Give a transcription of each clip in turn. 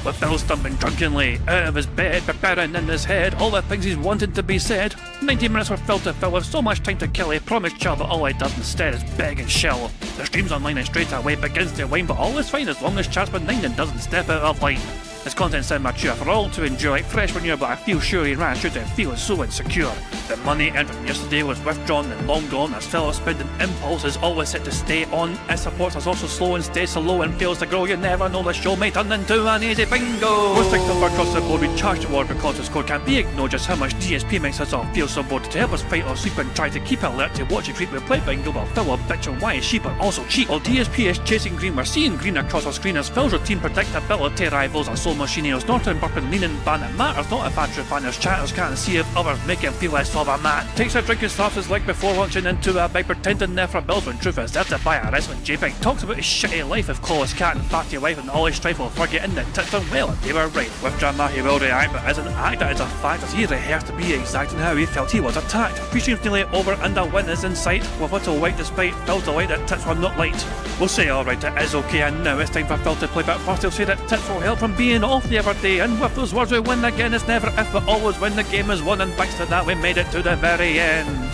with Phil stumbling drunkenly out of his bed, preparing in his head all the things he's wanted to be said. 90 minutes for Phil to fill with so much time to kill. He promised Char, but all he does instead is beg and shell. The stream's online and straight away begins to wane, but all is fine as long as Char's benign and doesn't step out of line. His content's immature for all to enjoy, fresh manure, but I feel sure he ran should have feel so insecure. The money earned from yesterday was withdrawn and long gone, as Phil's spending impulse is always set to stay on. His support is also slow and stays so low and fails to grow. You never know, the show may turn into an easy bingo. Most things over across the board we charge toward because his code can't be ignored. Just how much DSP makes us all feel so bored. To help us fight or sleep and try to keep alert to watch it creep we play bingo, while Phil will bitch on why his sheep are also cheap. While DSP is chasing green, we're seeing green across our screen as Phil's routine predictability rivals our soul machine. He's not in burping, leaning, ban. It matters not if Andrew fanners chatters can't see if others make him feel less of a man. Takes a drink and starts his leg before launching into a bike, pretending there for bills when truth is there to buy a wrestling JPEG. Talks about his shitty life of Claw's cat and fatty wife and all his strife will forgetting that tits done well and they were right. With drama he will react, but as an actor it's a fact as he rehearsed to be exact in how he felt he was attacked. Three streams nearly over and a win is in sight, with little white despite Phil's delight that tits were not light. We'll say alright, it is okay, and now it's time for Phil to play, but first he'll say that tits will help from being off the other day, and with those words we win again. It's never if but always when the game is won, and thanks to that we made it to the very end.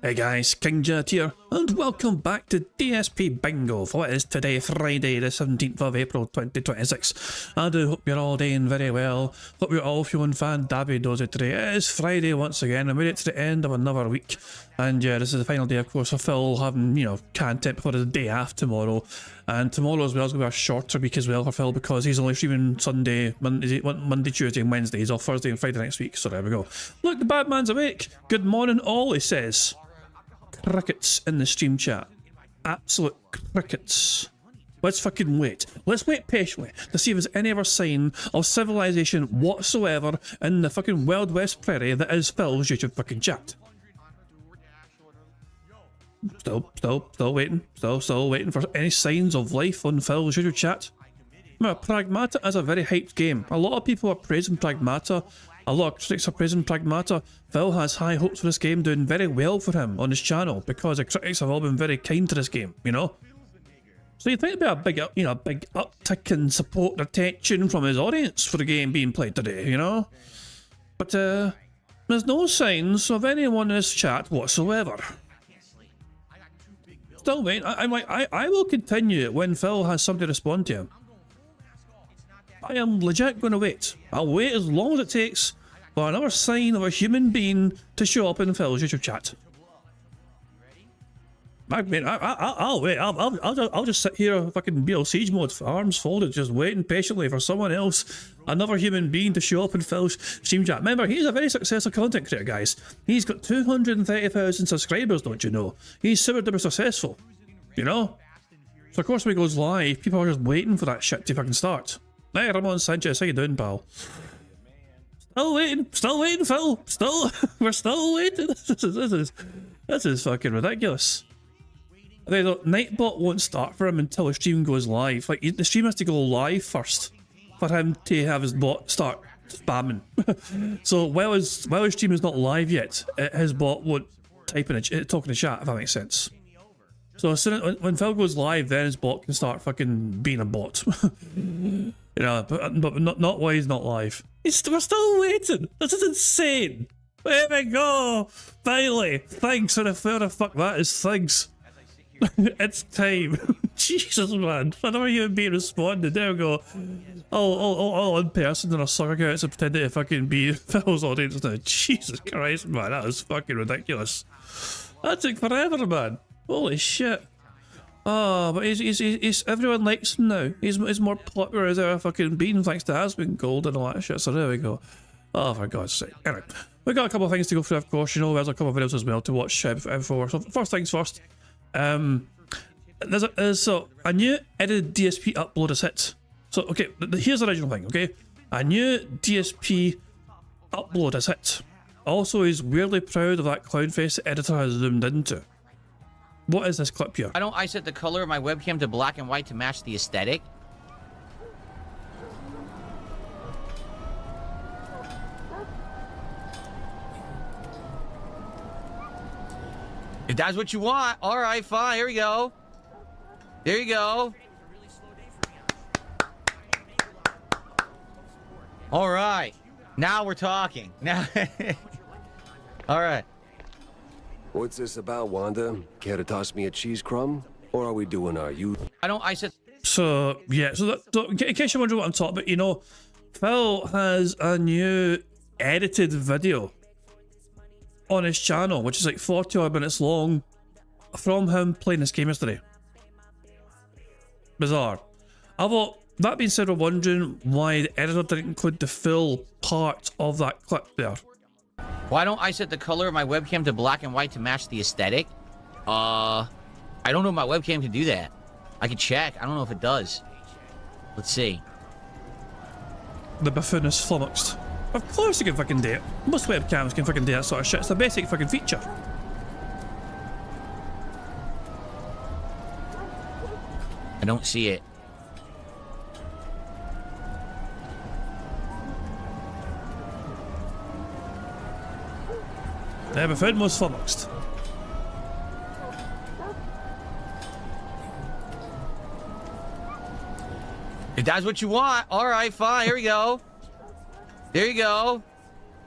Hey guys, King Jet here, and welcome back to DSP Bingo for what is today, Friday the 17th of April 2026. I do hope you're all doing very well. Hope you're all feeling fan-dabby-dozy today. It is Friday once again, and we made it to the end of another week. And yeah, this is the final day, of course, for Phil having, you know, content before the day after tomorrow. And tomorrow as well is going to be a shorter week as well for Phil because he's only streaming Sunday, Monday, Tuesday and Wednesday. He's off Thursday and Friday next week, so there we go. Look, the bad man's awake. Good morning all, he says. Crickets in the stream chat. Absolute crickets. Let's fucking wait. Let's wait patiently to see if there's any other sign of civilization whatsoever in the fucking Wild West prairie that is Phil's YouTube fucking chat. Still waiting. Still waiting for any signs of life on Phil's YouTube chat. Remember, Pragmata is a very hyped game. A lot of people are praising Pragmata. A lot of critics are praising Pragmata. Phil has high hopes for this game, doing very well for him on his channel because the critics have all been very kind to this game, you know? So you think there'd be a big, you know, big uptick in support and attention from his audience for the game being played today, you know? But there's no signs of anyone in this chat whatsoever. Still waiting. I will continue when Phil has something to respond to him. I am legit going to wait. I'll wait as long as it takes for another sign of a human being to show up in Phil's YouTube chat. I mean, I'll wait. I'll just sit here, fucking be on siege mode, arms folded, just waiting patiently for someone else, another human being to show up in Phil's stream chat. Remember, he's a very successful content creator, guys. He's got 230,000 subscribers, don't you know? He's super duper successful, you know? So of course when he goes live, people are just waiting for that shit to fucking start. Hey, Ramon Sanchez, how you doing, pal? Still waiting, Phil. We're still waiting. This is fucking ridiculous. Okay, look, Nightbot won't start for him until the stream goes live. Like, the stream has to go live first for him to have his bot start spamming. So while his stream is not live yet, his bot won't type in talk in the chat, if that makes sense. So as soon as when Phil goes live, then his bot can start fucking being a bot. You know, but not while he's not live. We're still waiting. This is insane. There we go. Finally. Thanks for the fuck that is. Thanks. It's time. Jesus, man. Another human being responded. There we go. All one person in a soccer accounts and pretending to fucking be Phil's audience now. Jesus Christ, man. That was fucking ridiculous. That took forever, man. Holy shit. Oh, but he's everyone likes him now. He's more popular as ever fucking been thanks to Has Been Gold and all that shit, so there we go. Oh, for God's sake. Anyway, we've got a couple of things to go through, of course, you know, there's a couple of videos as well to watch before. So first things first, so a new edited DSP upload is hit. So, okay, here's the original thing, okay? A new DSP upload is hit. Also, he's weirdly proud of that clown face the editor has zoomed into. What is this clip here? Why don't I set the color of my webcam to black and white to match the aesthetic? If that's what you want, all right, fine. Here we go. There you go. All right. Now we're talking. Now. All right. What's this about, Wanda? Care to toss me a cheese crumb? Or are we doing our I said. So, yeah, so in case you're wondering what I'm talking about, you know, Phil has a new edited video on his channel, which is like 40 odd minutes long, from him playing this game yesterday. Bizarre. I thought, that being said, we're wondering why the editor didn't include the full part of that clip there. Why don't I set the color of my webcam to black and white to match the aesthetic? I don't know if my webcam can do that. I can check. I don't know if it does. Let's see. The buffoon is flummoxed. Of course you can fucking do it. Most webcams can fucking do that sort of shit. It's a basic fucking feature. I don't see it. The buffoon was flummoxed. If that's what you want, all right, fine. Here we go. There you go.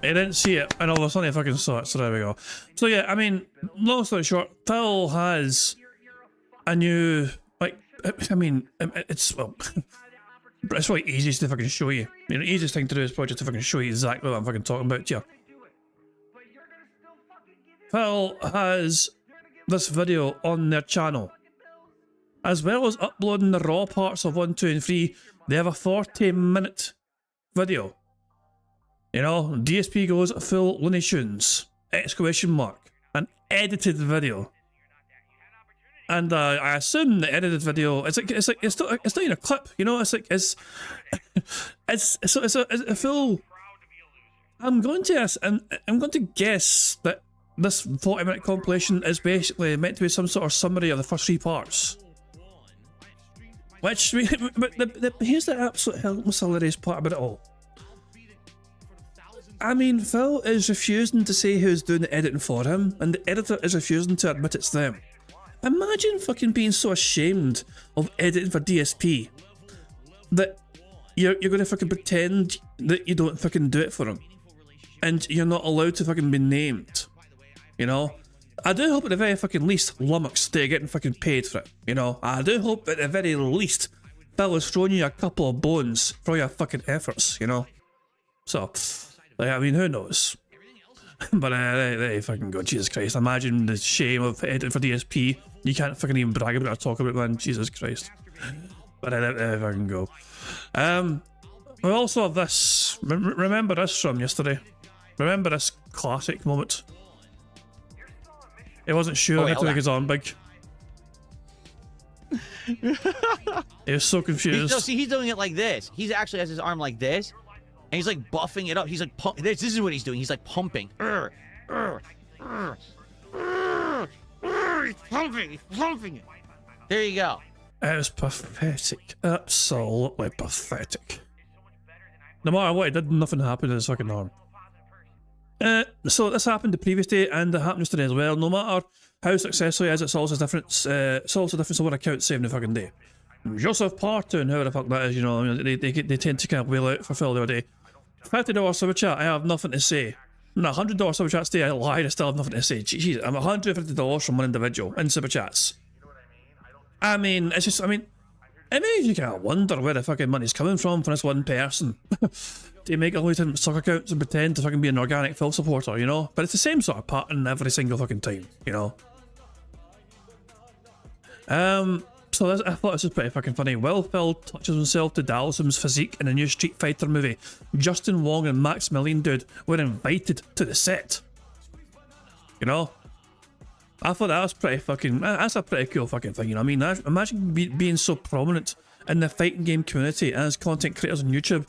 I didn't see it, and all of a sudden I fucking saw it, so there we go. So yeah, I mean, long story short, Phil has a new, like, I mean, it's, well, it's probably easiest to fucking show you. You know, the easiest thing to do is probably just to fucking show you exactly what I'm fucking talking about here. Phil has this video on their channel. As well as uploading the raw parts of 1, 2, and 3, they have a 40-minute video. You know, DSP goes full Looney Tunes! Exclamation mark. An edited video. And I assume the edited video, it's not even a clip, you know, it's a full. I'm going to guess that this 40-minute compilation is basically meant to be some sort of summary of the first 3 parts. Which, but here's the absolute most hilarious part about it all. I mean, Phil is refusing to say who's doing the editing for him, and the editor is refusing to admit it's them. Imagine fucking being so ashamed of editing for DSP that you're gonna fucking pretend that you don't fucking do it for him, and you're not allowed to fucking be named. You know? I do hope at the very fucking least, lummox, they're getting fucking paid for it. You know? I do hope at the very least, Phil has thrown you a couple of bones for your fucking efforts, you know? So, like, I mean, who knows? But there you fucking go, Jesus Christ. Imagine the shame of editing for DSP. You can't fucking even brag about it or talk about it, man. Jesus Christ. But there you fucking go. We also have this. Remember this from yesterday? Remember this classic moment? He wasn't sure how to make his arm big. He was so confused. No, see, he's doing it like this. He's actually has his arm like this, and he's like buffing it up. He's like, this is what he's doing. He's like pumping. He's pumping it. There you go. It was pathetic. Absolutely pathetic. No matter what he did, nothing happened to his fucking arm. So this happened the previous day, and it happened today as well. No matter how successful he is, it's also different. It's also different to what account saving the fucking day. Joseph Parton, whoever the fuck that is, you know, they tend to kind of wheel out for Phil the other day. $50 super chat, I have nothing to say. No, $100 super chats today, I lied, I still have nothing to say. Jeez, I'm $150 from one individual in super chats. I mean, it's just, I mean, it makes you kind of wonder where the fucking money's coming from for this one person. To make a latent suck accounts and pretend to fucking be an organic Phil supporter, you know? But it's the same sort of pattern every single fucking time, you know? So I thought this was pretty fucking funny. Will Phil touches himself to Dallas's physique in a new Street Fighter movie. Justin Wong and Maximilian Dude were invited to the set. You know? I thought that was pretty fucking... That's a pretty cool fucking thing, you know what I mean? Imagine being so prominent in the fighting game community as content creators on YouTube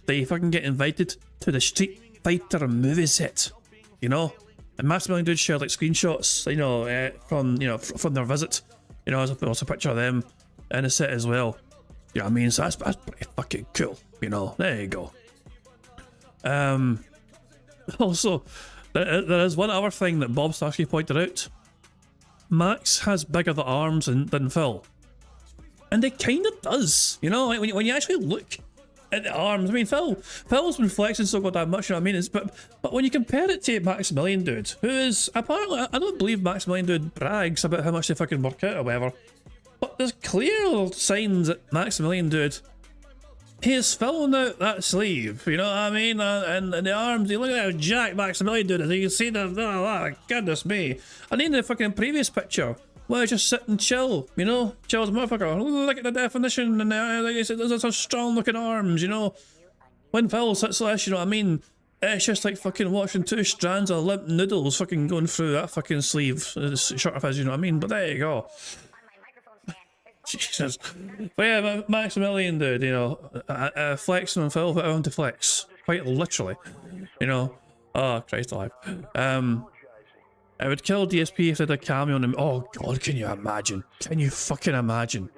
that you fucking get invited to the Street Fighter movie set, you know? And Maximilian Dude shared like screenshots, you know, from their visit. You know, there's a picture of them in the set as well. You know what I mean? So that's pretty fucking cool, you know? There you go. Also, there is one other thing that Bob Starsky pointed out. Max has bigger the arms than Phil. And it kind of does, you know, like when you actually look at the arms. I mean, Phil's been flexing so goddamn much, you know what I mean? But when you compare it to Maximilian Dude, who is apparently, I don't believe Maximilian Dude brags about how much they fucking work out or whatever, but there's clear signs that Maximilian Dude, he is filling out that sleeve, you know what I mean? And the arms, you look at how jacked Maximilian Dude is, you can see the, oh, goodness me. And in the fucking previous picture, well, just sit and chill, you know? Chill as a motherfucker. Look at the definition, and like I said, those are strong looking arms, you know? When Phil sits less, you know what I mean? It's just like fucking watching two strands of limp noodles fucking going through that fucking sleeve, shirt of his, you know what I mean? But there you go. Jesus. But yeah, Maximilian Dude, you know, flexing on Phil, but I want to flex. Quite literally, you know? Oh, Christ alive. I would kill DSP if they did a cameo on him. Oh god, can you imagine? Can you fucking imagine?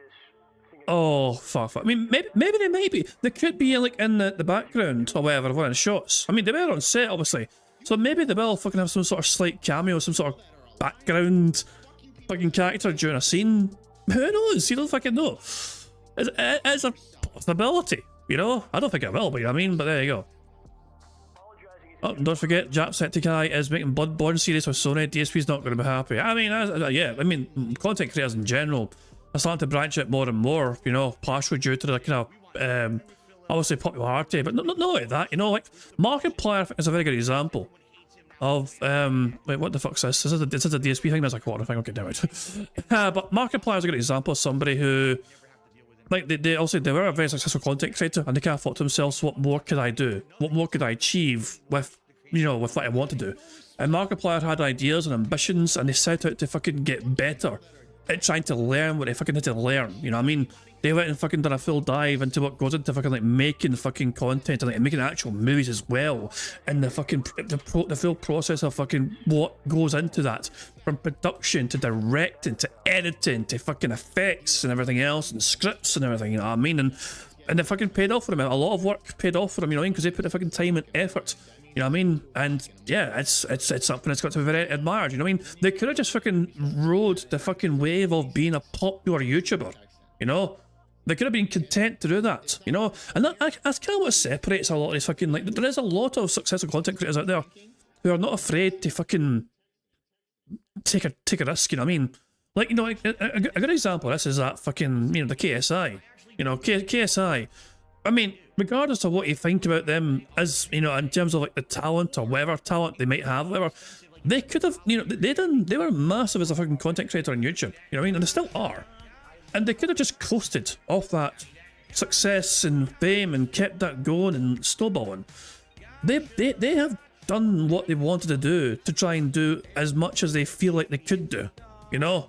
Oh fuck. I mean, maybe they might be. They could be like in the background or whatever of one of the shots. I mean, they were on set obviously, so maybe they will fucking have some sort of slight cameo, some sort of background fucking character during a scene. Who knows? You don't fucking know. It's a possibility, you know. I don't think it will be. I mean, but there you go. Oh, don't forget, Jacksepticeye is making Bloodborne series with Sony. DSP's not going to be happy. I mean, yeah, I mean, content creators in general are starting to branch out more and more, you know, partially due to the kind of, obviously popularity, but not only that, you know, like, Markiplier is a very good example of, wait, what the fuck's this? This is a DSP thing? That's a quarter thing, okay, damn it. But Markiplier is a good example of somebody who, like, they were a very successful content creator, and they kind of thought to themselves, what more could I do? What more could I achieve with, you know, with what I want to do? And Markiplier had ideas and ambitions, and they set out to fucking get better at trying to learn what they fucking had to learn, you know what I mean? They went and fucking done a full dive into what goes into fucking like making fucking content and like making actual movies as well, and the fucking the full process of fucking what goes into that, from production to directing to editing to fucking effects and everything else and scripts and everything, you know what I mean? And it fucking paid off for them. A lot of work paid off for them, you know what I mean? Because they put the fucking time and effort, you know what I mean? And yeah, it's something that's got to be very admired, you know what I mean? They could have just fucking rode the fucking wave of being a popular YouTuber, you know? They could have been content to do that, you know? And that's kind of what separates a lot of these fucking, like, there is a lot of successful content creators out there who are not afraid to fucking take a risk, you know what I mean? Like, you know, like, a good example of this is that fucking, you know, the KSI. You know, KSI. I mean, regardless of what you think about them as, you know, in terms of like the talent or whatever talent they might have, whatever, they could have, you know, they were massive as a fucking content creator on YouTube, you know what I mean? And they still are. And they could have just coasted off that success and fame and kept that going and snowballing. They have done what they wanted to do to try and do as much as they feel like they could do, you know?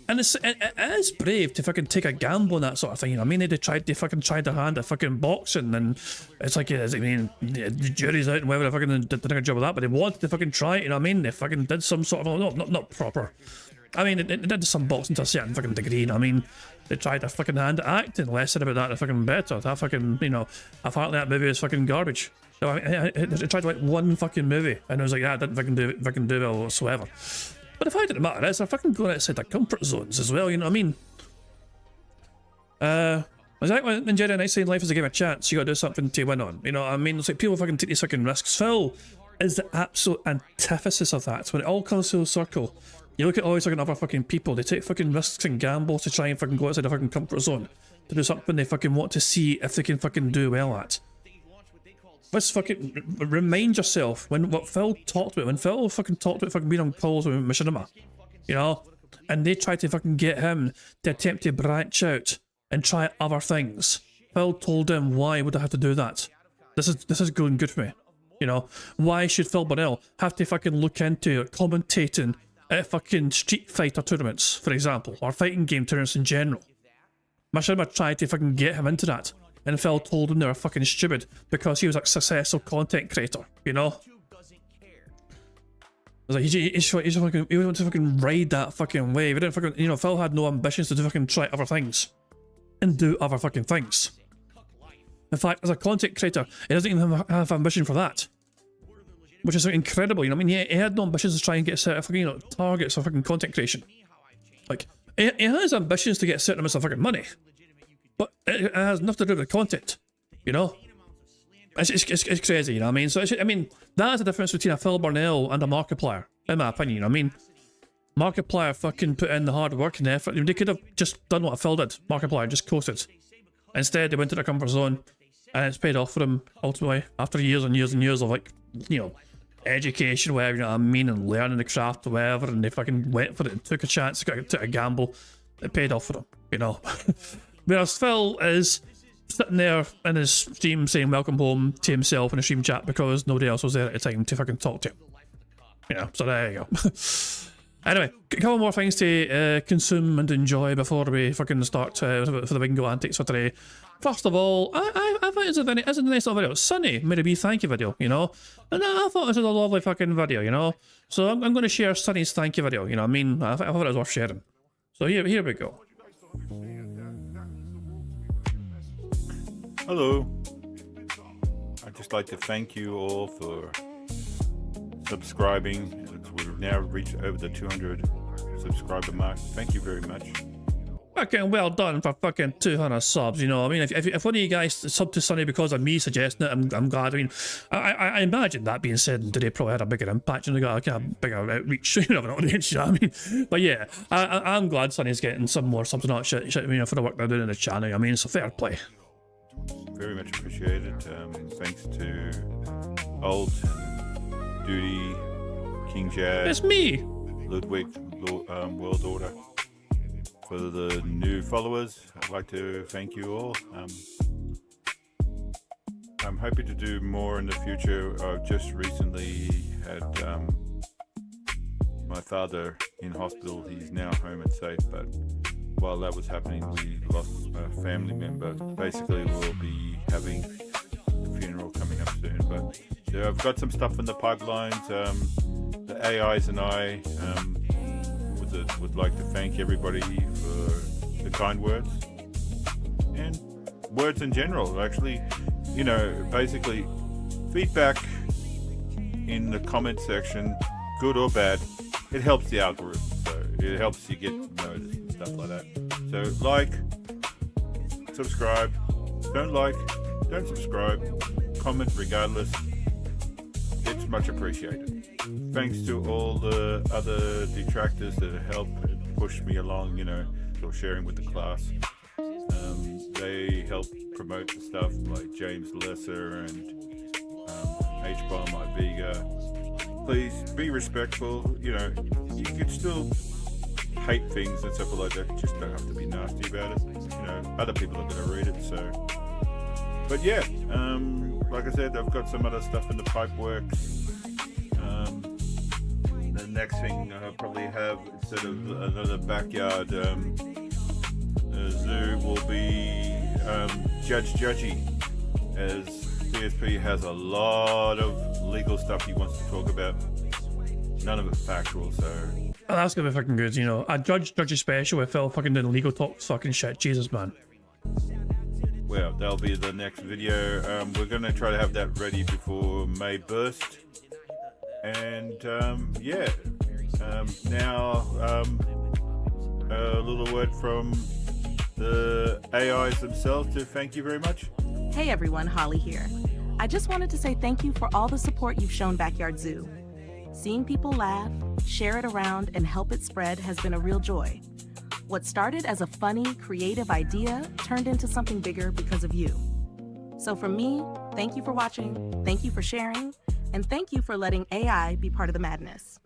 And it is brave to fucking take a gamble on that sort of thing, you know what I mean? They fucking tried their hand at fucking boxing, and it's like, I mean, the jury's out and whatever, they fucking did a good job of that, but they wanted to fucking try it, you know what I mean? They fucking did some sort of, not proper. I mean, they did some boxing to a certain fucking degree, you know what I mean? They tried their fucking hand at acting, less said about that, they're fucking better. That fucking, you know, apparently that movie is fucking garbage. So I tried like one fucking movie, and I was like, that didn't fucking do well whatsoever. But the fact of the matter is, they're fucking going outside their comfort zones as well, you know what I mean? It's like when Jedi Knight saying life is a game of chance, you gotta do something to win on, you know what I mean? It's like people fucking take these fucking risks. Phil is the absolute antithesis of that. When it all comes full circle, you look at all these fucking other fucking people, they take fucking risks and gambles to try and fucking go outside their fucking comfort zone, to do something they fucking want to see if they can fucking do well at. Let's fucking remind yourself what Phil talked about, when Phil fucking talked about fucking being on calls with Machinima, you know, and they tried to fucking get him to attempt to branch out and try other things. Phil told him why would I have to do that? This is going good for me, you know. Why should Phil Burnell have to fucking look into commentating at fucking Street Fighter tournaments, for example, or fighting game tournaments in general? Machinima tried to fucking get him into that, and Phil told him they were fucking stupid because he was a successful content creator, you know? Like, he wanted to fucking ride that fucking wave. He didn't fucking, you know, Phil had no ambitions to fucking try other things and do other fucking things. In fact, as a content creator, he doesn't even have ambition for that. which is incredible. You know, I mean, he had no ambitions to try and get set of fucking, you know, targets for fucking content creation. Like, he has ambitions to get certain amounts of fucking money, but it has nothing to do with content. You know, it's crazy. You know what I mean? So I mean, that's the difference between a Phil Burnell and a Markiplier, in my opinion. You know what I mean? Markiplier fucking put in the hard work and effort. They could have just done what Phil did. Markiplier just coasted. Instead, they went to their comfort zone, and it's paid off for them ultimately after years and years and years of, like, you know, education, whatever, you know what I mean, and learning the craft or whatever, and they fucking went for it and took a chance, took a gamble. It paid off for them, you know. Whereas Phil is sitting there in his stream saying welcome home to himself in a stream chat because nobody else was there at the time to fucking talk to him. You know, so there you go. Anyway, a couple more things to consume and enjoy before we fucking start for the bingo antics for today. First of all, I thought it was a nice little video. Sunny made a wee thank you video, you know, and I thought it was a lovely fucking video, you know. So I'm going to share Sunny's thank you video, you know what I mean? I thought it was worth sharing. So here we go. Hello. I'd just like to thank you all for subscribing. We've now reached over the 200 subscriber mark. Thank you very much. Fucking well done for fucking 200 subs, you know. I mean, if one of you guys sub to Sunny because of me suggesting it, I'm glad. I mean, I imagine that being said, today probably had a bigger impact, and got a bigger outreach, you know, an audience, you know what I mean? But yeah, I'm glad Sunny's getting some more subs and all that shit, you know, for the work they're doing in the channel. I mean, it's a fair play. Very much appreciated. Thanks to Alt, Duty, King Jazz. It's me! Ludwig, World Order. For the new followers, I'd like to thank you all. I'm hoping to do more in the future. I've just recently had my father in hospital. He's now home and safe, but while that was happening, we lost a family member. Basically, we'll be having the funeral coming up soon. But so I've got some stuff in the pipelines. The AIs and I would like to thank everybody for the kind words and words in general. Actually, you know, basically feedback in the comment section, good or bad, it helps the algorithm. So it helps you get noticed and stuff like that. So like, subscribe, don't subscribe, comment regardless. It's much appreciated. Thanks to all the other detractors that help push me along, you know, or sharing with the class. They help promote the stuff like James Lesser and H-Bomb, Iviga. Please be respectful. You know, you can still hate things and stuff like that. Just don't have to be nasty about it. You know, other people are going to read it. So, but yeah, like I said, I've got some other stuff in the pipe works. The next thing I'll probably have, instead of another backyard zoo, will be Judge Judgy, as DSP has a lot of legal stuff he wants to talk about. None of it factual, so. Oh, that's gonna be fucking good, you know. A Judgy special with Phil fucking doing legal talk, fucking shit. Jesus, man. Well, that'll be the next video. We're gonna try to have that ready before May burst. And yeah, now a little word from the AIs themselves to thank you very much. Hey everyone, Holly here. I just wanted to say thank you for all the support you've shown Backyard Zoo. Seeing people laugh, share it around, and help it spread has been a real joy. What started as a funny, creative idea turned into something bigger because of you. So from me, thank you for watching, thank you for sharing, and thank you for letting AI be part of the madness.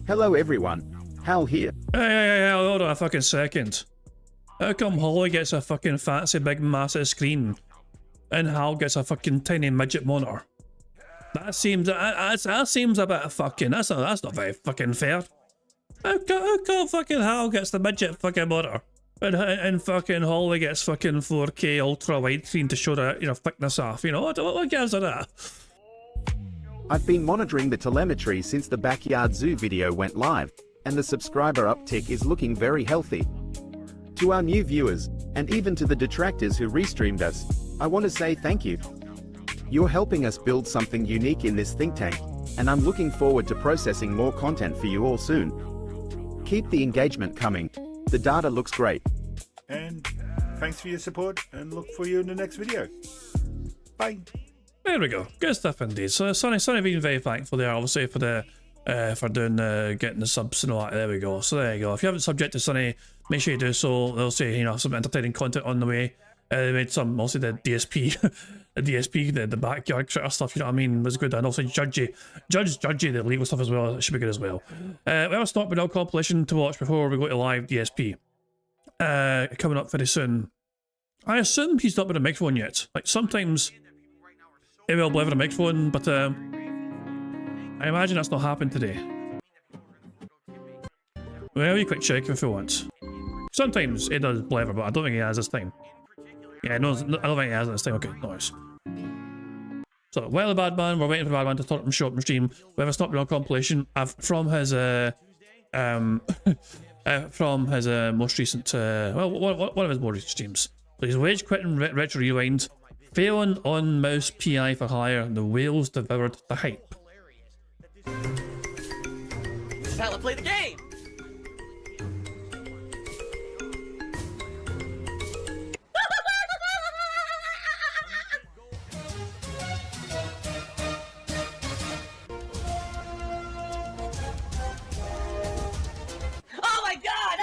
Hello everyone, Hal here. Hey, hold on a fucking second. How come Holly gets a fucking fancy big massive screen and Hal gets a fucking tiny midget monitor? That seems a bit fucking, that's not very fucking fair. How come fucking Hal gets the midget fucking monitor and fucking Holly gets fucking 4K ultra widescreen to show the, you know, thickness off, you know? What gives her that? I've been monitoring the telemetry since the Backyard Zoo video went live, and the subscriber uptick is looking very healthy. To our new viewers, and even to the detractors who restreamed us, I want to say thank you. You're helping us build something unique in this think tank, and I'm looking forward to processing more content for you all soon. Keep the engagement coming. The data looks great. And thanks for your support, and look for you in the next video. Bye. There we go. Good stuff indeed. So Sonny being very thankful there, obviously, for the for doing getting the subs and all that. There we go. So there you go. If you haven't subbed to Sonny, make sure you do so. They'll say, you know, some entertaining content on the way. They made some, also the DSP, the backyard critter stuff. You know what I mean? Was good. And also Judgy, the legal stuff as well. It should be good as well. We have a Stop But compilation to watch before we go to live DSP. Coming up very soon. I assume he's not been a microphone yet. Like sometimes he will deliver a microphone, but I imagine that's not happened today. Well, you quick check if you want. Sometimes he does deliver, but I don't think he has this time. Yeah, no, I don't think he has this time. Okay, nice. So, while the Badman, we're waiting for the Badman to start show up and stream. We have a Stop It compilation from his most recent well, one of his more recent streams. So he's Wage Quitting Retro Rewind, failing on mouse PI for hire, the whales devoured the hype. Tyler, play the game! Oh my god!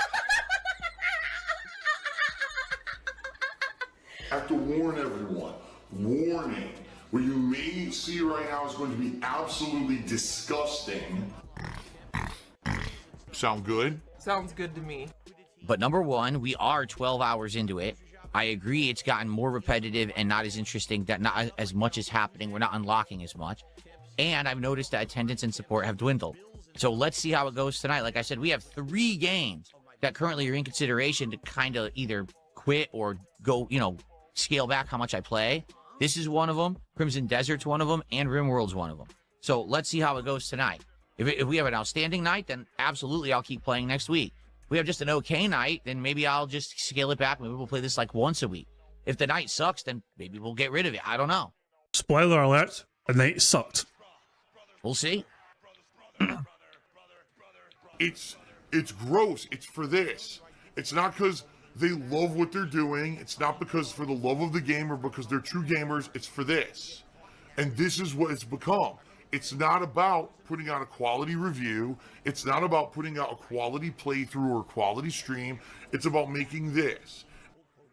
I have to warn everyone. Warning. What you may see right now is going to be absolutely disgusting. Sound good? Sounds good to me. But number one, we are 12 hours into it. I agree it's gotten more repetitive and not as interesting, that not as much is happening. We're not unlocking as much. And I've noticed that attendance and support have dwindled. So let's see how it goes tonight. Like I said, we have 3 games that currently are in consideration to kind of either quit or go, you know, scale back how much I play. This is one of them. Crimson Desert's one of them. And RimWorld's one of them. So let's see how it goes tonight. If we have an outstanding night, then absolutely I'll keep playing next week. If we have just an okay night, then maybe I'll just scale it back. Maybe we'll play this like once a week. If the night sucks, then maybe we'll get rid of it. I don't know. Spoiler alert, the night sucked. We'll see. It's gross. It's for this. It's not because they love what they're doing. It's not because for the love of the game or because they're true gamers. It's for this. And this is what it's become. It's not about putting out a quality review. It's not about putting out a quality playthrough or quality stream. It's about making this.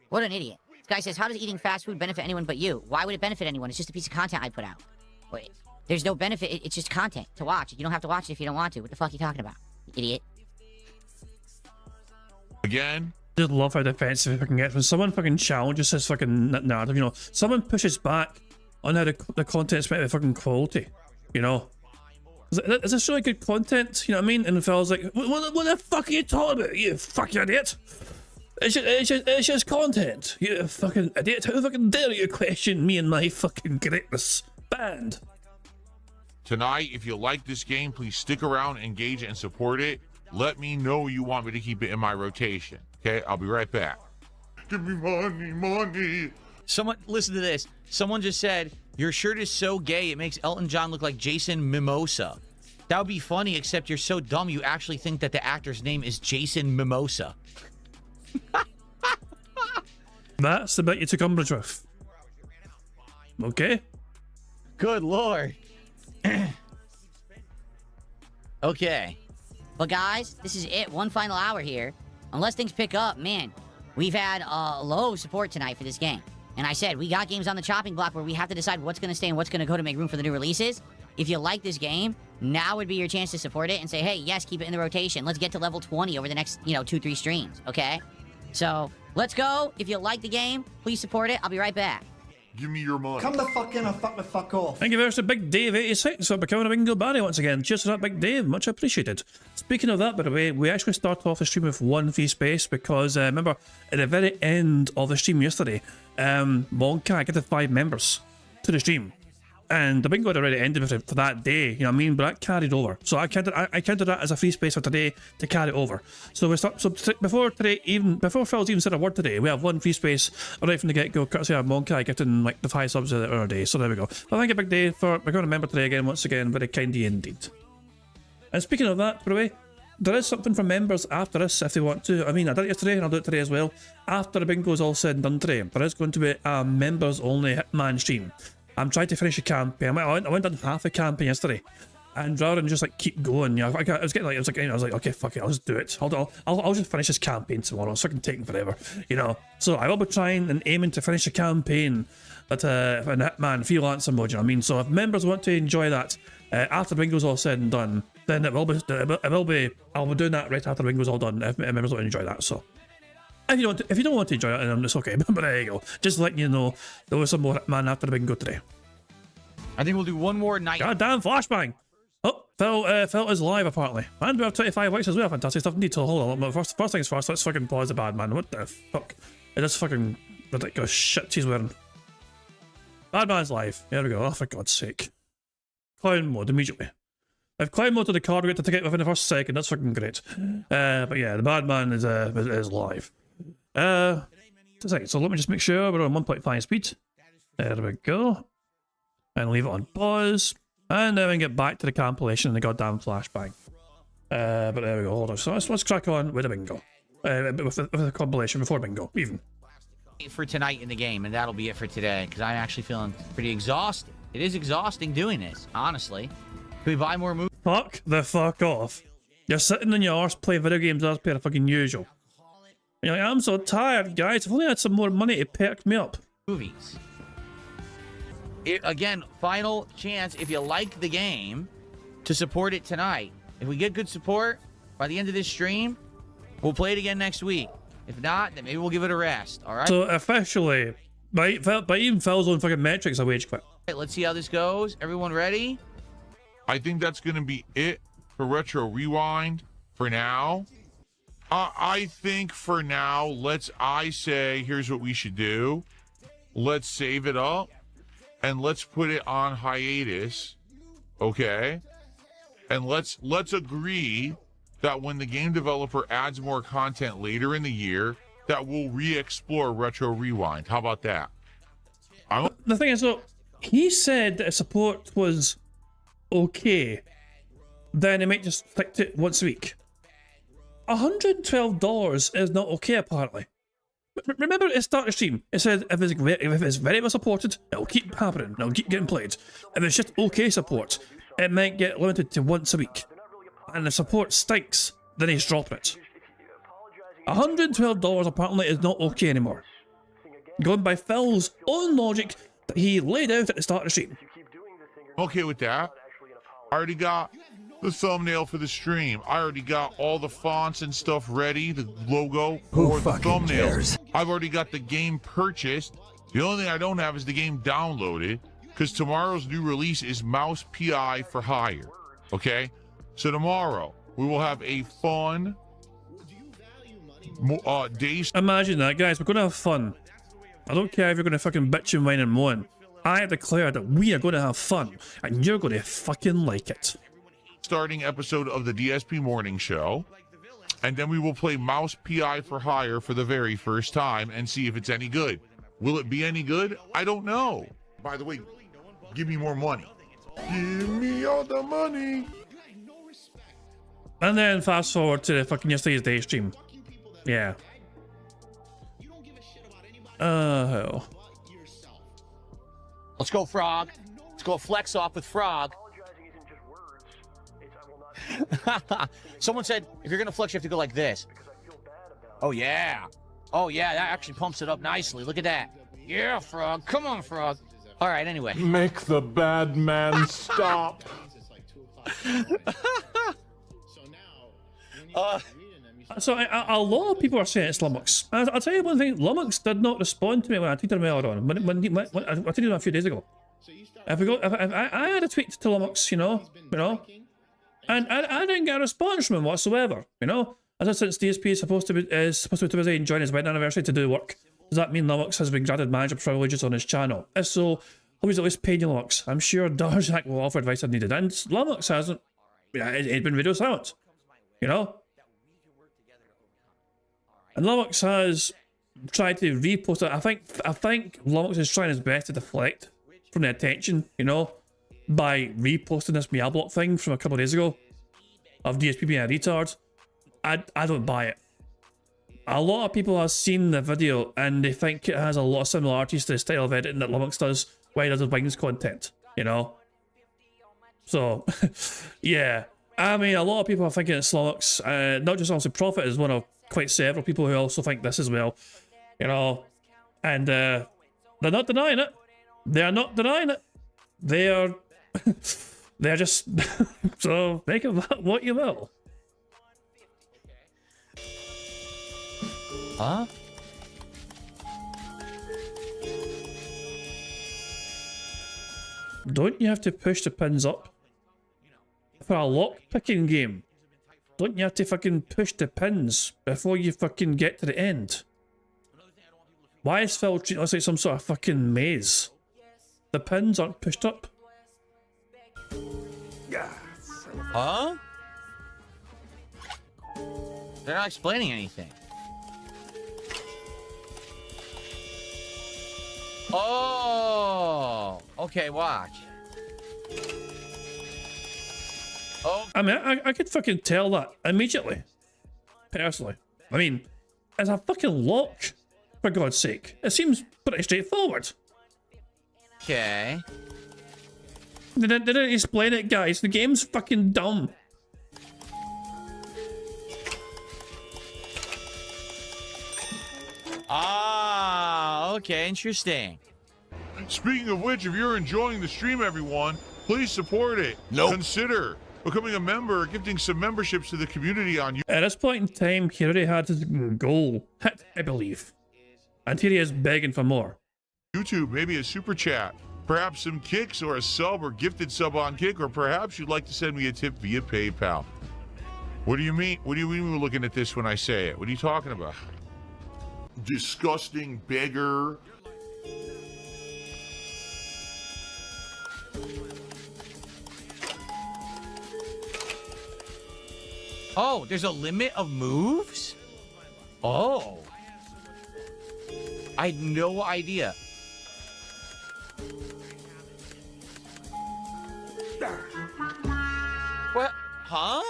What an idiot. This guy says, how does eating fast food benefit anyone but you? Why would it benefit anyone? It's just a piece of content I put out. Wait, there's no benefit. It's just content to watch. You don't have to watch it if you don't want to. What the fuck are you talking about, you idiot? Again? Just love how defensive it fucking gets when someone fucking challenges this fucking narrative, you know. Someone pushes back on how the content's meant to be fucking quality, you know. Is this really good content? You know what I mean? And the fella's like, what the fuck are you talking about, you fucking idiot? It's just content, you fucking idiot. How fucking dare you question me and my fucking greatness? Banned. Tonight, if you like this game, please stick around, engage and support it. Let me know you want me to keep it in my rotation. Okay, I'll be right back. Give me money. Someone, listen to this. Someone just said, your shirt is so gay, it makes Elton John look like Jason Mimosa. That would be funny, except you're so dumb you actually think that the actor's name is Jason Mimosa. That's the bit you took umbrage with. Okay? Good lord. Okay. But guys, this is it. One final hour here. Unless things pick up, man, we've had low support tonight for this game. And I said, we got games on the chopping block where we have to decide what's going to stay and what's going to go to make room for the new releases. If you like this game, now would be your chance to support it and say, hey, yes, keep it in the rotation. Let's get to level 20 over the next, 2-3 streams, okay? So, let's go. If you like the game, please support it. I'll be right back. Give me your money. Come the fuck in or fuck the fuck off. Thank you very much to Big Dave86 for becoming a Bingo Barry once again. Cheers to that, Big Dave. Much appreciated. Speaking of that, by the way, we actually started off the stream with one free space because, remember, at the very end of the stream yesterday, Monka getted 5 members to the stream. And the bingo had already ended for that day, you know what I mean? But that carried over. So I counted that as a free space for today to carry over. So before Phil's even said a word today, we have one free space right from the get-go, courtesy of Monkai getting like the 5 subs of the other day. So there we go. But I think a big day for we're going to remember today again, once again, very kindy indeed. And speaking of that, by the way, there is something for members after this if they want to. I mean, I did it yesterday and I'll do it today as well. After the bingo is all said and done today, there is going to be a members only Hitman stream. I'm trying to finish a campaign. I went on half a campaign yesterday, and rather than just like keep going, you know, I was like, okay, fuck it, I'll just do it. I'll just finish this campaign tomorrow. It's fucking taking forever, you know. So I will be trying and aiming to finish a campaign, but in Hitman freelancer mode, you know what I mean. So if members want to enjoy that after the bingo's all said and done, then I'll be doing that right after the bingo's all done. If members want to enjoy that, so. If you don't want to enjoy it, then it's okay. But there you go. Just letting you know there was some more Hitman after the bingo today. I think we'll do one more night. Goddamn flashbang! Oh, Phil is live apparently. And we have 25 likes as well. Fantastic stuff indeed. So hold on. First things first. Let's fucking pause the bad man. What the fuck? It is fucking ridiculous shit he's wearing. Bad man's live. Here we go. Oh, for God's sake. Clown mode immediately. I've clown mode to the card. We get the ticket within the first second. That's fucking great. But yeah, the bad man is live. So let me just make sure we're on 1.5 speed. There we go. And leave it on pause. And then we can get back to the compilation and the goddamn flashbang. But there we go. Hold on. So let's crack on with the bingo. With the compilation before bingo, even. For tonight in the game, and that'll be it for today, because I'm actually feeling pretty exhausted. It is exhausting doing this, honestly. Can we buy more movies? Fuck the fuck off. You're sitting on your arse playing video games as per fucking usual. You're like, I'm so tired, guys. If only I had some more money to perk me up. Movies. Again, final chance, if you like the game, to support it tonight. If we get good support by the end of this stream, we'll play it again next week. If not, then maybe we'll give it a rest, alright? So officially, by even Phil's own fucking metrics, I wage quit. Right, let's see how this goes. Everyone ready? I think that's going to be it for Retro Rewind for now. I think for now, I say, here's what we should do. Let's save it up and let's put it on hiatus, okay? And let's agree that when the game developer adds more content later in the year, that we'll re-explore Retro Rewind. How about that? The thing is, though, he said that support was okay, then he might just stick to it once a week. $112 is not okay, apparently. Remember at the start of the stream, it said if it's very well supported, it'll keep happening, it'll keep getting played. If it's just okay support, it might get limited to once a week. And the support stinks, then he's dropping it. $112 apparently is not okay anymore. Going by Phil's own logic that he laid out at the start of the stream. Okay with that. I already got the thumbnail for the stream. I already got all the fonts and stuff ready, the logo for the thumbnail. Cares? I've already got the game purchased. The only thing I don't have is the game downloaded, because tomorrow's new release is Mouse PI for hire. Okay? So tomorrow, we will have a fun day. Imagine that, guys. We're going to have fun. I don't care if you're going to fucking bitch and whine and moan. I declare that we are going to have fun, and you're going to fucking like it. Starting episode of the DSP Morning Show, and then we will play Mouse PI for hire for the very first time and see if it's any good. Will it be any good? I don't know. By the way, give me more money. Give me all the money. And then fast forward to the fucking yesterday's day stream. Yeah. Hell. Let's go, Frog. Let's go flex off with Frog. Someone said, if you're going to flex, you have to go like this. Oh, yeah. Oh, yeah, that actually pumps it up nicely. Look at that. Yeah, Frog. Come on, Frog. All right, anyway. Make the bad man stop. So a lot of people are saying it's Lummox. I'll tell you one thing, Lummox did not respond to me when I tweeted him earlier on. When I tweeted him a few days ago. I had a tweet to Lummox, you know, and I didn't get a response from him whatsoever, you know. As I said, since DSP is supposed to be too busy enjoying his wedding anniversary to do work, does that mean Lummox has been granted manager privileges on his channel? If so, Who's at least paid you Lummox? I'm sure Darjak will offer advice if needed, and Lummox hasn't. Yeah, it's been video silence, you know? And Lummox has tried to repost it. I think Lummox is trying his best to deflect from the attention, you know, by reposting this Meow Block thing from a couple of days ago of DSP being a retard. I don't buy it. A lot of people have seen the video and they think it has a lot of similarities to the style of editing that Lummox does when he does his Wings content, you know? So, yeah. I mean, a lot of people are thinking it's Lummox. Not just obviously Prophet is one of quite several people who also think this as well, you know? And they're not denying it. They are not denying it. They are... they're just... so, make of that what you will. Huh? Don't you have to push the pins up? For a lock-picking game, don't you have to fucking push the pins before you fucking get to the end? Why is Phil treating us like some sort of fucking maze? The pins aren't pushed up. Huh? They're not explaining anything. Oh, okay, watch. Oh, I mean, I could fucking tell that immediately. Personally. I mean, it's a fucking lock, for God's sake. It seems pretty straightforward. okay. They didn't explain it, guys. The game's fucking dumb. Ah, okay, interesting. Speaking of which, if you're enjoying the stream, everyone, please support it. Nope. Consider becoming a member or gifting some memberships to the community on At this point in time, he already had his goal hit, I believe. And here he is begging for more. YouTube, maybe a super chat, perhaps some kicks or a sub or gifted sub on Kick, or perhaps you'd like to send me a tip via PayPal. What do you mean? What do you mean we're looking at this when I say it? What are you talking about? Disgusting beggar. Oh, there's a limit of moves? Oh. I had no idea. What? Huh?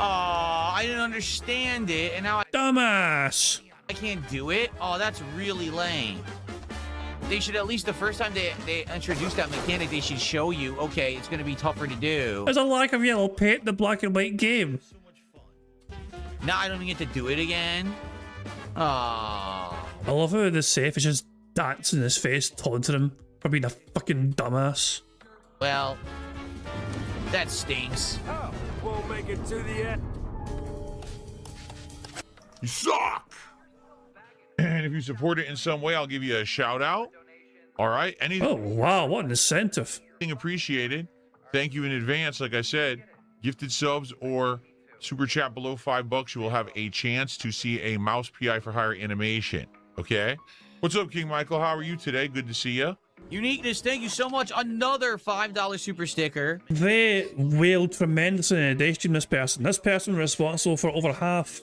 Oh, I didn't understand it, and now Dumbass! I can't do it? Oh, that's really lame. They should at least the first time they introduced that mechanic, they should show you, okay, it's going to be tougher to do. There's a lack of yellow paint in the black and white game. Now I don't even get to do it again. Oh. I love how the safe is just dancing in his face, taunting him for being a fucking dumbass. Well, that stinks. Oh, won't make it to the end. You suck. And if you support it in some way, I'll give you a shout out. All right. Anything Oh wow, what an incentive. appreciated. Thank you in advance. Like I said, gifted subs or super chat below $5, you will have a chance to see a mouse PI for hire animation. Okay. What's up, King Michael? How are you today? Good to see you. Uniqueness, thank you so much. Another $5 super sticker. They wailed tremendously in a day stream this person. This person was responsible for over half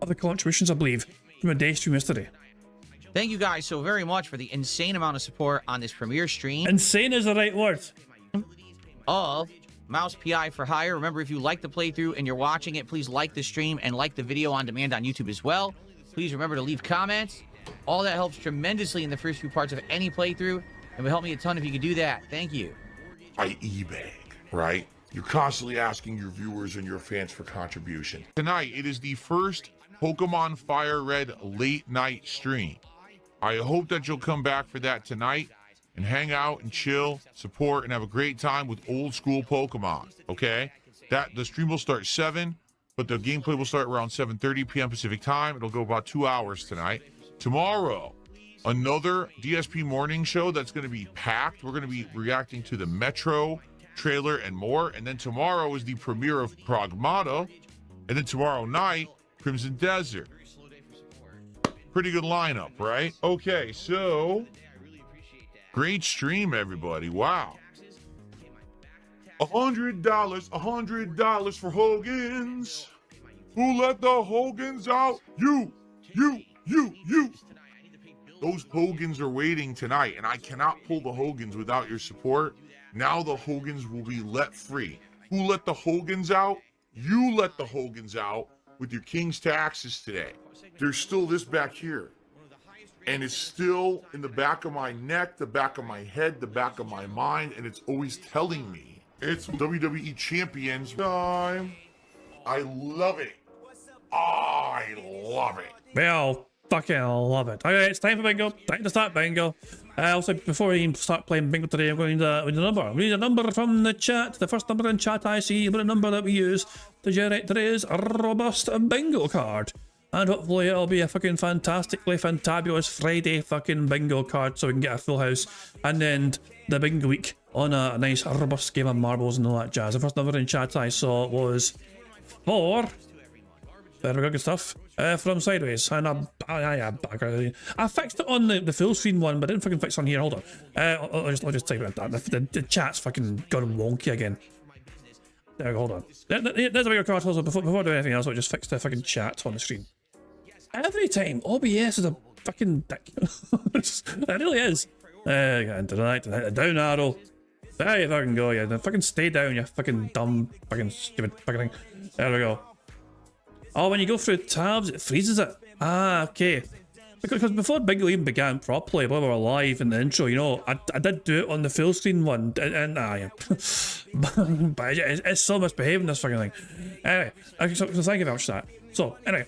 of the contributions, I believe, from a day stream yesterday. Thank you guys so very much for the insane amount of support on this premiere stream Insane is the right word. of Mouse PI for Hire. Remember, if you like the playthrough and you're watching it, please like the stream and like the video on demand on YouTube as well. Please remember to leave comments. All that helps tremendously in the first few parts of any playthrough and would help me a ton if you could do that. Thank you. I eBay, right? You're constantly asking your viewers and your fans for contribution. Tonight, it is the first Pokemon Fire Red late night stream. I hope that you'll come back for that tonight and hang out and chill, support, and have a great time with old school Pokemon, okay? The stream will start 7, but the gameplay will start around 7:30 p.m. Pacific time. It'll go about 2 hours tonight. Tomorrow, another DSP morning show that's going to be packed. We're going to be reacting to the Metro trailer and more. And then tomorrow is the premiere of Pragmata. And then tomorrow night, Crimson Desert. Pretty good lineup, right? Okay, so great stream, everybody. Wow. $100 for Hogan's. Who let the Hogans out? You. Those Hogans are waiting tonight, and I cannot pull the Hogans without your support. Now the Hogans will be let free. Who let the Hogans out? You let the Hogans out with your King's taxes today. There's still this back here. And it's still in the back of my neck, the back of my head, the back of my mind, and it's always telling me it's WWE Champions time. I love it. I love it. Well, fucking love it. Okay, it's time for bingo. Time to start bingo. Also, before we even start playing bingo today, I'm going to need a number. We need a number from the chat. The first number in chat I see, but a number that we use to generate today's robust bingo card. And hopefully it'll be a fucking fantastically fantabulous Friday fucking bingo card so we can get a full house and end the bingo week on a nice robust game of marbles and all that jazz. The first number in chat I saw was 4. There we go, good stuff. From Sideways. And I fixed it on the full screen one, but I didn't fucking fix it on here. Hold on. I'll just type it out. The chat's fucking gone wonky again. There we go, hold on. There's a bigger card also. Before doing anything else, I'll just fix the fucking chat on the screen. Every time, OBS is a fucking dick. It really is. Down arrow. There you fucking go, yeah. Fucking stay down, you fucking dumb, fucking stupid fucking thing. There we go. Oh, when you go through tabs, it freezes it. Ah, okay. Because before bingo even began properly, while we were live in the intro, you know, I did do it on the full screen one, and yeah. But it's so misbehaving, this fucking thing. Anyway, so thank you very much for that. So, anyway,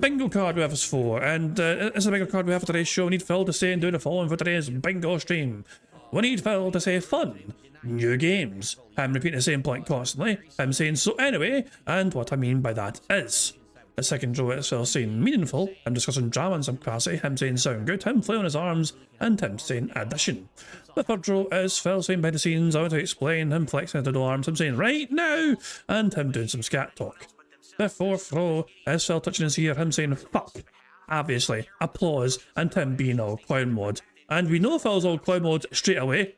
bingo card we have is 4, and it's a bingo card we have for today's show. We need Phil to say and do the following for today's bingo stream. We need Phil to say fun, new games, him repeating the same point constantly, him saying so anyway, and what I mean by that is the second row is Phil saying meaningful, him discussing drama and some classy, him saying sound good, him flailing his arms, and him saying addition. The third row is Phil saying behind the scenes, I want to explain, him flexing his arms, him saying right now, and him doing some scat talk. The fourth row is Phil touching his ear, him saying fuck, obviously, applause, and him being all clown mode. And we know Phil's all clown mode straight away.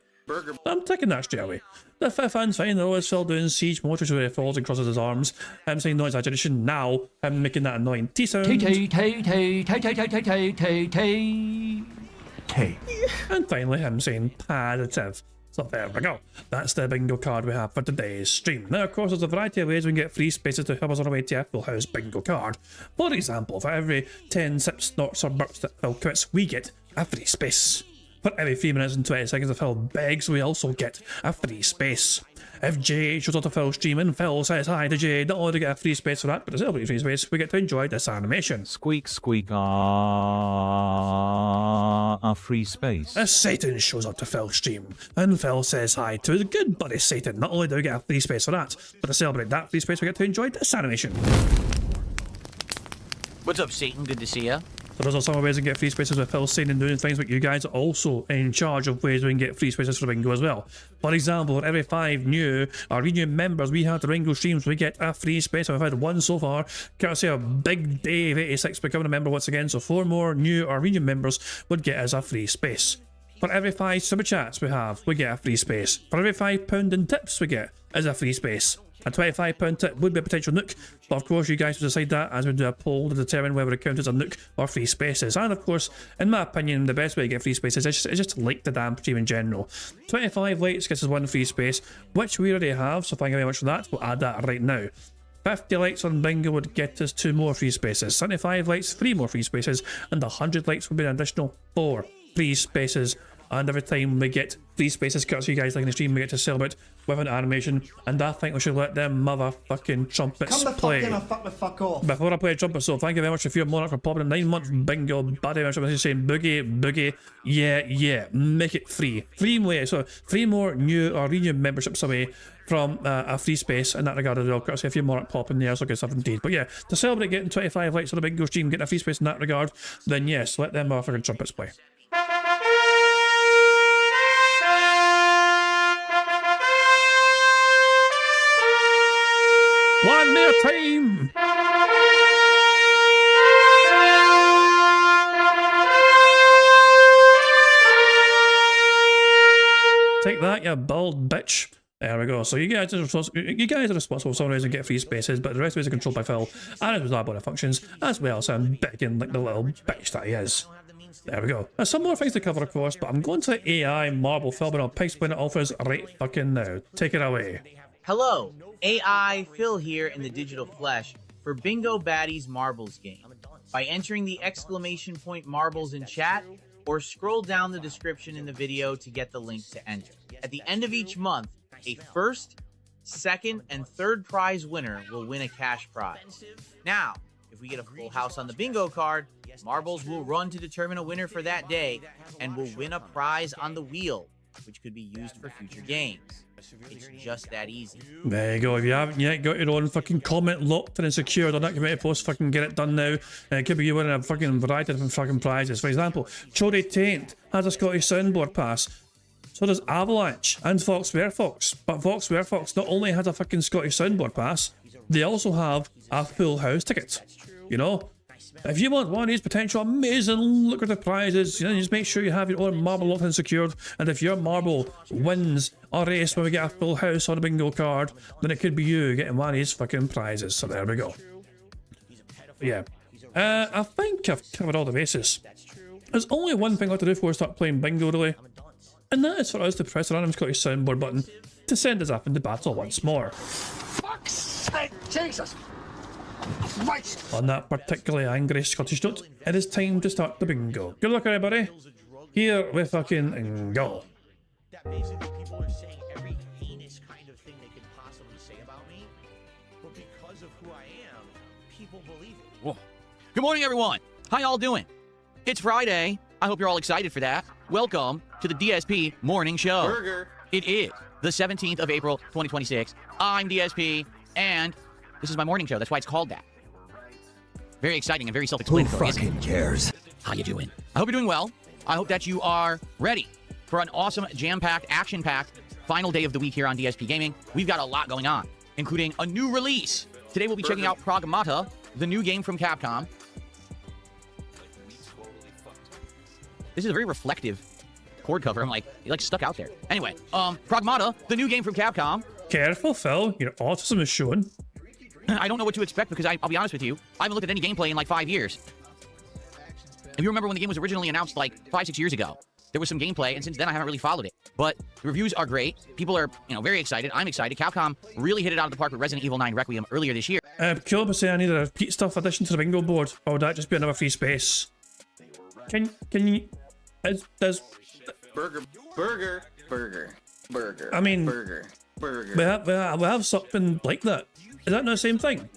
I'm taking that straight away. The fifth and final is Phil doing siege mode, which is where he falls and crosses his arms. Him saying no exaggeration now, him making that annoying T sound. And finally him saying positive. So there we go. That's the bingo card we have for today's stream. Now, of course, there's a variety of ways we can get free spaces to help us on our way to a full house bingo card. For example, for every 10 sips, snorts, or burps that Phil quits, we get a free space. For every 3 minutes and 20 seconds that Phil begs, we also get a free space. If Jay shows up to Phil's stream and Phil says hi to Jay, not only do we get a free space for that, but a celebrity free space, we get to enjoy this animation. Squeak, squeak, a free space. As Satan shows up to Phil's stream, and Phil says hi to his good buddy Satan, not only do we get a free space for that, but to celebrate that free space, we get to enjoy this animation. What's up, Satan? Good to see ya. So those are some ways we can get free spaces with Phil saying and doing things, but you guys are also in charge of ways we can get free spaces for bingo as well. For example, for every 5 new or renewed members we have to bingo streams, we get a free space. I've had 1 so far, courtesy of Big Dave 86 becoming a member once again, so 4 more new or renewed members would get us a free space. For every 5 super chats we get a free space. For every £5 in tips we get is a free space. A £25 tip would be a potential nook, but of course you guys will decide that as we do a poll to determine whether it counts as a nook or free spaces. And of course, in my opinion, the best way to get free spaces is just to like the damn stream in general. 25 likes gets us 1 free space, which we already have, so thank you very much for that. We'll add that right now. 50 likes on bingo would get us 2 more free spaces, 75 likes 3 more free spaces, and 100 likes would be an additional 4 free spaces. And every time we get free spaces, courtesy you guys liking the stream, we get to celebrate with an animation. And I think we should let them motherfucking trumpets play. Come the fuck off. Before I play trumpets, so thank you very much for your monarch for popping in 9 months bingo. Baddies, I'm saying boogie, yeah, make it free. 3 more, so 3 more new or renewed memberships away from a free space in that regard as well. Courtesy a few monarch pop in there, so good stuff indeed. But yeah, to celebrate getting 25 likes on the bingo stream, getting a free space in that regard, then yes, let them motherfucking trumpets play. One more time! Take that, you bald bitch. There we go. So you guys are responsible for some reason get free spaces, but the rest of it is controlled by Phil, and it was not functions as well. So I'm begging like the little bitch that he is. There we go. Now some more things to cover, of course, but I'm going to AI Marble Phil, and I'll explain it all for us right fucking now. Take it away. Hello, AI Phil here in the digital flesh for Bingo Baddies Marbles game. By entering the exclamation point marbles in chat, or scroll down the description in the video to get the link to enter. At the end of each month, a first, second, and third prize winner will win a cash prize. Now, if we get a full house on the bingo card, marbles will run to determine a winner for that day and will win a prize on the wheel, which could be used for future games. It's just that easy. There you go. If you haven't yet got your own fucking comment locked and secured on that community post, fucking get it done now. It could be you winning a fucking variety of different fucking prizes. For example, Chody Taint has a Scottish soundboard pass. So does Avalanche and Fox Werefox. But Fox Werefox not only has a fucking Scottish soundboard pass, they also have a full house ticket. You know? If you want one of these potential amazing lucrative prizes, you know, just make sure you have your own marble locked and secured. And if your marble wins a race when we get a full house on a bingo card, then it could be you getting one of these fucking prizes. So there we go. But yeah. I think I've covered all the bases. There's only one thing I have to do before we start playing bingo, really. And that is for us to press the random Scottish soundboard button to send us up into battle once more. Fuck's sake, Jesus! Christ. On that particularly angry Scottish note, it is time to start the bingo. Good luck, everybody. Here we fucking go. That basically people are saying every heinous kind of thing they could possibly say about me, but because of who I am, people believe it. Whoa. Good morning, everyone. How y'all doing? It's Friday. I hope you're all excited for that. Welcome to the DSP Morning Show. Burger. It is the 17th of April, 2026. I'm DSP, and this is my morning show. That's why it's called that. Very exciting and very self-explanatory. Who fucking cares? How you doing? I hope you're doing well. I hope that you are ready for an awesome, jam-packed, action-packed final day of the week here on DSP Gaming. We've got a lot going on, including a new release. Today we'll be checking out Pragmata, the new game from Capcom. This is a very reflective chord cover. I'm like, you're like stuck out there. Anyway, Pragmata, the new game from Capcom. Careful, Phil. Your autism is showing. I don't know what to expect because I'll be honest with you, I haven't looked at any gameplay in like 5 years. If you remember when the game was originally announced like 5-6 years ago, there was some gameplay, and since then I haven't really followed it. But the reviews are great. People are, very excited. I'm excited. Capcom really hit it out of the park with Resident Evil 9 Requiem earlier this year. Caleb was saying I need a repeat stuff addition to the bingo board, or would that just be another free space? Can you? Does Burger. I mean, Burger. we have something like that. Is that not the same thing?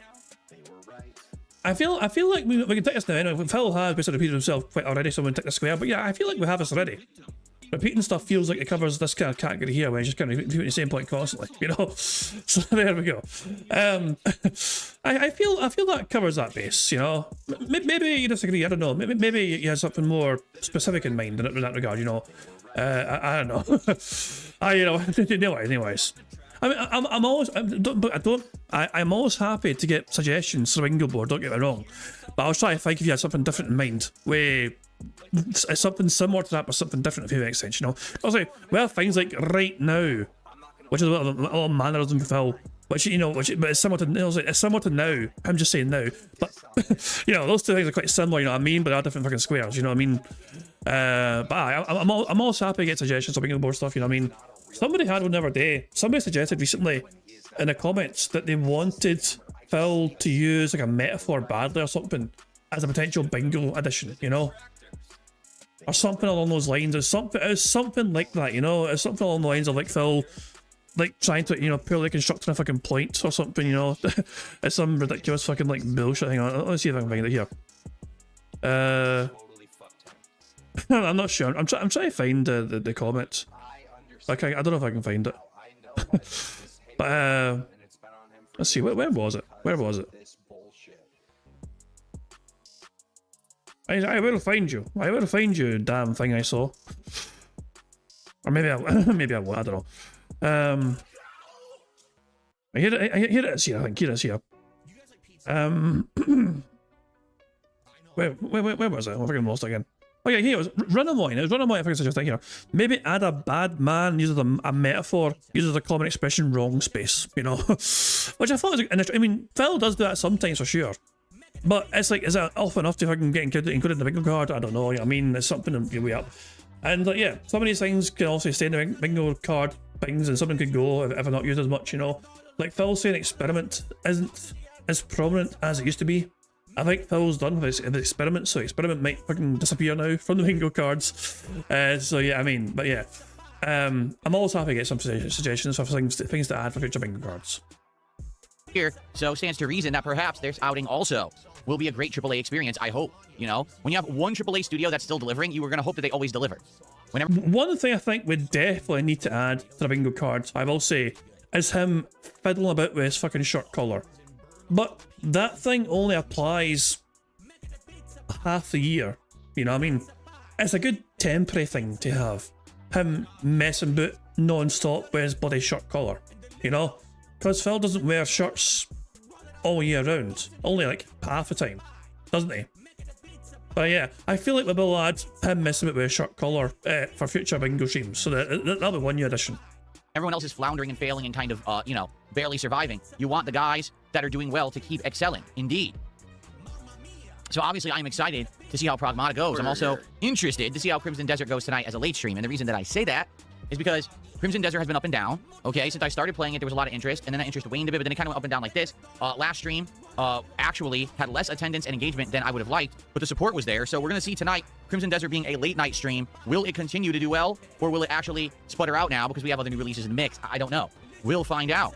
I feel like we can take this now. Anyway, Phil has basically repeated himself quite already, so we take the square. But yeah, I feel like we have this already. Repeating stuff feels like it covers this kind of category here, where you just kind of repeating the same point constantly, So there we go. I feel that covers that base, Maybe you disagree. I don't know. Maybe you have something more specific in mind in that regard, I don't know. Anyways. I mean, I'm always happy to get suggestions for the bingo board. Don't get me wrong, but I was trying to think if you had something different in mind, where it's something similar to that, but something different if you make sense. Also, well, things like right now, which is a little mannerism for Phil, but it's similar to it's similar to now. I'm just saying now, but those two things are quite similar. But they are different fucking squares. But I'm always happy to get suggestions for bingo board stuff. Somebody had one the other day. Somebody suggested recently in the comments that they wanted Phil to use like a metaphor badly or something as a potential bingo addition, or something along those lines. It's something like that, It's something along the lines of like Phil, like trying to purely constructing a fucking point or something, It's some ridiculous fucking like bullshit. Hang on, let's see if I can find it here. I'm not sure. I'm trying to find the comments. Okay, I don't know if I can find it. But let's see. Where was it? Where was it? I will find you. I will find you. Damn thing I saw. Or maybe I will. I don't know. Here it is here. I think here it is here. Where was it? I fucking lost it again. Oh yeah, here it was Runamoy. It was Runamoy. I think it's just here. Maybe add a bad man uses a metaphor, uses a common expression, wrong space. You know, which I thought was an. I mean, Phil does do that sometimes for sure. But it's like, is it often enough to fucking get included in the bingo card? I don't know. I mean, it's something to way up. And yeah, some of these things can also stay in the bingo card things, and something could go if they're not used as much. You know, like Phil saying experiment isn't as prominent as it used to be. I think Phil's done with his experiment, so experiment might fucking disappear now from the bingo cards. So yeah, I mean, but yeah, I'm always happy to get some suggestions for things to add for future bingo cards. Here, so stands to reason that perhaps this outing also will be a great AAA experience. I hope. You know, when you have one AAA studio that's still delivering, you were going to hope that they always deliver. Whenever one thing I think we definitely need to add to the bingo cards, I will say, is him fiddling about with his fucking shirt collar. But that thing only applies half the year. You know what I mean? It's a good temporary thing to have. Him messing about non-stop with his bloody shirt collar. You know? Because Phil doesn't wear shirts all year round. Only like half the time. Doesn't he? But yeah, I feel like we will add him messing about with his shirt collar for future bingo streams. So that'll be one new addition. Everyone else is floundering and failing and kind of, you know, barely surviving. You want the guys that are doing well to keep excelling. Indeed. So obviously I'm excited to see how Pragmata goes. I'm also interested to see how Crimson Desert goes tonight as a late stream. And the reason that I say that is because Crimson Desert has been up and down. Okay, since I started playing it, there was a lot of interest, and then that interest waned a bit, but then it kind of went up and down like this. Last stream actually had less attendance and engagement than I would have liked, but the support was there. So we're going to see tonight, Crimson Desert being a late night stream. Will it continue to do well, or will it actually sputter out now because we have other new releases in the mix? I don't know. We'll find out.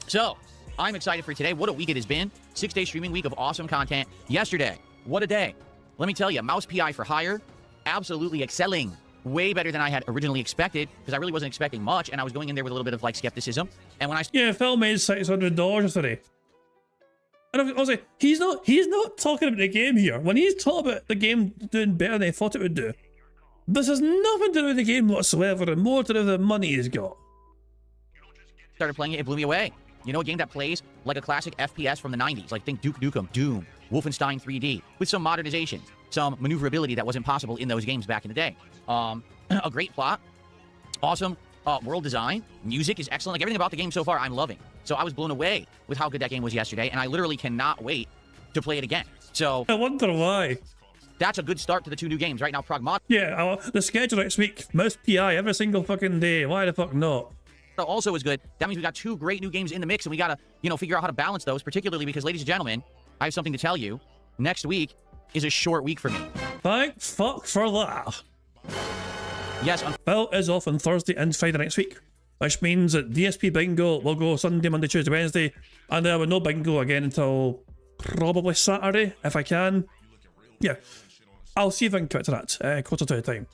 So I'm excited for today. What a week it has been. 6-day streaming week of awesome content. Yesterday, what a day. Let me tell you, Mouse PI for hire, absolutely excelling. Way better than I had originally expected, because I really wasn't expecting much, and I was going in there with a little bit of like skepticism. And when I Phil made $600 today, and I was like, he's not talking about the game here. When he's talking about the game doing better than he thought it would do, this has nothing to do with the game whatsoever, and more to do with the money he's got. Started playing it, it blew me away. You know, a game that plays like a classic FPS from the 90s, like think Duke Nukem, Doom, Wolfenstein 3D, with some modernization, some maneuverability that wasn't possible in those games back in the day. A great plot, awesome world design, music is excellent. Like everything about the game so far, I'm loving. So I was blown away with how good that game was yesterday, and I literally cannot wait to play it again. So I wonder why. That's a good start to the 2 new games right now. Pragmata. Yeah, the schedule next week, Mouse PI every single fucking day. Why the fuck not? Also is good. That means we got 2 great new games in the mix, and we gotta, you know, figure out how to balance those, particularly because, ladies and gentlemen, I have something to tell you. Next week is a short week for me. Thank fuck for that. Yes, Phil is off on Thursday and Friday next week, which means that DSP Bingo will go Sunday, Monday, Tuesday, Wednesday, and there will be no bingo again until probably Saturday, if I can. Yeah, I'll see if I can commit to that closer to the time.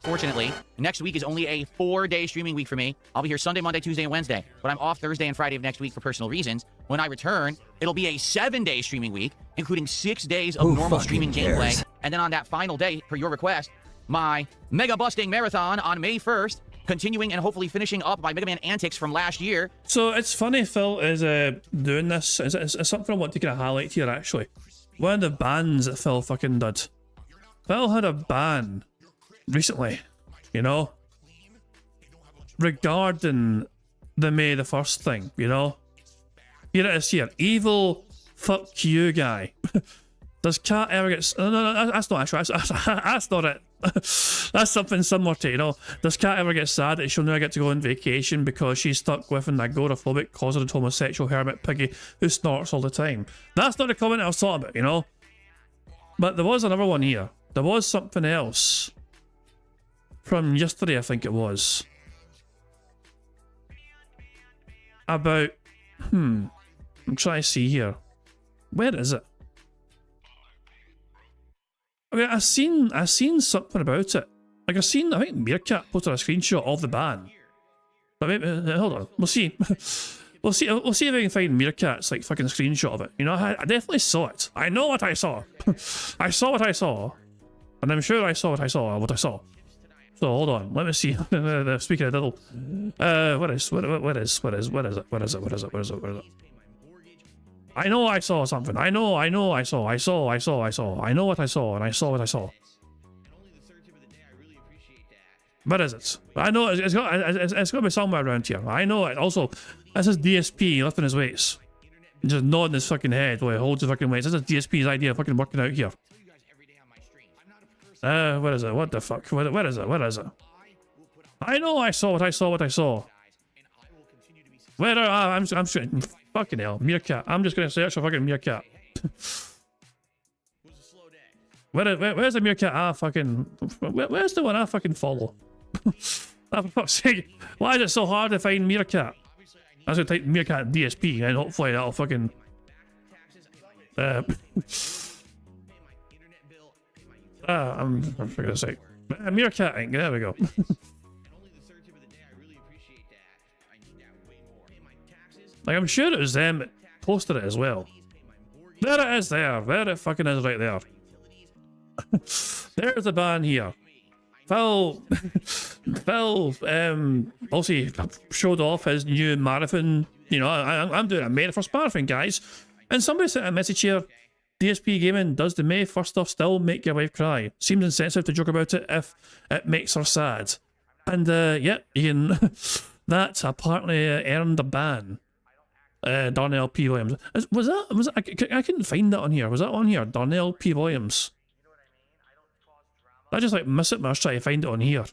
Fortunately, next week is only a 4-day streaming week for me. I'll be here Sunday, Monday, Tuesday, and Wednesday, but I'm off Thursday and Friday of next week for personal reasons. When I return, it'll be a 7-day streaming week, including 6 days of normal streaming gameplay. And then on that final day, per your request, my Mega Busting Marathon on May 1st, continuing and hopefully finishing up my Mega Man antics from last year. So it's funny Phil is doing this. It's something I want to kind of highlight here, actually. One of the bans that Phil fucking did. Phil had a ban recently, you know, regarding the May the 1st thing, you know. Here it is here. Evil fuck you guy. Does Cat ever get... No, that's not actually... That's not it. That's something similar to, you know. Does Cat ever get sad that she'll never get to go on vacation because she's stuck with an agoraphobic, closeted homosexual hermit piggy who snorts all the time? That's not the comment I was talking about, you know. But there was another one here. There was something else from yesterday, I think it was. About... I'm trying to see here. Where is it? Okay, I seen something about it. Like I think Meerkat posted a screenshot of the ban. But maybe, hold on, we'll see. we'll see if I can find Meerkat's like fucking screenshot of it. You know, I definitely saw it. I know what I saw. I saw what I saw, and I'm sure I saw what I saw. So hold on, let me see. Speaking of diddle, what is it? I know I saw something. I know I saw. I know what I saw, and I saw what I saw. Where is it? I know it's got to be somewhere around here. I know it. Also, this is DSP lifting his weights. Just nodding his fucking head while he holds his fucking weights. This is DSP's idea of fucking working out here. Where is it? What the fuck? Where is it? Where is it? I know I saw what I saw what I saw. Where are I'm fucking hell, meerkat. I'm just gonna search for fucking meerkat. Where's the meerkat? Where's the one I fucking follow? Oh, for fuck's sake, why is it so hard to find meerkat? I was gonna type meerkat DSP and hopefully that'll fucking I'm for goodness sake. Meerkat, there we go. Like, I'm sure it was them that posted it as well. There it is there. There it fucking is right there. There's the ban here. Phil also showed off his new marathon. You know, I'm doing a May the 1st marathon, guys. And somebody sent a message here. DSP Gaming, does the May 1st stuff still make your wife cry? Seems insensitive to joke about it if it makes her sad. And yeah, Ian, that apparently earned a ban. Darnell P. Williams. Was that I couldn't find that on here. Was that on here? Darnell P. Williams. I just like miss it when I was trying to find it on here.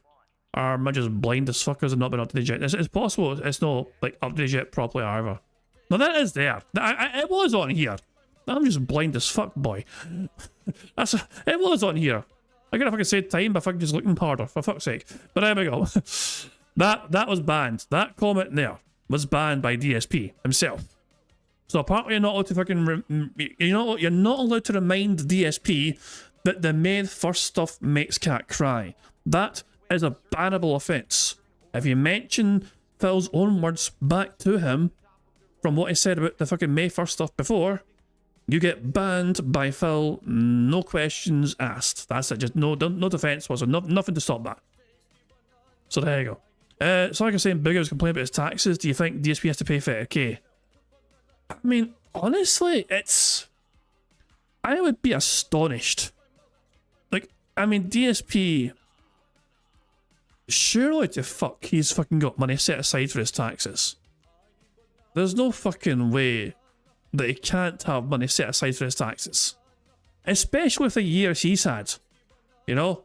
Or am I just blind as fuckers and not been up to the jet? It's possible it's not like up to the jet properly either. No, that is there. It was on here. I'm just blind as fuck, boy. It was on here. I could have fucking said time by fucking just looking harder, for fuck's sake. But there we go. That was banned. That comment there was banned by DSP himself. So apparently you're not allowed to fucking you're not allowed to remind DSP that the May 1st stuff makes cat cry. That is a bannable offence. If you mention Phil's own words back to him from what he said about the fucking May 1st stuff before, you get banned by Phil, no questions asked. That's it, just no defence whatsoever, nothing to stop that. So there you go. So like I was saying, Bigger was complaining about his taxes. Do you think DSP has to pay 30k? I mean, honestly, I would be astonished. Like, I mean, DSP, surely to fuck, he's fucking got money set aside for his taxes. There's no fucking way that he can't have money set aside for his taxes. Especially with the years he's had. You know?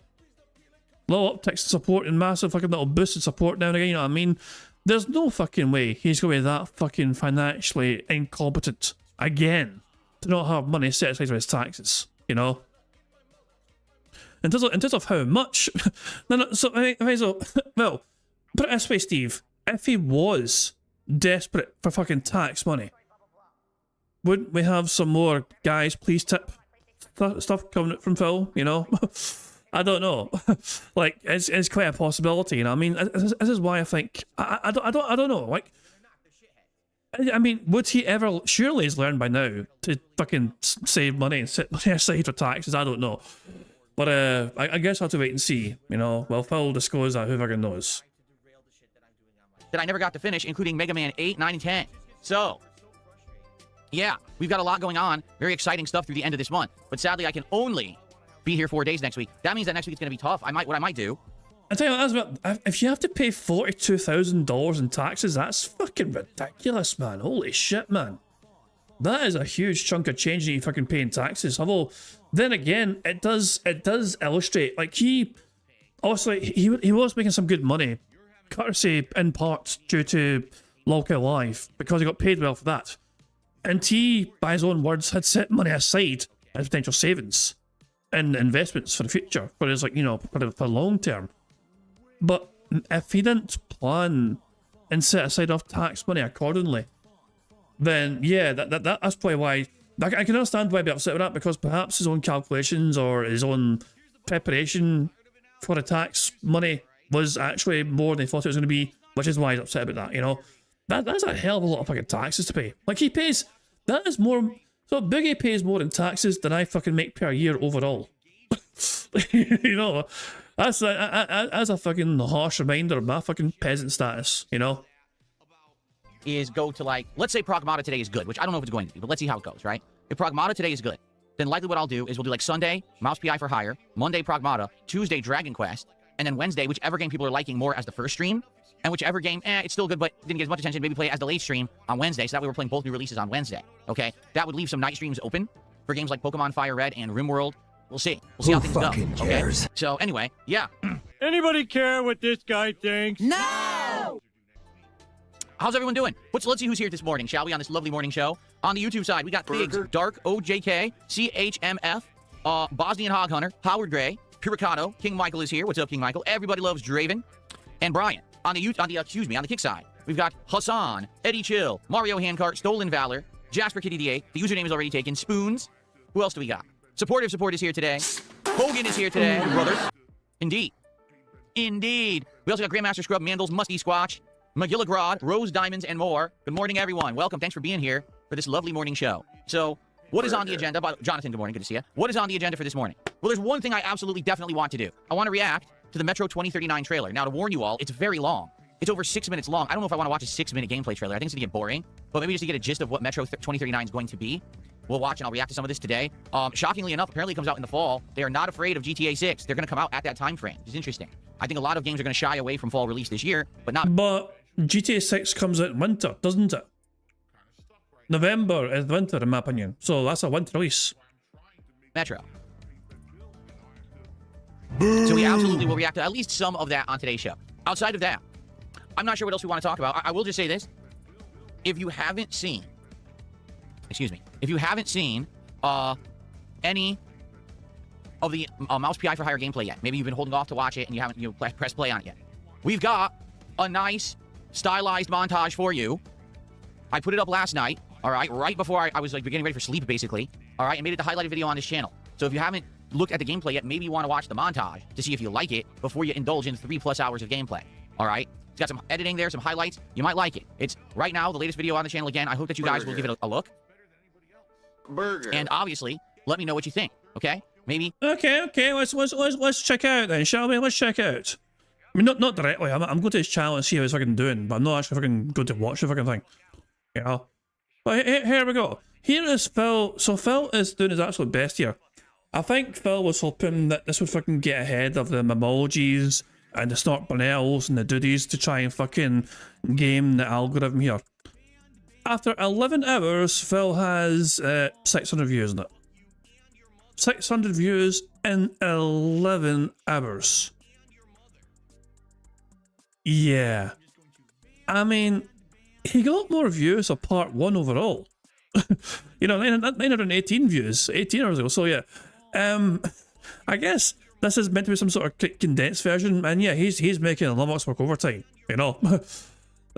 Little upticks in support and massive fucking little boosts in support now and again, you know what I mean? There's no fucking way he's going to be that fucking financially incompetent again to not have money set aside for his taxes, you know? In terms of how much... well, put it this way, Steve. If he was desperate for fucking tax money, wouldn't we have some more guys please tip stuff coming from Phil, you know? I don't know. Like, it's quite a possibility, you know. I mean, this is why I think I don't know. Like, I mean, would he ever? Surely he's learned by now to fucking save money and set money aside for taxes. I don't know, but I guess I'll have to wait and see. You know, well, Phil disclose that, who fucking knows. That I never got to finish, including Mega Man 8, 9, and 10. So, yeah, we've got a lot going on. Very exciting stuff through the end of this month. But sadly, I can only be here 4 days next week. That means that next week it's going to be tough. What I might do. I tell you what, if you have to pay $42,000 in taxes, that's fucking ridiculous, man. Holy shit, man. That is a huge chunk of change that you fucking pay in taxes. Although, then again, it does illustrate, like, he was making some good money, courtesy in part due to Lolka Live, because he got paid well for that. And he, by his own words, had set money aside as potential savings and investments for the future, for his, like, you know, for long term. But if he didn't plan and set aside off tax money accordingly, then yeah, that's probably why I can understand why he'd be upset with that, because perhaps his own calculations or his own preparation for the tax money was actually more than he thought it was going to be, which is why he's upset about that. You know, that's a hell of a lot of fucking taxes to pay. Like, he pays, that is more. So Biggie pays more in taxes than I fucking make per year overall. You know, that's a fucking harsh reminder of my fucking peasant status, you know? Is go to, like, let's say Pragmata today is good, which I don't know if it's going to be, but let's see how it goes, right? If Pragmata today is good, then likely what I'll do is we'll do, like, Sunday, Mouse PI for Hire, Monday Pragmata, Tuesday Dragon Quest, And then Wednesday, whichever game people are liking more as the first stream, and whichever game, it's still good, but didn't get as much attention, maybe play it as the late stream on Wednesday, so that way we're playing both new releases on Wednesday, okay? That would leave some night streams open for games like Pokemon Fire Red and RimWorld. We'll see. We'll see how things go, okay? So anyway, yeah. Anybody care what this guy thinks? No! How's everyone doing? Let's see who's here this morning, shall we, on this lovely morning show. On the YouTube side, we got Biggs, Dark, OJK, CHMF, Bosnian Hog Hunter, Howard Gray, Piricato, King Michael is here. What's up, King Michael? Everybody loves Draven, and Brian. On the kick side, we've got Hassan, Eddie Chill, Mario Handcart, Stolen Valor, Jasper Kitty D8. The username is already taken. Spoons. Who else do we got? Supportive Support is here today. Hogan is here today, brother. Indeed. We also got Grandmaster Scrub, Mandels, Musty Squatch, McGilligrod, Rose Diamonds, and more. Good morning, everyone. Welcome. Thanks for being here for this lovely morning show. So, what is on the agenda? Jonathan, good morning. Good to see you. What is on the agenda for this morning? Well, there's one thing I absolutely definitely want to do. I want to react to the Metro 2039 trailer. Now, to warn you all, it's very long. It's over 6 minutes long. I don't know if I want to watch a 6-minute gameplay trailer. I think it's going to get boring. But maybe just to get a gist of what Metro 2039 is going to be, we'll watch and I'll react to some of this today. Shockingly enough, apparently it comes out in the fall. They are not afraid of GTA 6. They're going to come out at that time frame, which is interesting. I think a lot of games are going to shy away from fall release this year, but not... But GTA 6 comes out in winter, doesn't it? November is winter, in my opinion. So that's a winter release. Metro. So we absolutely will react to at least some of that on today's show. Outside of that, I'm not sure what else we want to talk about. I will just say this. If you haven't seen... If you haven't seen any of the Mouse PI for Hire gameplay yet, maybe you've been holding off to watch it and you haven't pressed play on it yet, we've got a nice stylized montage for you. I put it up last night, all right, right before I was like getting ready for sleep, basically, all right, and made it the highlighted video on this channel. So if you haven't looked at the gameplay yet, maybe you want to watch the montage to see if you like it before you indulge in 3+ hours of gameplay, all right? It's got some editing there, some highlights. You might like it. It's right now the latest video on the channel again. I hope that you guys will give it a look. And obviously, let me know what you think, okay? Maybe. Okay. Let's check out then, shall we? Let's check out. I mean, not directly. I'm going to his channel and see how he's fucking doing, but I'm not actually fucking going to watch the fucking thing. You know? But here we go. Here is Phil. So Phil is doing his absolute best here. I think Phil was hoping that this would fucking get ahead of the Memologies and the Snort Burnells and the Dudies to try and fucking game the algorithm here. After 11 hours, Phil has 600 views in it. 600 views in 11 hours. Yeah. I mean, he got more views of part 1 overall. You know, 918 views 18 hours ago, so yeah. I guess this is meant to be some sort of condensed version, and yeah, he's making Lummox work overtime, you know.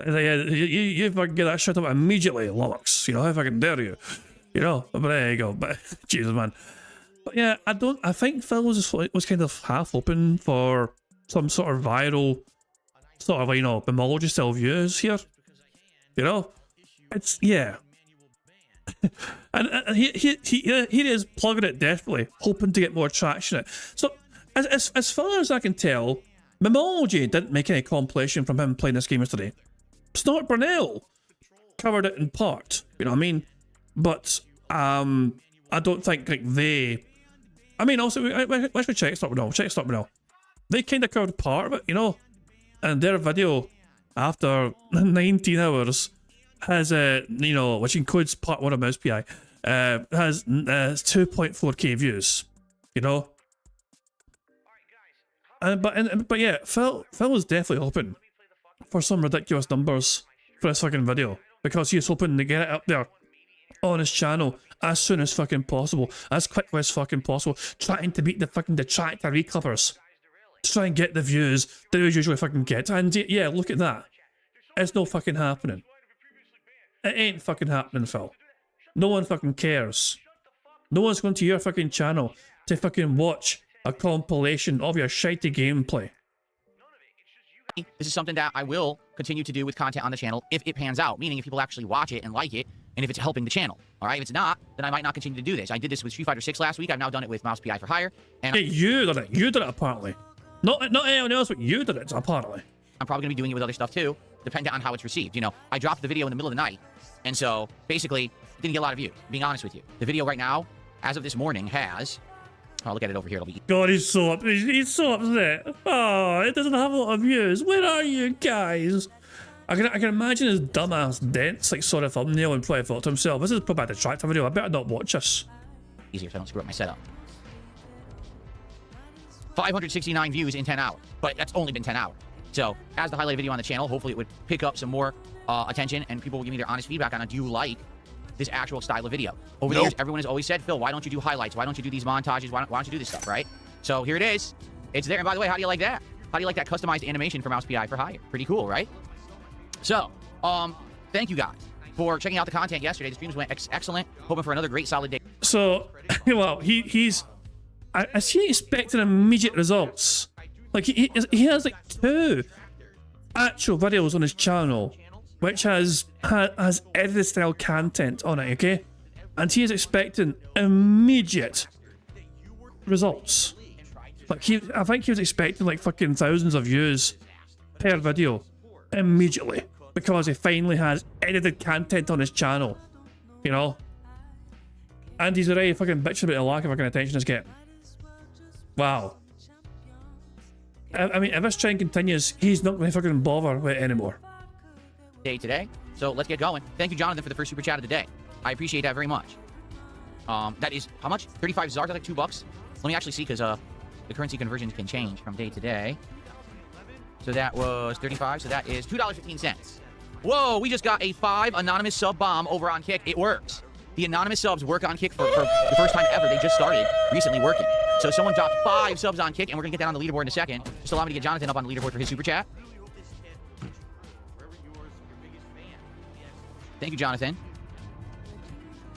You fucking get that shit up immediately, Lummox, you know, how fucking dare you, you know. But there you go. But Jesus, man. But yeah, I think Phil was kind of half open for some sort of viral sort of, you know, Memology style views here, you know. It's, yeah. and he is plugging it desperately, hoping to get more traction in it. So as far as I can tell, Memology didn't make any compilation from him playing this game yesterday. Snort Burnell covered it in part, you know what I mean? But I don't think like they. I mean, also let's check Snort Burnell. Check Snort Burnell. They kind of covered part of it, you know, and their video after 19 hours. Has you know, which includes part 1 of Mouse PI, has 2.4k views, you know. But yeah, Phil is definitely hoping for some ridiculous numbers for this fucking video because he's hoping to get it up there on his channel as soon as fucking possible, as quickly as fucking possible, trying to beat the fucking detractor recovers, to try and get the views that he usually fucking gets. And yeah, look at that, it's no fucking happening. It ain't fucking happening, Phil. No one fucking cares. No one's going to your fucking channel to fucking watch a compilation of your shitey gameplay. This is something that I will continue to do with content on the channel if it pans out, meaning if people actually watch it and like it, and if it's helping the channel. All right, if it's not, then I might not continue to do this. I did this with Street Fighter 6 last week. I've now done it with Mouse PI for Hire. And hey, you did it. You did it apparently. Not anyone else, but you did it apparently. I'm probably gonna be doing it with other stuff too, depending on how it's received. You know, I dropped the video in the middle of the night. And so, basically, didn't get a lot of views, being honest with you. The video right now, as of this morning, has I'll look at it over here. It'll be. God, he's so upset. Oh, it doesn't have a lot of views. Where are you guys? I can imagine his dumbass dents like saw the thumbnail and probably thought to himself, this is probably a detractor video. I better not watch this. Easier so I don't screw up my setup. 569 views in 10 hours, but that's only been 10 hours. So as the highlighted video on the channel, hopefully it would pick up some more attention and people will give me their honest feedback on do you like this actual style of video. Over the years, everyone has always said, Phil, why don't you do highlights? Why don't you do these montages? Why don't you do this stuff, right? So here it is. It's there. And by the way, how do you like that? How do you like that customized animation for Mouse PI for hire? Pretty cool, right? So, thank you guys for checking out the content yesterday. The streams went excellent. Hoping for another great solid day. So, well, is he expecting immediate results? Like, he has like 2 actual videos on his channel, which has edited style content on it, okay? And he is expecting immediate results. Like, I think he was expecting like fucking thousands of views per video immediately because he finally has edited content on his channel, you know? And he's already fucking bitching about the lack of fucking attention he's getting. Wow. I mean, if this trend continues, he's not going to fucking bother with it anymore. Day today. So let's get going. Thank you, Jonathan, for the first super chat of the day. I appreciate that very much. That is how much? 35 Zars, like $2. Let me actually see because the currency conversions can change from day to day. So that was 35. So that is $2.15. Whoa, we just got a 5 anonymous sub bomb over on Kick. It works. The anonymous subs work on Kick for the first time ever. They just started recently working. So someone dropped 5 subs on Kick, and we're going to get that on the leaderboard in a second. Just allow me to get Jonathan up on the leaderboard for his super chat. Thank you, Jonathan.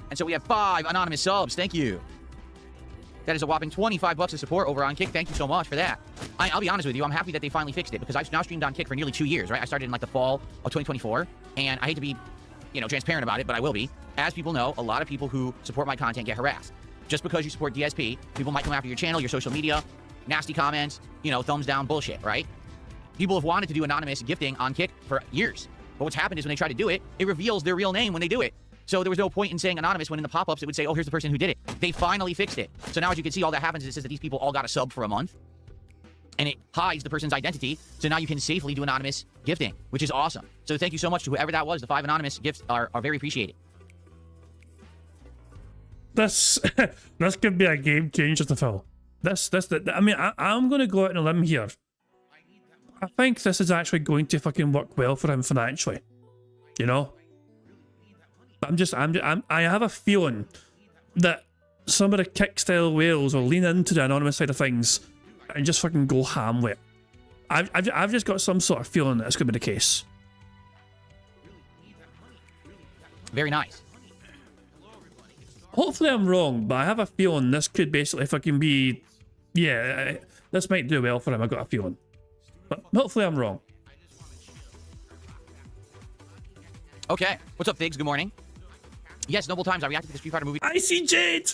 And so we have 5 anonymous subs. Thank you. That is a whopping $25 of support over on Kick. Thank you so much for that. I'll be honest with you. I'm happy that they finally fixed it because I've now streamed on Kick for nearly 2 years, right? I started in like the fall of 2024, and I hate to be, transparent about it, but I will be. As people know, a lot of people who support my content get harassed. Just because you support DSP, people might come after your channel, your social media, nasty comments, thumbs down bullshit, right? People have wanted to do anonymous gifting on Kick for years. But what's happened is when they try to do it, it reveals their real name when they do it. So there was no point in saying anonymous when in the pop-ups it would say, oh, here's the person who did it. They finally fixed it. So now as you can see, all that happens is it says that these people all got a sub for a month. And it hides the person's identity. So now you can safely do anonymous gifting, which is awesome. So thank you so much to whoever that was. The 5 anonymous gifts are very appreciated. This could be a game changer to Phil. I mean, I'm going to go out on a limb here. I think this is actually going to fucking work well for him financially. I have a feeling that some of the Kick-style whales will lean into the anonymous side of things and just fucking go ham with it. I've just got some sort of feeling that it's going to be the case. Very nice. Hopefully I'm wrong, but I have a feeling this could basically fucking be... Yeah, this might do well for him, I've got a feeling. But hopefully I'm wrong. Okay. What's up, Figs? Good morning. Yes, Noble Times. I reacted to the Street Fighter movie. I see Jade!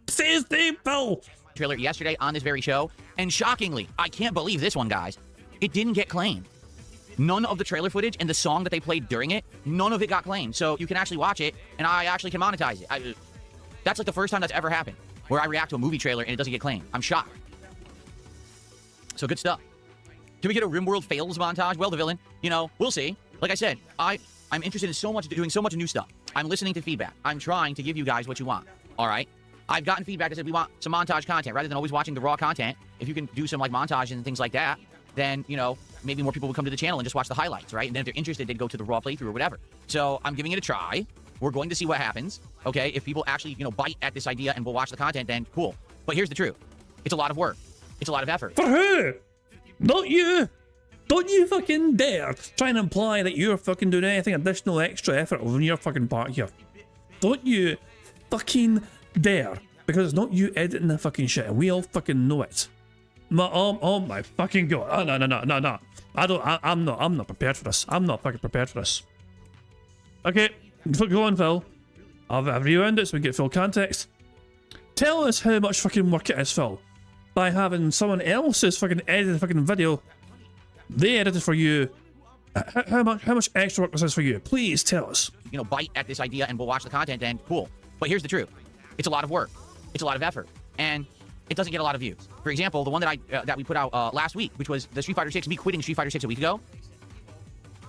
Say his name, Phil! Trailer yesterday on this very show. And shockingly, I can't believe this one, guys. It didn't get claimed. None of the trailer footage and the song that they played during it, none of it got claimed. So you can actually watch it, and I actually can monetize it. That's like the first time that's ever happened, where I react to a movie trailer and it doesn't get claimed. I'm shocked. So good stuff. Can we get a RimWorld fails montage? Well, the villain, we'll see. Like I said, I'm interested in doing so much new stuff. I'm listening to feedback. I'm trying to give you guys what you want. All right? I've gotten feedback that said we want some montage content rather than always watching the raw content. If you can do some like montage and things like that, then, maybe more people would come to the channel and just watch the highlights, right? And then if they're interested, they'd go to the raw playthrough or whatever. So I'm giving it a try. We're going to see what happens. Okay? If people actually, bite at this idea and will watch the content, then cool. But here's the truth. It's a lot of work. It's a lot of effort. For who? Not you. Don't you fucking dare try and imply that you're fucking doing anything additional extra effort on your fucking part here. Don't you fucking dare. Because it's not you editing the fucking shit, and we all fucking know it. Oh my fucking god. Oh, no. I'm not prepared for this. I'm not fucking prepared for this. Okay, go on, Phil. I've rewound it so we get full context. Tell us how much fucking work it is, Phil. By having someone else's fucking edited fucking video. They edited for you. How much extra work this is for you? Please tell us. Bite at this idea and we'll watch the content, then cool. But here's the truth. It's a lot of work. It's a lot of effort. And it doesn't get a lot of views. For example, the one that we put out last week, which was the Street Fighter 6, me quitting Street Fighter 6 a week ago,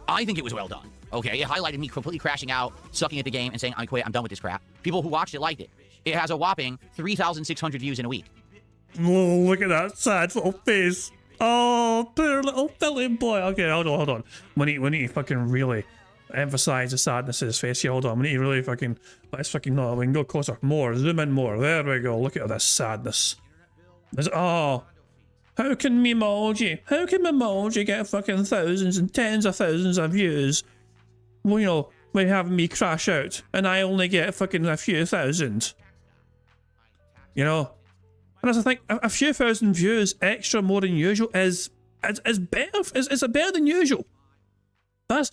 I think it was well done. Okay, it highlighted me completely crashing out, sucking at the game, and saying, I quit, I'm done with this crap. People who watched it liked it. It has a whopping 3,600 views in a week. Oh, look at that sad little face. Oh, poor little Billy boy. Okay, hold on. We need to fucking really emphasize the sadness of his face here. Hold on, we need to really fucking, let's fucking, no, we can go closer. More, zoom in more. There we go. Look at this sadness. Oh, how can Memoji get fucking thousands and tens of thousands of views? Well, you know, when having me crash out, and I only get fucking a few thousand. You know? And as I think, a few thousand views extra more than usual is better. It's better than usual. That's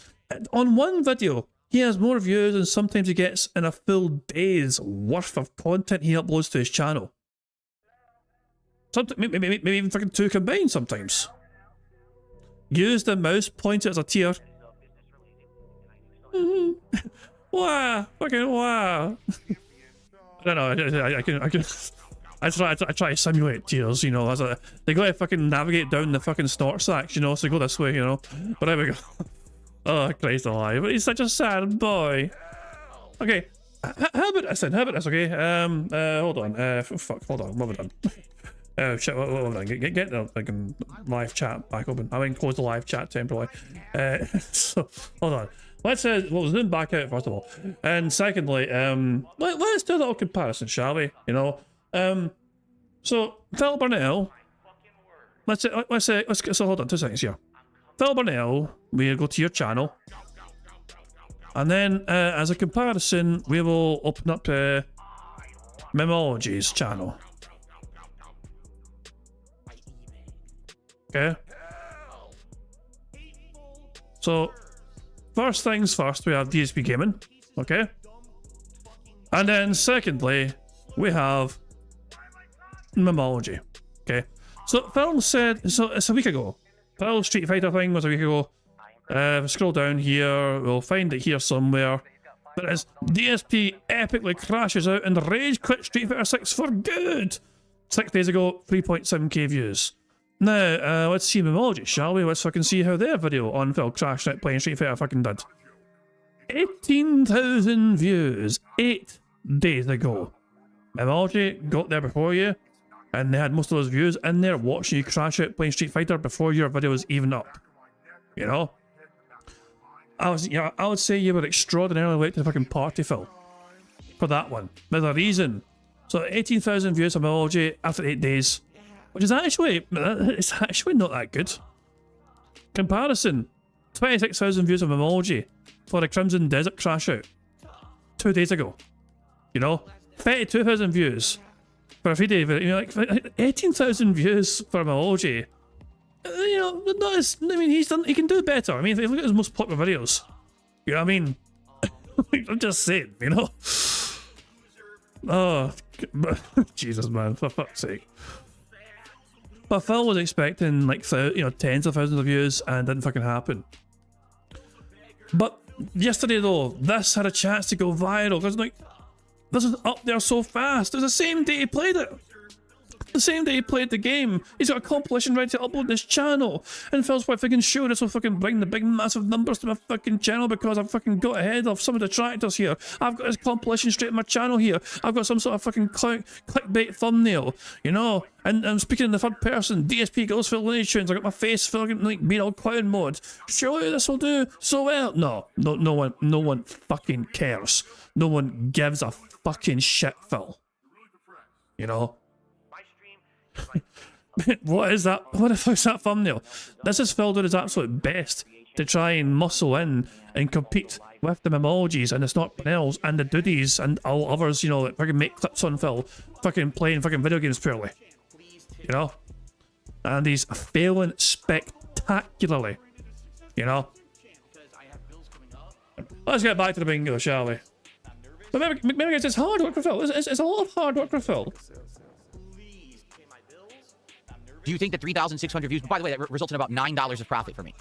on one video. He has more views than sometimes he gets in a full day's worth of content he uploads to his channel. Sometimes, maybe even fucking 2 combined sometimes. Use the mouse pointer as a tier. Wow, fucking wow. I don't know. I try to simulate tears, you know. They gotta fucking navigate down the fucking snort sacks, you know. So go this way, you know. But there we go. Oh, Christ alive! But he's such a sad boy. Okay, how about this then? How about this? Okay. Hold on. Fuck. Hold on. What have I done? Shit. What have I done? Get the fucking live chat back open. I mean, close the live chat temporarily. So hold on. Let's zoom back out first of all, and secondly, let's do a little comparison, shall we? You know, so Phil Burnell. So hold on 2 seconds here. Phil Burnell, we'll go to your channel, and then as a comparison, we will open up Memology's channel. Okay. So. First things first, we have DSP Gaming, okay? And then secondly, we have Memology, okay? So Phil said, so it's a week ago. Phil's Street Fighter thing was a week ago. Scroll down here, we'll find it here somewhere. But as DSP epically crashes out and rage quit Street Fighter 6 for good. 6 days ago, 3.7k views. Now, let's see Memology, shall we? Let's fucking see how their video on Phil crashing out playing Street Fighter fucking did. 18,000 views 8 days ago. Memology got there before you, and they had most of those views in there watching you crash out playing Street Fighter before your video was even up. You know? I would say you were extraordinarily late to the fucking party, Phil. For that one. There's a reason. So 18,000 views on Memology after 8 days. Which is actually, it's actually not that good. Comparison, 26,000 views of Memology for the Crimson Desert crash out 2 days ago. You know, 32,000 views for a 3-day video. You know, like 18,000 views for Memology. You know, not as, I mean, he can do better. I mean, if you look at his most popular videos, you know what I mean? I'm just saying, you know. Oh, Jesus, man, for fuck's sake. But Phil was expecting like tens of thousands of views, and it didn't fucking happen. But yesterday though, this had a chance to go viral because like this is up there so fast. It was the same day he played it. The same day he played the game, he's got a compilation ready to upload this channel. And Phil's quite fucking sure this will fucking bring the big massive numbers to my fucking channel because I've fucking got ahead of some of the detractors here. I've got this compilation straight on my channel here. I've got some sort of fucking clickbait thumbnail, you know? And I'm speaking in the third person. DSP goes for Looney Tunes. I got my face fucking like being all clown mode. Surely this will do so well. No one fucking cares. No one gives a fucking shit, Phil. You know? What is that? What the fuck's that thumbnail? This is Phil doing his absolute best to try and muscle in and compete with the Memologies and the Snort Panels and the Doodies and all others, you know, that fucking make clips on Phil, fucking playing fucking video games purely. You know? And he's failing spectacularly. You know? Let's get back to the bingo, shall we? But maybe it's hard work for Phil. It's a lot of hard work for Phil. Do you think that 3,600 views, by the way, that resulted in about $9 of profit for me?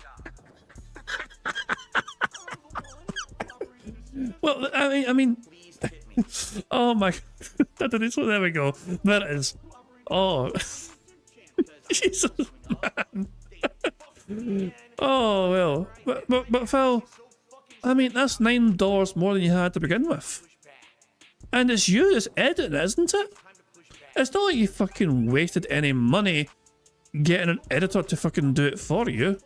Well, I mean, oh my, there we go. There it is. Oh, Jesus, man. Oh well, but Phil, I mean that's $9 more than you had to begin with, and it's you that's editing, isn't it? It's not like you fucking wasted any money getting an editor to fucking do it for you.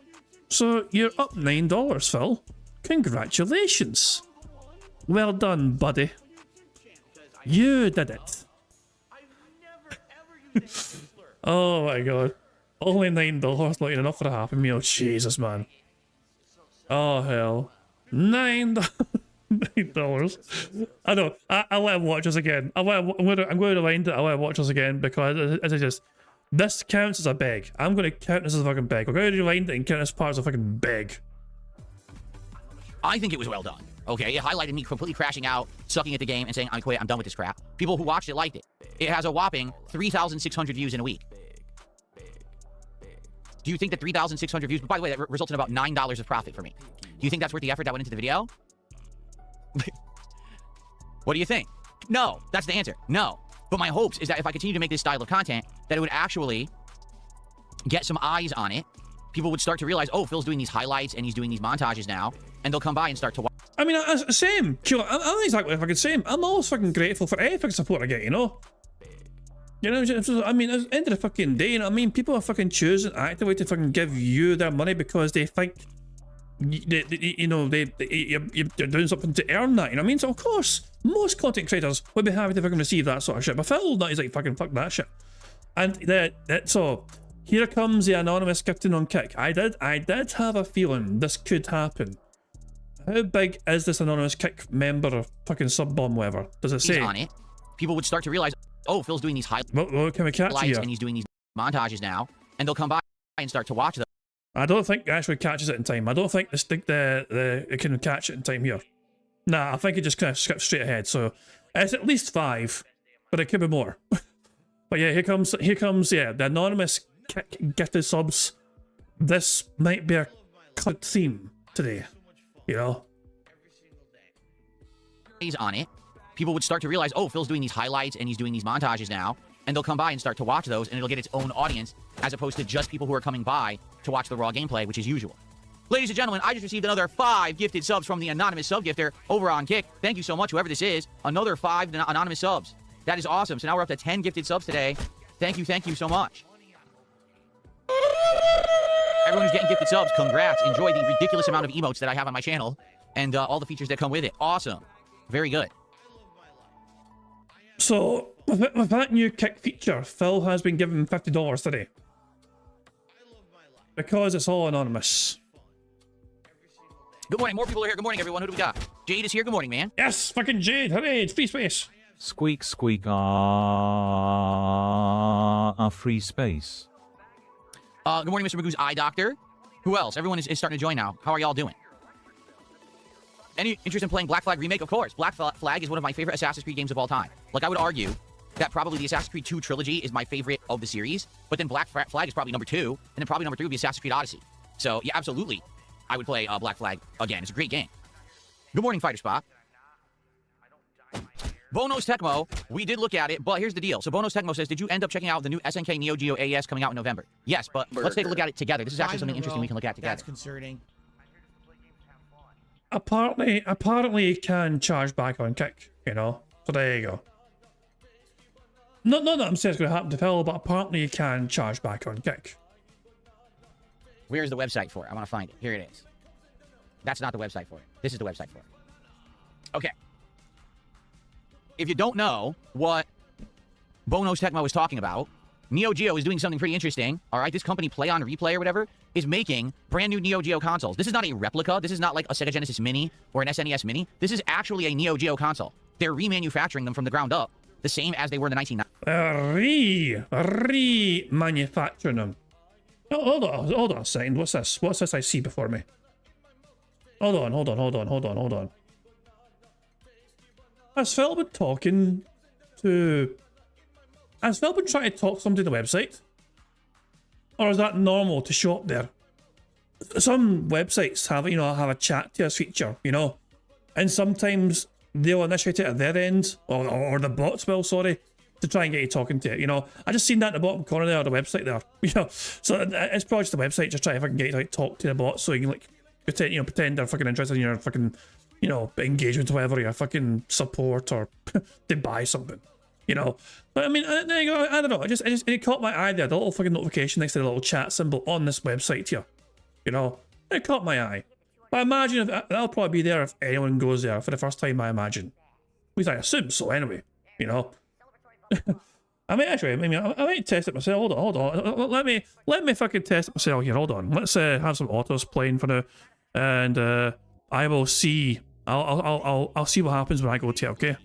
So you're up $9, Phil. Congratulations. Well done, buddy. You did it. Oh my god. Only $9, not enough for a Happy Meal. Jesus, man. Oh hell. $9. $9. I know. I let him watch us again. I'm going to rewind it. I let him watch us again because as I just, this counts as a beg. I'm going to count this as a fucking beg. We're going to rewind it and count this part as a fucking beg. I think it was well done. Okay, it highlighted me completely crashing out, sucking at the game, and saying, I quit, I'm done with this crap. People who watched it liked it. It has a whopping 3,600 views in a week. Do you think that 3,600 views, by the way, that results in about $9 of profit for me? Do you think that's worth the effort that went into the video? What do you think? No, that's the answer. No. But my hopes is that if I continue to make this style of content, that it would actually get some eyes on it. People would start to realize, oh, Phil's doing these highlights and he's doing these montages now, and they'll come by and start to watch. I mean, same. I'm exactly fucking same. I'm always fucking grateful for any fucking support I get, you know? You know, I mean, at the end of the fucking day, you know what I mean? People are fucking choosing actively to fucking give you their money because they think, you're doing something to earn that, you know what I mean? So, of course, most content creators would be happy to fucking receive that sort of shit. But Phil, he's like, fucking fuck that shit. And so, here comes the anonymous gifting on Kick. I did have a feeling this could happen. How big is this anonymous Kick member or fucking sub-bomb, whatever? Does it say? On it, people would start to realize, oh, Phil's doing these highlights can we catch you? And he's doing these montages now, and they'll come by and start to watch them. I don't think it actually catches it in time. I don't think it can catch it in time here. Nah, I think it just kind of skips straight ahead. So it's at least 5, but it could be more. But yeah, here comes the anonymous Kick gifted subs. This might be a cut theme today, you know. He's on it. People would start to realize, oh, Phil's doing these highlights and he's doing these montages now, and they'll come by and start to watch those, and it'll get its own audience as opposed to just people who are coming by to watch the raw gameplay, which is usual. Ladies and gentlemen, I just received another 5 gifted subs from the anonymous sub gifter over on Kick. Thank you so much, whoever this is. Another 5 anonymous subs. That is awesome. So now we're up to 10 gifted subs today. Thank you so much. Everyone who's getting gifted subs, congrats. Enjoy the ridiculous amount of emotes that I have on my channel and all the features that come with it. Awesome. Very good. So, with that new Kick feature, Phil has been given $50 today. Because it's all anonymous. Good morning. More people are here. Good morning, everyone. Who do we got? Jade is here. Good morning, man. Yes, fucking Jade. Hooray, it's free space. Squeak, squeak, free space. Good morning, Mr. Magoo's eye doctor. Who else? Everyone is starting to join now. How are y'all doing? Any interest in playing Black Flag Remake? Of course. Black Flag is one of my favorite Assassin's Creed games of all time. Like, I would argue that probably the Assassin's Creed 2 trilogy is my favorite of the series, but then Black Flag is probably number 2, and then probably number 3 would be Assassin's Creed Odyssey. So, yeah, absolutely, I would play Black Flag again. It's a great game. Good morning, Fighter Spot. Bonos Tecmo, we did look at it, but here's the deal. So Bonos Tecmo says, did you end up checking out the new SNK Neo Geo AES coming out in November? Yes, but let's take a look at it together. This is actually something interesting we can look at together. That's concerning. Apparently you can charge back on Kick, you know? So there you go. Not that I'm saying it's going to happen to Phil, but apparently you can charge back on Kick. Where's the website for it? I want to find it. Here it is. That's not the website for it. This is the website for it. Okay. If you don't know what Bonos Tecmo is talking about, Neo Geo is doing something pretty interesting. All right, this company, Play on Replay or whatever, is making brand new Neo Geo consoles. This is not a replica. This is not like a Sega Genesis Mini or an SNES Mini. This is actually a Neo Geo console. They're remanufacturing them from the ground up, the same as they were in the 1990s. Remanufacturing them. Oh, hold on a second. What's this? What's this I see before me? Hold on. Has Phil been talking to... Has Phil been trying to talk to somebody on the website? Or is that normal to show up there? Some websites have, have a chat to us feature, And sometimes they'll initiate it at their end, or the bots will, sorry, to try and get you talking to it, you know. I just seen that in the bottom corner there of the website there, you know. So it's probably just the website just trying to fucking get you to like talk to the bot so you can like pretend they're fucking interested in your fucking, you know, engagement or whatever, your fucking support or to buy something, you know. But I mean, there you go. I don't know. It caught my eye there, the little fucking notification next to the little chat symbol on this website here, you know. It caught my eye. But I imagine that'll probably be there if anyone goes there for the first time. I imagine. At least I assume so. Anyway, you know. I might actually. I might test it myself. Hold on. Let me fucking test it myself here. Hold on. Let's have some autos playing for now, and I will see. I'll see what happens when I go to it. Okay.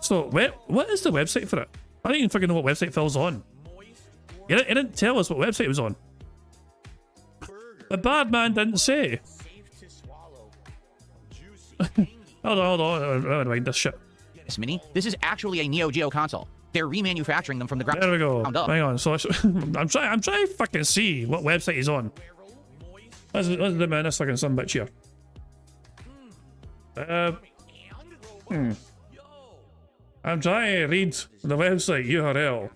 So what is the website for it? I don't even fucking know what website Phil's on. He didn't tell us what website it was on. The bad man didn't say. hold on. I'm gonna mind this shit. This mini, this is actually a Neo Geo console. They're remanufacturing them from the ground. There we go. Up. Hang on. So I'm trying to fucking see what website he's on. Let's do this fucking some bitch here. I'm trying to read the website URL.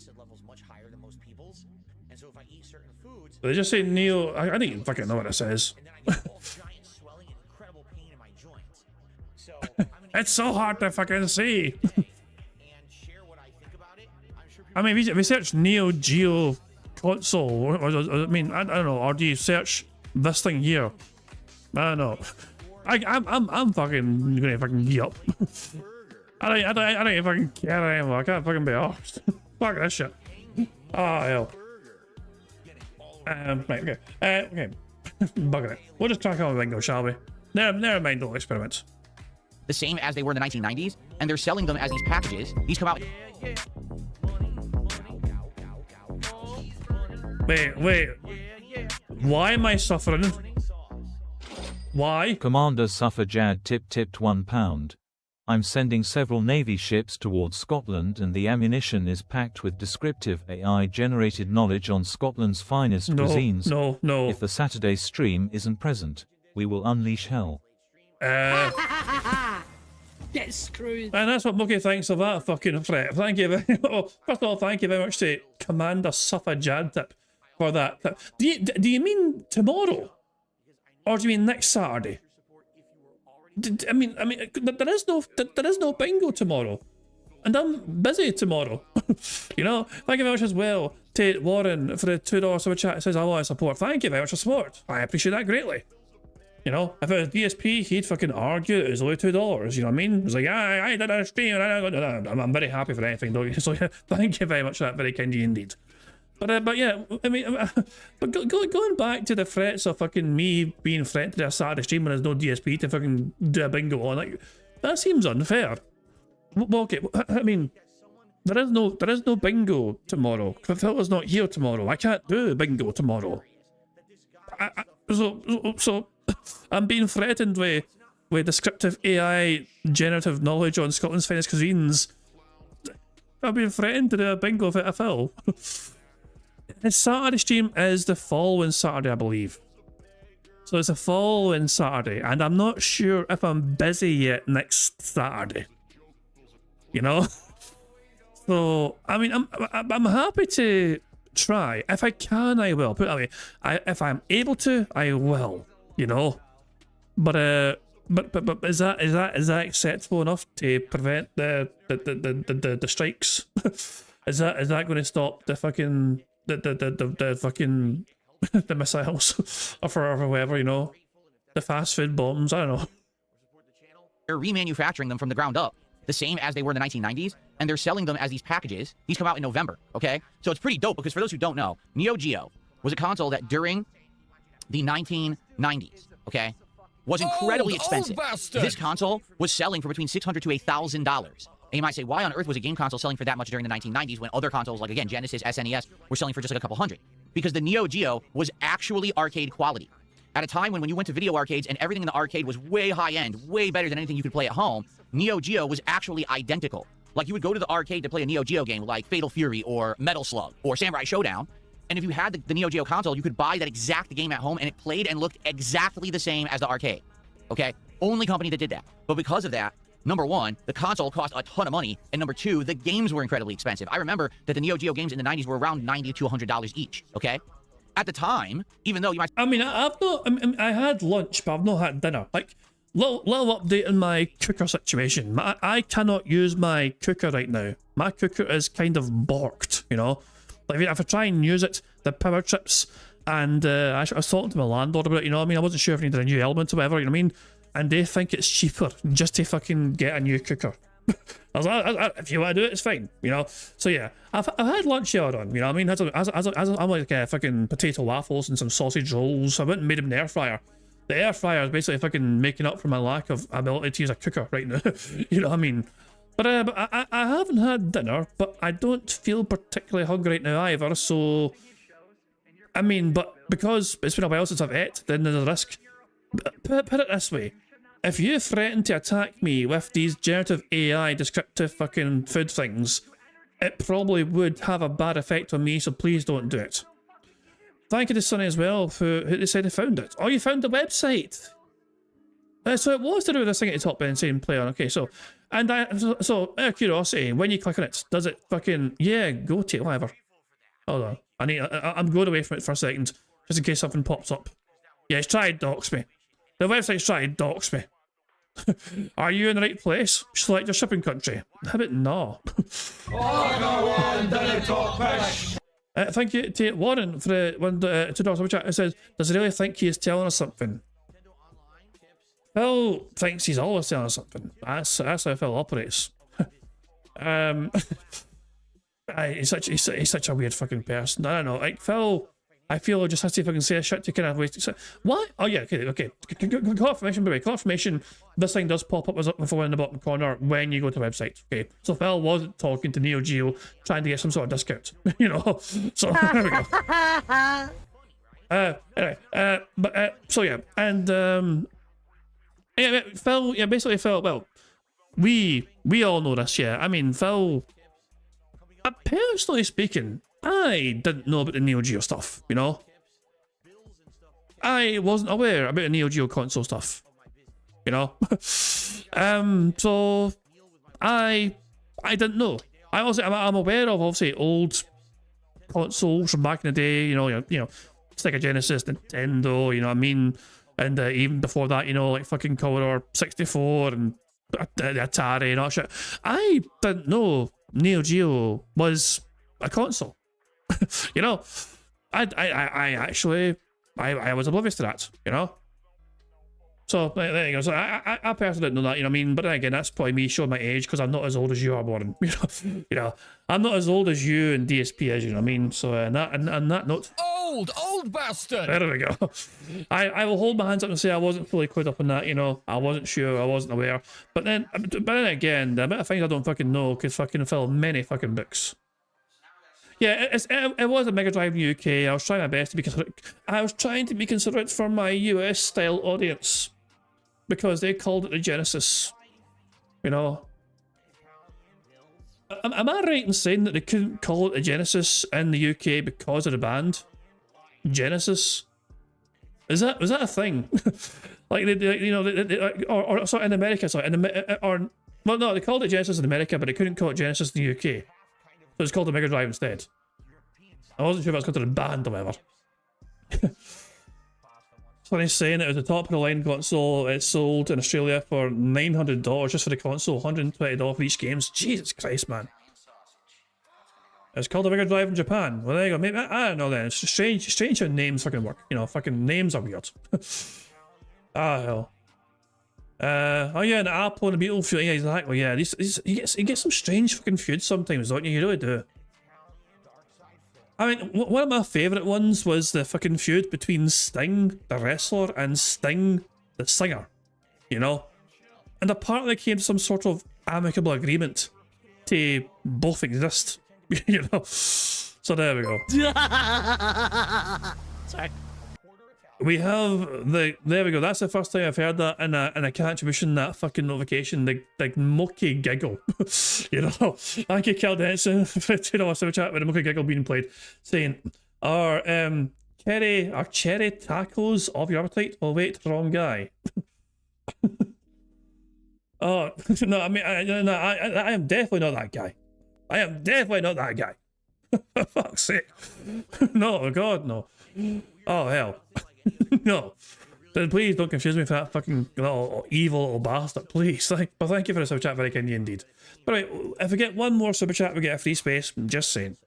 They just say Neo. I don't even fucking know what it says. It's so hard to fucking see. I mean, if we search Neo Geo console, I mean, I don't know, or do you search this thing here? I don't know. I'm fucking gonna fucking give up. I don't even fucking care anymore. I can't fucking be arsed. Fuck that shit. Oh hell. Right, okay. Okay. Bugging it. We'll just crack on with Bingo, shall we? Never mind those experiments. The same as they were in the 1990s, and they're selling them as these packages. These come out. Wait. Why am I suffering? Why? Commander Suffragette tipped £1. I'm sending several Navy ships towards Scotland, and the ammunition is packed with descriptive AI-generated knowledge on Scotland's finest cuisines. No. If the Saturday stream isn't present, we will unleash hell. Get screwed. And that's what Mookie thinks of that fucking threat. Thank you very well, first of all, thank you very much to Commander Suffragette tip for that. Do you mean tomorrow? Or do you mean next Saturday? I mean, there is no bingo tomorrow, and I'm busy tomorrow. You know, thank you very much as well to Warren for the $2 super chat. It says, "I want support." Thank you very much for support. I appreciate that greatly. You know, if it was DSP, he'd fucking argue it was only $2. You know what I mean? He's like, I did a stream, and I'm very happy for anything, though. So yeah, thank you very much for that, very kind of you indeed. But yeah, I mean, but going back to the threats of fucking me being threatened to a Saturday stream when there's no DSP to fucking do a bingo on, like, that seems unfair. Well, okay, I mean, there is no bingo tomorrow. Phil's not here tomorrow. I can't do bingo tomorrow. So I'm being threatened with descriptive AI generative knowledge on Scotland's finest cuisines. I've been threatened to do a bingo for Phil. His Saturday stream is the following Saturday, I believe. So it's the following Saturday, and I'm not sure if I'm busy yet next Saturday. You know? So, I mean, I'm happy to try. If I can, I will. Put it that way. If I'm able to, I will. You know? But is that acceptable enough to prevent the strikes? Is that going to stop the fucking the fucking the missiles or whatever, you know, the fast food bombs? I don't know. They're remanufacturing them from the ground up, the same as they were in the 1990s, and they're selling them as these packages. These come out in November, okay? So it's pretty dope, because for those who don't know, Neo Geo was a console that during the 1990s, okay, was incredibly expensive. This console was selling for between $600 to $1,000. And you might say, why on earth was a game console selling for that much during the 1990s when other consoles, like, again, Genesis, SNES, were selling for just like a couple hundred? Because the Neo Geo was actually arcade quality. At a time when you went to video arcades and everything in the arcade was way high-end, way better than anything you could play at home, Neo Geo was actually identical. Like, you would go to the arcade to play a Neo Geo game like Fatal Fury or Metal Slug or Samurai Showdown, And if you had the Neo Geo console, you could buy that exact game at home, and it played and looked exactly the same as the arcade. Okay? Only company that did that. But because of that, number one, the console cost a ton of money, and number two, the games were incredibly expensive. I remember that the Neo Geo games in the 90s were around $90 to $100 each, okay? At the time, even though you might... I mean, I had lunch, but I've not had dinner. Like, little update on my cooker situation. I cannot use my cooker right now. My cooker is kind of borked, you know? Like, if I try and use it, the power trips, and I was talking to my landlord about it, you know what I mean? I wasn't sure if I needed a new element or whatever, you know what I mean? And they think it's cheaper just to fucking get a new cooker. I was like, if you want to do it, it's fine, you know? So yeah, I've had lunch the other on, you know what I mean? I'm like fucking potato waffles and some sausage rolls. I went and made them in the air fryer. The air fryer is basically fucking making up for my lack of ability to use a cooker right now. You know what I mean? But I haven't had dinner, but I don't feel particularly hungry right now either, so... I mean, but because it's been a while since I've ate, then there's a risk. Put it this way. If you threaten to attack me with these generative AI descriptive fucking food things, it probably would have a bad effect on me, so please don't do it. Thank you to Sonny as well, who they said they found it. Oh, you found the website! So it was to do with this thing at the top end saying play on. Okay, so... And so out of curiosity, when you click on it, does it fucking... Yeah, go to it, whatever. Hold on. I'm going away from it for a second, just in case something pops up. Yeah, it's tried dox me. The website's tried dox me. Are you in the right place? Select your shipping country. How about no? Thank you to Warren for the $2 super chat. It says, does he really think he is telling us something? Phil thinks he's always telling us something. That's how Phil operates. He's such a weird fucking person. I don't know. Like Phil, I feel he just has to fucking say a shit to kind of waste. What? Oh yeah, okay. Confirmation, by the way. Confirmation. This thing does pop up as up before in the bottom corner when you go to the website. Okay, so Phil wasn't talking to Neo Geo trying to get some sort of discount. You know. So there we go. Anyway, so yeah, and yeah, Phil. Yeah, basically Phil. Well, we all know this. Yeah, I mean Phil. Personally speaking, I didn't know about the Neo Geo stuff, you know? I wasn't aware about the Neo Geo console stuff, you know? So, I didn't know. I'm aware of, obviously, old consoles from back in the day, you know, Sega Genesis, Nintendo, you know what I mean? And even before that, you know, like fucking Commodore 64 and the Atari and all that shit. I didn't know Neo Geo was a console. You know, I actually was oblivious to that, you know. So there you go. So I personally didn't know that, you know what I mean. But then again, that's probably me showing my age because I'm not as old as you are, Warren. You know, I'm not as old as you and DSP is, you know what I mean. So on that note, old bastard. There we go. I will hold my hands up and say I wasn't fully clued up on that. You know, I wasn't sure, I wasn't aware. But then again, the amount of things I don't fucking know could fucking fill many fucking books. Yeah, it was a Mega Drive in the UK. I was trying my best to be considerate. I was trying to be considerate for my US style audience because they called it the Genesis. You know. Am I right in saying that they couldn't call it the Genesis in the UK because of the band Genesis? Was that a thing? Like you know, or sorry, in America, sorry, well, no, they called it Genesis in America, but they couldn't call it Genesis in the UK. So it's called the Mega Drive instead. I wasn't sure if I was considered a band or whatever. Funny saying it was the top of the line console. It sold in Australia for $900 just for the console, $120 for each games. Jesus Christ, man. It's called the Mega Drive in Japan. Well, there you go. Maybe I don't know then. It's strange how names fucking work. You know, fucking names are weird. Hell. Oh yeah, and Apple and the Beetle feud. Yeah, exactly. Yeah, you get some strange fucking feuds sometimes, don't you? You really do. I mean, one of my favourite ones was the fucking feud between Sting, the wrestler, and Sting, the singer. You know? And apparently came to some sort of amicable agreement to both exist. You know? So there we go. Sorry. We have there we go. That's the first time I've heard that in a contribution, that fucking notification, the Mookie giggle. You know, thank you, Kel Denson, for $2 super chat with the Mookie giggle being played, saying, Are cherry tacos of your appetite? Oh wait, wrong guy. Oh no, I mean, I am definitely not that guy. I am definitely not that guy. For fuck's sake. No, God, no. Oh hell. No. Then please don't confuse me with that fucking little evil little bastard, please. But thank you for the super chat, very kind indeed. But right, if we get one more super chat, we get a free space. I'm just saying.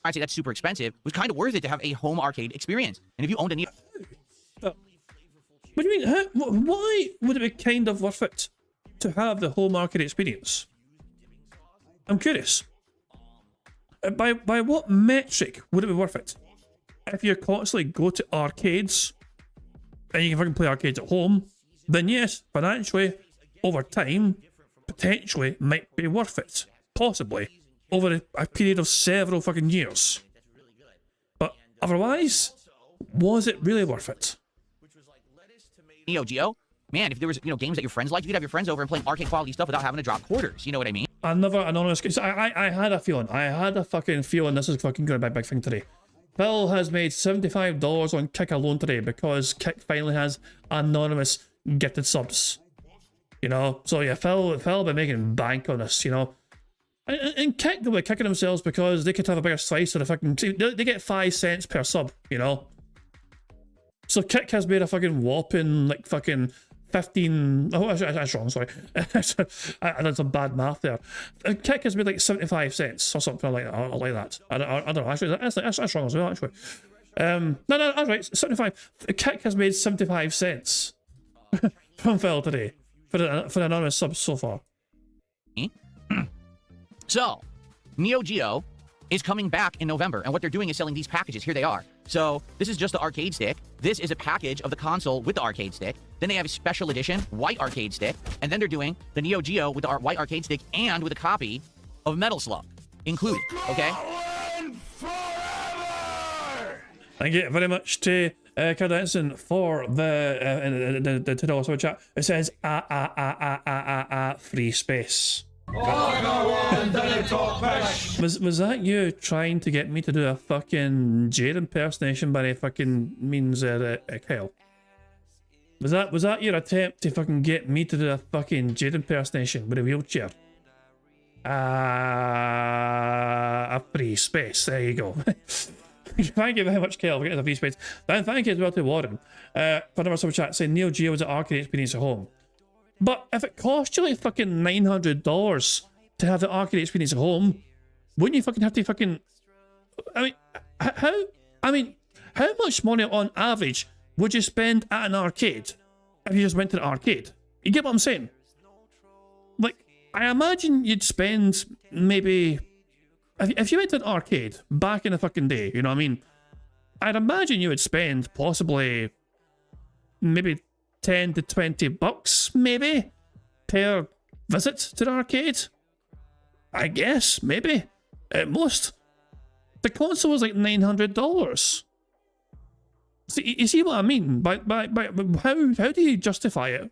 I'd say that's super expensive. It was kind of worth it to have a home arcade experience. And if you owned a Neo... What do you mean? Why would it be kind of worth it to have the home arcade experience? I'm curious. By what metric would it be worth it? If you constantly go to arcades and you can fucking play arcades at home, then yes, financially, over time, potentially might be worth it. Possibly. Over a period of several fucking years. But otherwise, was it really worth it? Neo Geo? Man, if there was, games that your friends liked, you could have your friends over and playing arcade quality stuff without having to drop quarters. You know what I mean? Another anonymous case. I had a feeling. I had a fucking feeling this is fucking going to be a big thing today. Phil has made $75 on Kick alone today because Kick finally has anonymous gifted subs. So yeah, Phil been making bank on this, And Kick, they'll be kicking themselves because they could have a bigger slice of the fucking... They get 5 cents per sub, So Kick has made a fucking whopping, fucking 15... Oh, that's wrong, sorry. I did some bad math there. Kick has made 75 cents or something like that. I don't know, actually, that's wrong as well, actually. No, that's right, 75. Kick has made 75 cents from Phil today for the anonymous subs so far. So, Neo Geo is coming back in November, and what they're doing is selling these packages. Here they are. So, this is just the arcade stick. This is a package of the console with the arcade stick. Then they have a special edition white arcade stick, and then they're doing the Neo Geo with the white arcade stick and with a copy of Metal Slug included, okay? Thank you very much to Cardenson for the $2 super chat. It says, free space. Was that you trying to get me to do a fucking Jade impersonation by any fucking means, Kyle? Was that your attempt to fucking get me to do a fucking Jade impersonation with a wheelchair? A free space. There you go. Thank you very much, Kyle, for getting the free space. And thank you as well to Warren for another super chat saying Neo Geo was an arcade experience at home. But if it cost you fucking $900 to have the arcade experience at home, wouldn't you fucking have to fucking... how much money on average would you spend at an arcade if you just went to the arcade? You get what I'm saying? I imagine you'd spend maybe... If you went to an arcade back in the fucking day, you know what I mean? I'd imagine you would spend possibly maybe 10 to 20 bucks, maybe, per visit to the arcade. I guess, maybe, at most. The console was $900. So you see what I mean? By how do you justify it?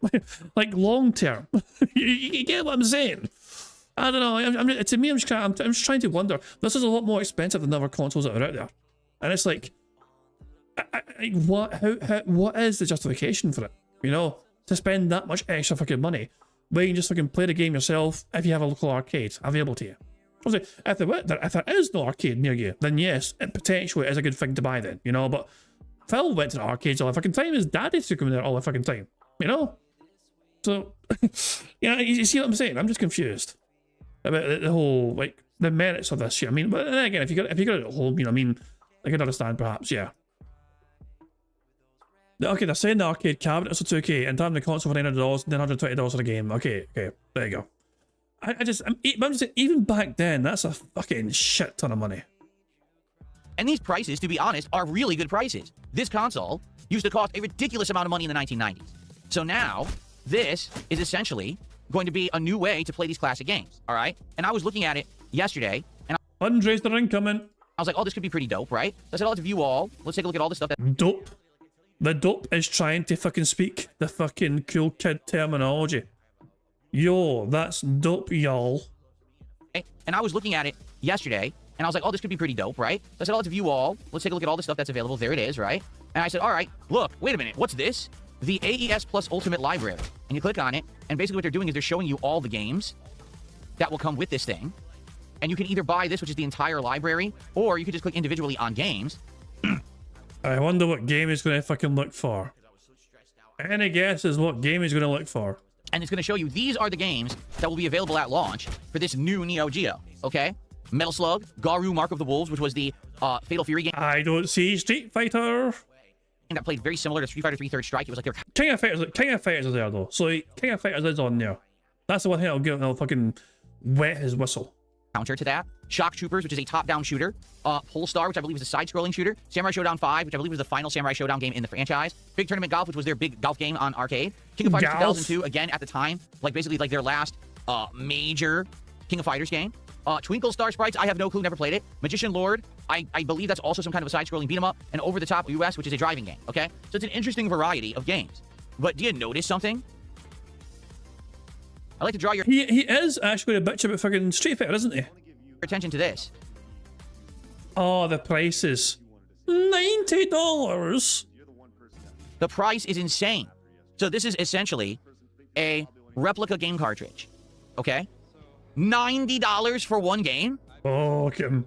Long term. you get what I'm saying? I don't know. To me, I'm just trying to wonder. This is a lot more expensive than other consoles that are out there, and it's what is the justification for it? To spend that much extra fucking money where you can just fucking play the game yourself if you have a local arcade available to you. If there is no arcade near you, then yes, it potentially is a good thing to buy then, But Phil went to the arcades all the fucking time. His daddy took him there all the fucking time, So, you see what I'm saying? I'm just confused about the whole the merits of this. But then again, if you got it at home, I could understand perhaps, yeah. Okay, they're saying the arcade cabinets are $2K and having the console for $900 and $120 for the game. Okay, there you go. I'm just saying, even back then, that's a fucking shit ton of money. And these prices, to be honest, are really good prices. This console used to cost a ridiculous amount of money in the 1990s. So now, this is essentially going to be a new way to play these classic games, all right? And I was looking at it yesterday, and fundraiser incoming. I was like, oh, this could be pretty dope, right? So I said, let's view all. Let's take a look at all the stuff that... Dope. The dope is trying to fucking speak the fucking cool kid terminology. Yo, that's dope, y'all. And I was looking at it yesterday, And I was like, oh, this could be pretty dope, right? So I said, oh, let's view all. Let's take a look at all the stuff that's available. There it is, right? And I said, all right, look, wait a minute. What's this? The AES Plus Ultimate Library. And you click on it, and basically what they're doing is they're showing you all the games that will come with this thing. And you can either buy this, which is the entire library, or you can just click individually on games. I wonder what game he's going to fucking look for. Any guesses what game he's going to look for? And it's going to show you these are the games that will be available at launch for this new Neo Geo, okay? Metal Slug, Garu Mark of the Wolves, which was the Fatal Fury game. I don't see Street Fighter. And that played very similar to Street Fighter 3 Third Strike. It was like their King of Fighters is there though. So King of Fighters is on there. That's the one thing I'll fucking wet his whistle. Counter to that. Shock Troopers, which is a top-down shooter. Polestar, which I believe is a side-scrolling shooter. Samurai Showdown 5, which I believe was the final Samurai Showdown game in the franchise. Big Tournament Golf, which was their big golf game on arcade. King of Fighters 2002, again, at the time, like basically like their last major King of Fighters game. Twinkle Star Sprites, I have no clue, never played it. Magician Lord, I believe that's also some kind of a side-scrolling beat-em-up. And Over the Top US, which is a driving game, okay? So it's an interesting variety of games. But do you notice something? I like to draw your... He is actually a bitch about fucking Street Fighter, isn't he? Attention to this. Oh, the prices. $90. The price is insane. So this is essentially a replica game cartridge, okay? $90 for one game? Oh, Kim.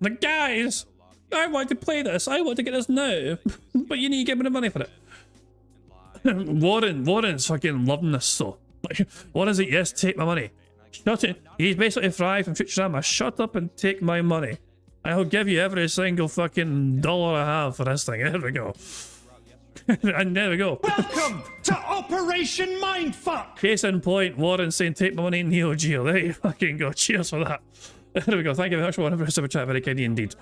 The guys, I want to play this. I want to get this now. But you need to give me the money for it. Warren's fucking loving this, so. Like, what is it? Yes, take my money. Shut it. He's basically Fry from Futurama. Shut up and take my money. I'll give you every single fucking dollar I have for this thing. There we go. And there we go. Welcome to Operation Mindfuck! Case in point, Warren saying take my money in Neo Geo. There you fucking go. Cheers for that. There we go. Thank you very much for one super chat. Very kind indeed.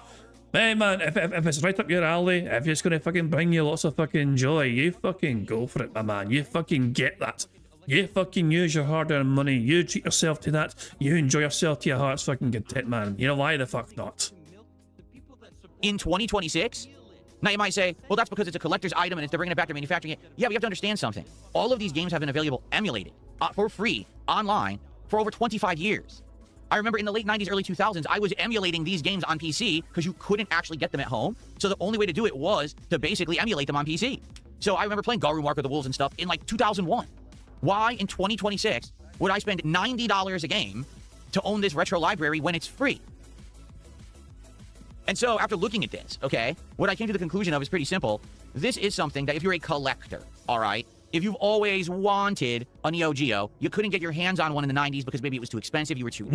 Hey man, if it's right up your alley, if it's gonna fucking bring you lots of fucking joy, you fucking go for it, my man. You fucking get that. You fucking use your hard-earned money. You treat yourself to that. You enjoy yourself to your heart's fucking content, man. You know why the fuck not? In 2026? Now you might say, well, that's because it's a collector's item and if they're bringing it back to manufacturing it. Yeah, we have to understand something. All of these games have been available emulated for free online for over 25 years. I remember in the late 90s, early 2000s, I was emulating these games on PC because you couldn't actually get them at home. So the only way to do it was to basically emulate them on PC. So I remember playing Garu Mark of the Wolves and stuff in like 2001. Why in 2026 would I spend $90 a game to own this retro library when it's free? And so after looking at this, okay, what I came to the conclusion of is pretty simple. This is something that if you're a collector, all right, if you've always wanted a Neo Geo, you couldn't get your hands on one in the 90s because maybe it was too expensive, you were too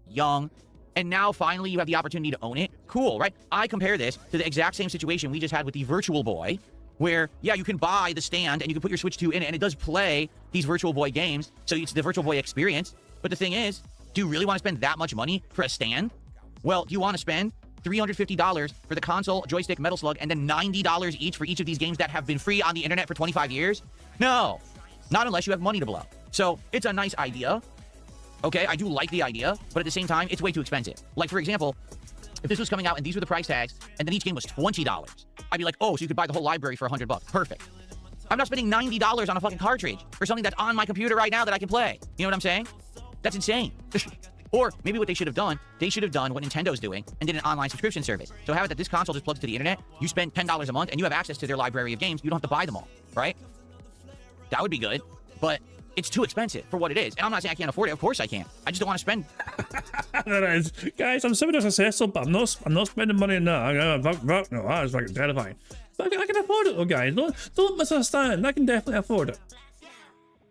young, and now finally you have the opportunity to own it. Cool, right? I compare this to the exact same situation we just had with the Virtual Boy, where, yeah, you can buy the stand and you can put your Switch 2 in it, and it does play these Virtual Boy games, so it's the Virtual Boy experience. But the thing is, do you really want to spend that much money for a stand? Well, do you want to spend $350 for the console, joystick, Metal Slug, and then $90 each for each of these games that have been free on the internet for 25 years? No, not unless you have money to blow. So it's a nice idea. Okay, I do like the idea, but at the same time, it's way too expensive. Like, for example, if this was coming out and these were the price tags, and then each game was $20, I'd be like, oh, so you could buy the whole library for $100. Perfect. I'm not spending $90 on a fucking cartridge for something that's on my computer right now that I can play. You know what I'm saying? That's insane. Or maybe what they should have done what Nintendo's doing and did an online subscription service. So have it that this console just plugs to the internet, you spend $10 a month, and you have access to their library of games. You don't have to buy them all, right? That would be good, but it's too expensive for what it is. And I'm not saying I can't afford it. Of course I can. I just don't want to spend. There is. Guys, I'm similar successful, but I'm not spending money on that. No, that is fucking terrifying. But I can afford it though, guys. Don't misunderstand. I can definitely afford it.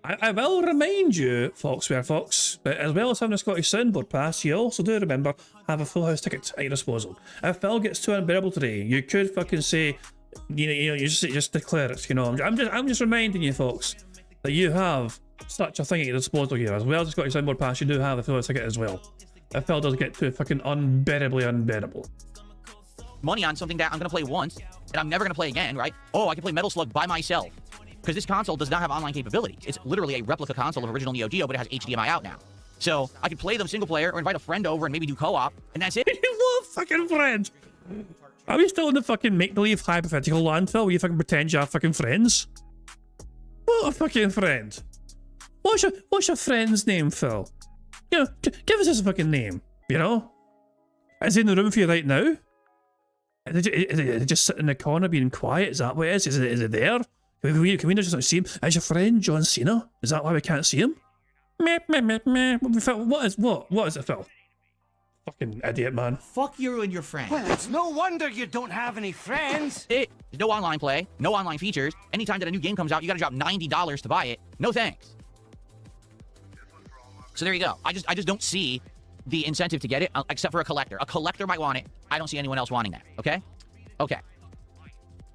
I will remind you, Foxware Fox, that as well as having a Scottish Soundboard Pass, you also do remember have a full house ticket at your disposal. If Phil gets too unbearable today, you could fucking say, you just declare it. You know, I'm just reminding you, folks, that you have such a thing at your disposal here. As well as a Scottish Soundboard Pass, you do have a full house ticket as well. If Phil does get too fucking unbearably unbearable. Money on something that I'm gonna play once and I'm never gonna play again, right? Oh, I can play Metal Slug by myself. Because this console does not have online capability. It's literally a replica console of original Neo Geo, but it has HDMI out now. So I can play them single player or invite a friend over and maybe do co-op, and that's it. You love fucking friends. Are we still in the fucking make-believe hypothetical land, Phil, where you fucking pretend you have fucking friends? What a fucking friend. What's your friend's name, Phil? You know, give us his fucking name, you know? Is he in the room for you right now? Is it just sitting in the corner being quiet? Is that what it is? Is it there? Can we just not see him? Is your friend John Cena? Is that why we can't see him? Meh, meh, meh, meh. What is it, Phil? Fucking idiot, man. Fuck you and your friend. Well, it's no wonder you don't have any friends. No online play, no online features. Anytime that a new game comes out, you gotta drop $90 to buy it. No thanks. So there you go. I just don't see the incentive to get it, except for a collector. A collector might want it. I don't see anyone else wanting that, okay? Okay.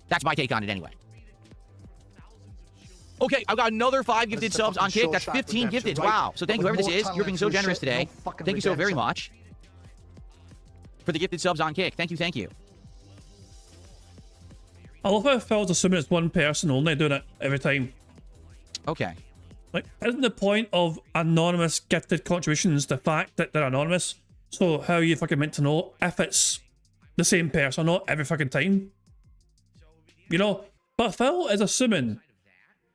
That's my take on it anyway. Okay, I've got another 5 gifted subs on Kick. That's 15 gifted. Wow. So thank you, whoever this is. You're being so generous today. Thank you so very much for the gifted subs on Kick. Thank you, thank you. I love how Phil's assuming it's one person only doing it every time. Okay. Like, isn't the point of anonymous gifted contributions the fact that they're anonymous? So how are you fucking meant to know if it's the same person or not every fucking time? You know? But Phil is assuming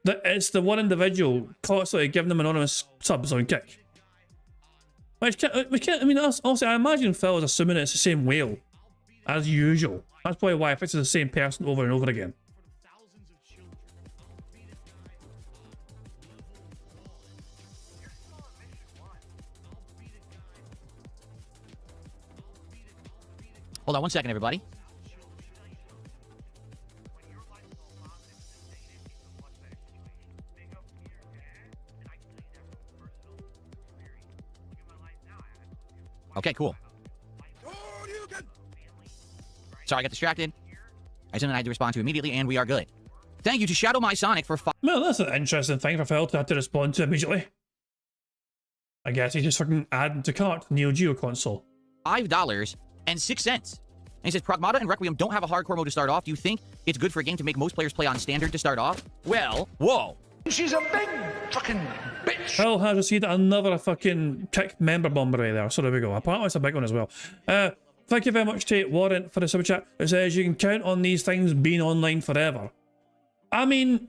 that it's the one individual constantly giving them anonymous subs on Kick. Which can't, I mean, also, I imagine Phil is assuming it's the same whale as usual. That's probably why if it's the same person over and over again. Hold on one second, everybody. Okay, cool. Sorry, I got distracted. I suddenly had to respond to immediately, and we are good. Thank you to Shadow My Sonic for Well, that's an interesting thing for Phil to have to respond to immediately. I guess he's just fucking adding to cart Neo Geo console. $5.06. And he says, Pragmata and Requiem don't have a hardcore mode to start off. Do you think it's good for a game to make most players play on standard to start off? Well, whoa. She's a big fucking bitch. Phil has received another fucking Kick member bomber right there. So there we go. Apparently it's a big one as well. Thank you very much to Warrant for the super chat. It says you can count on these things being online forever. I mean,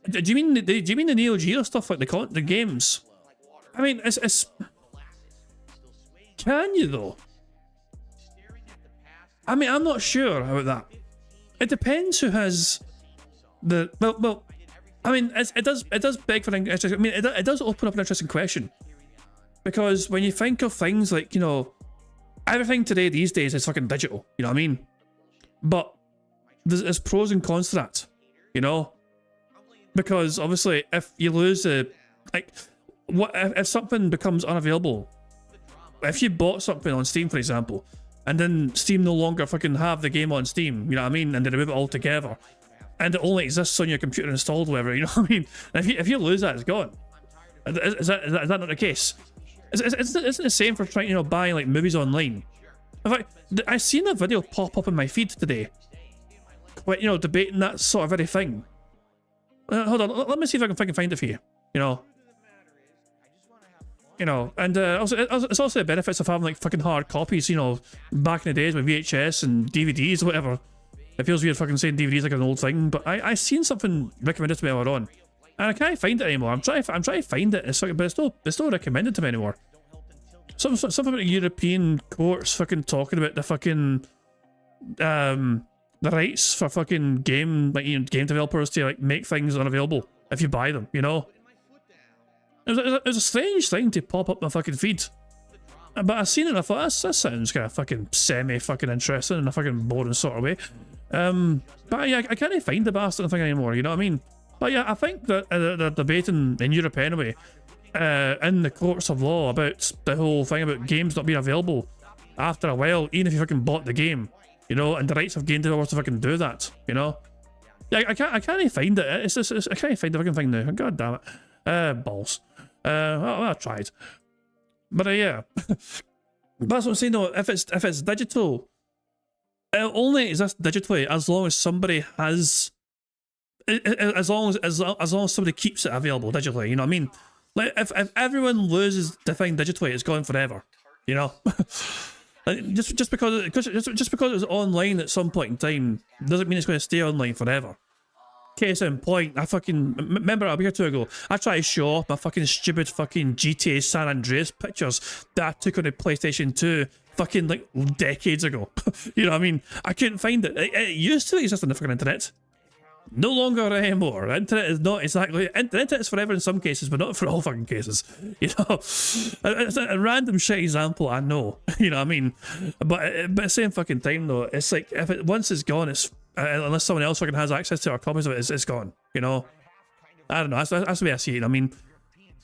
do you mean the Neo Geo stuff, like the games? I mean, it's can you though? I mean, I'm not sure about that. It depends who has the well. I mean, it does beg for an interesting. I mean, it does open up an interesting question, because when you think of things like, you know, everything today these days is fucking digital. You know what I mean? But there's pros and cons to that. You know, because obviously if you lose the what if something becomes unavailable? If you bought something on Steam, for example, and then Steam no longer fucking have the game on Steam, you know what I mean, and they remove it altogether, and it only exists on your computer installed, whatever, you know what I mean? And if you lose that, it's gone. Is that not the case? Isn't it the same for trying, you know, buying like movies online? In fact, I seen a video pop up in my feed today, you know, debating that sort of very thing. Hold on, let me see if I can find it for you. You know, and also it's also the benefits of having like fucking hard copies. You know, back in the days with VHS and DVDs or whatever. It feels weird fucking saying DVDs like an old thing, but I seen something recommended to me earlier on, and I can't find it anymore. I'm trying to find it. But it's not recommended to me anymore. Something about European courts fucking talking about the fucking the rights for fucking game developers to like make things unavailable if you buy them. You know. It was a strange thing to pop up my fucking feed. But I seen it and I thought, that sounds kind of fucking semi-fucking interesting in a fucking boring sort of way. But yeah, I can't find the bastard thing anymore, you know what I mean? But yeah, I think that they're debating in Europe anyway, in the courts of law, about the whole thing about games not being available after a while, even if you fucking bought the game, you know, and the rights of game developers to fucking do that, you know? Yeah, I can't find it. I can't find the fucking thing now. God damn it. Balls. Well, I tried, but yeah. That's what I'm saying though. If it's digital, it'll only exist digitally as long as somebody has, as long as somebody keeps it available digitally. You know what I mean? Like if everyone loses the thing digitally, it's gone forever. You know, just because it was online at some point in time doesn't mean it's going to stay online forever. Case in point, I fucking remember a week or two ago, I tried to show off my fucking stupid fucking GTA San Andreas pictures that I took on the PlayStation 2 fucking like decades ago. You know what I mean? I couldn't find it. It used to exist on the fucking internet. No longer anymore. The internet is not exactly... The internet is forever in some cases, but not for all fucking cases. You know? It's a random shit example, I know. You know what I mean? But at the same fucking time, though, it's like, if it once it's gone, it's... unless someone else fucking has access to our copies of it, it's gone. You know? I don't know. That's the way I see it. I mean...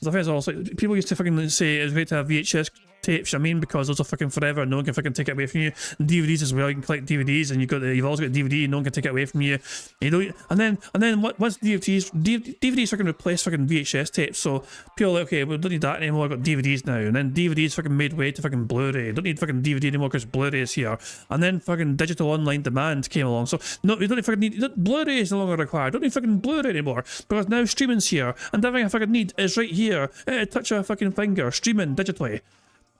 The thing is also, people used to fucking say it's great to have VHS tapes, I mean, because those are fucking forever and no one can fucking take it away from you. And DVDs as well, you can collect DVDs and you've always got DVD and no one can take it away from you. You know, and then once DVDs fucking replace fucking VHS tapes, so people are like, okay, we don't need that anymore, I've got DVDs now. And then DVDs fucking made way to fucking Blu-ray. Don't need fucking DVD anymore because Blu-ray is here. And then fucking digital online demand came along. So no, you don't fucking need, Blu-ray is no longer required. Don't need fucking Blu-ray anymore because now streaming's here and everything I fucking need is right here. Touch a fucking finger, streaming digitally.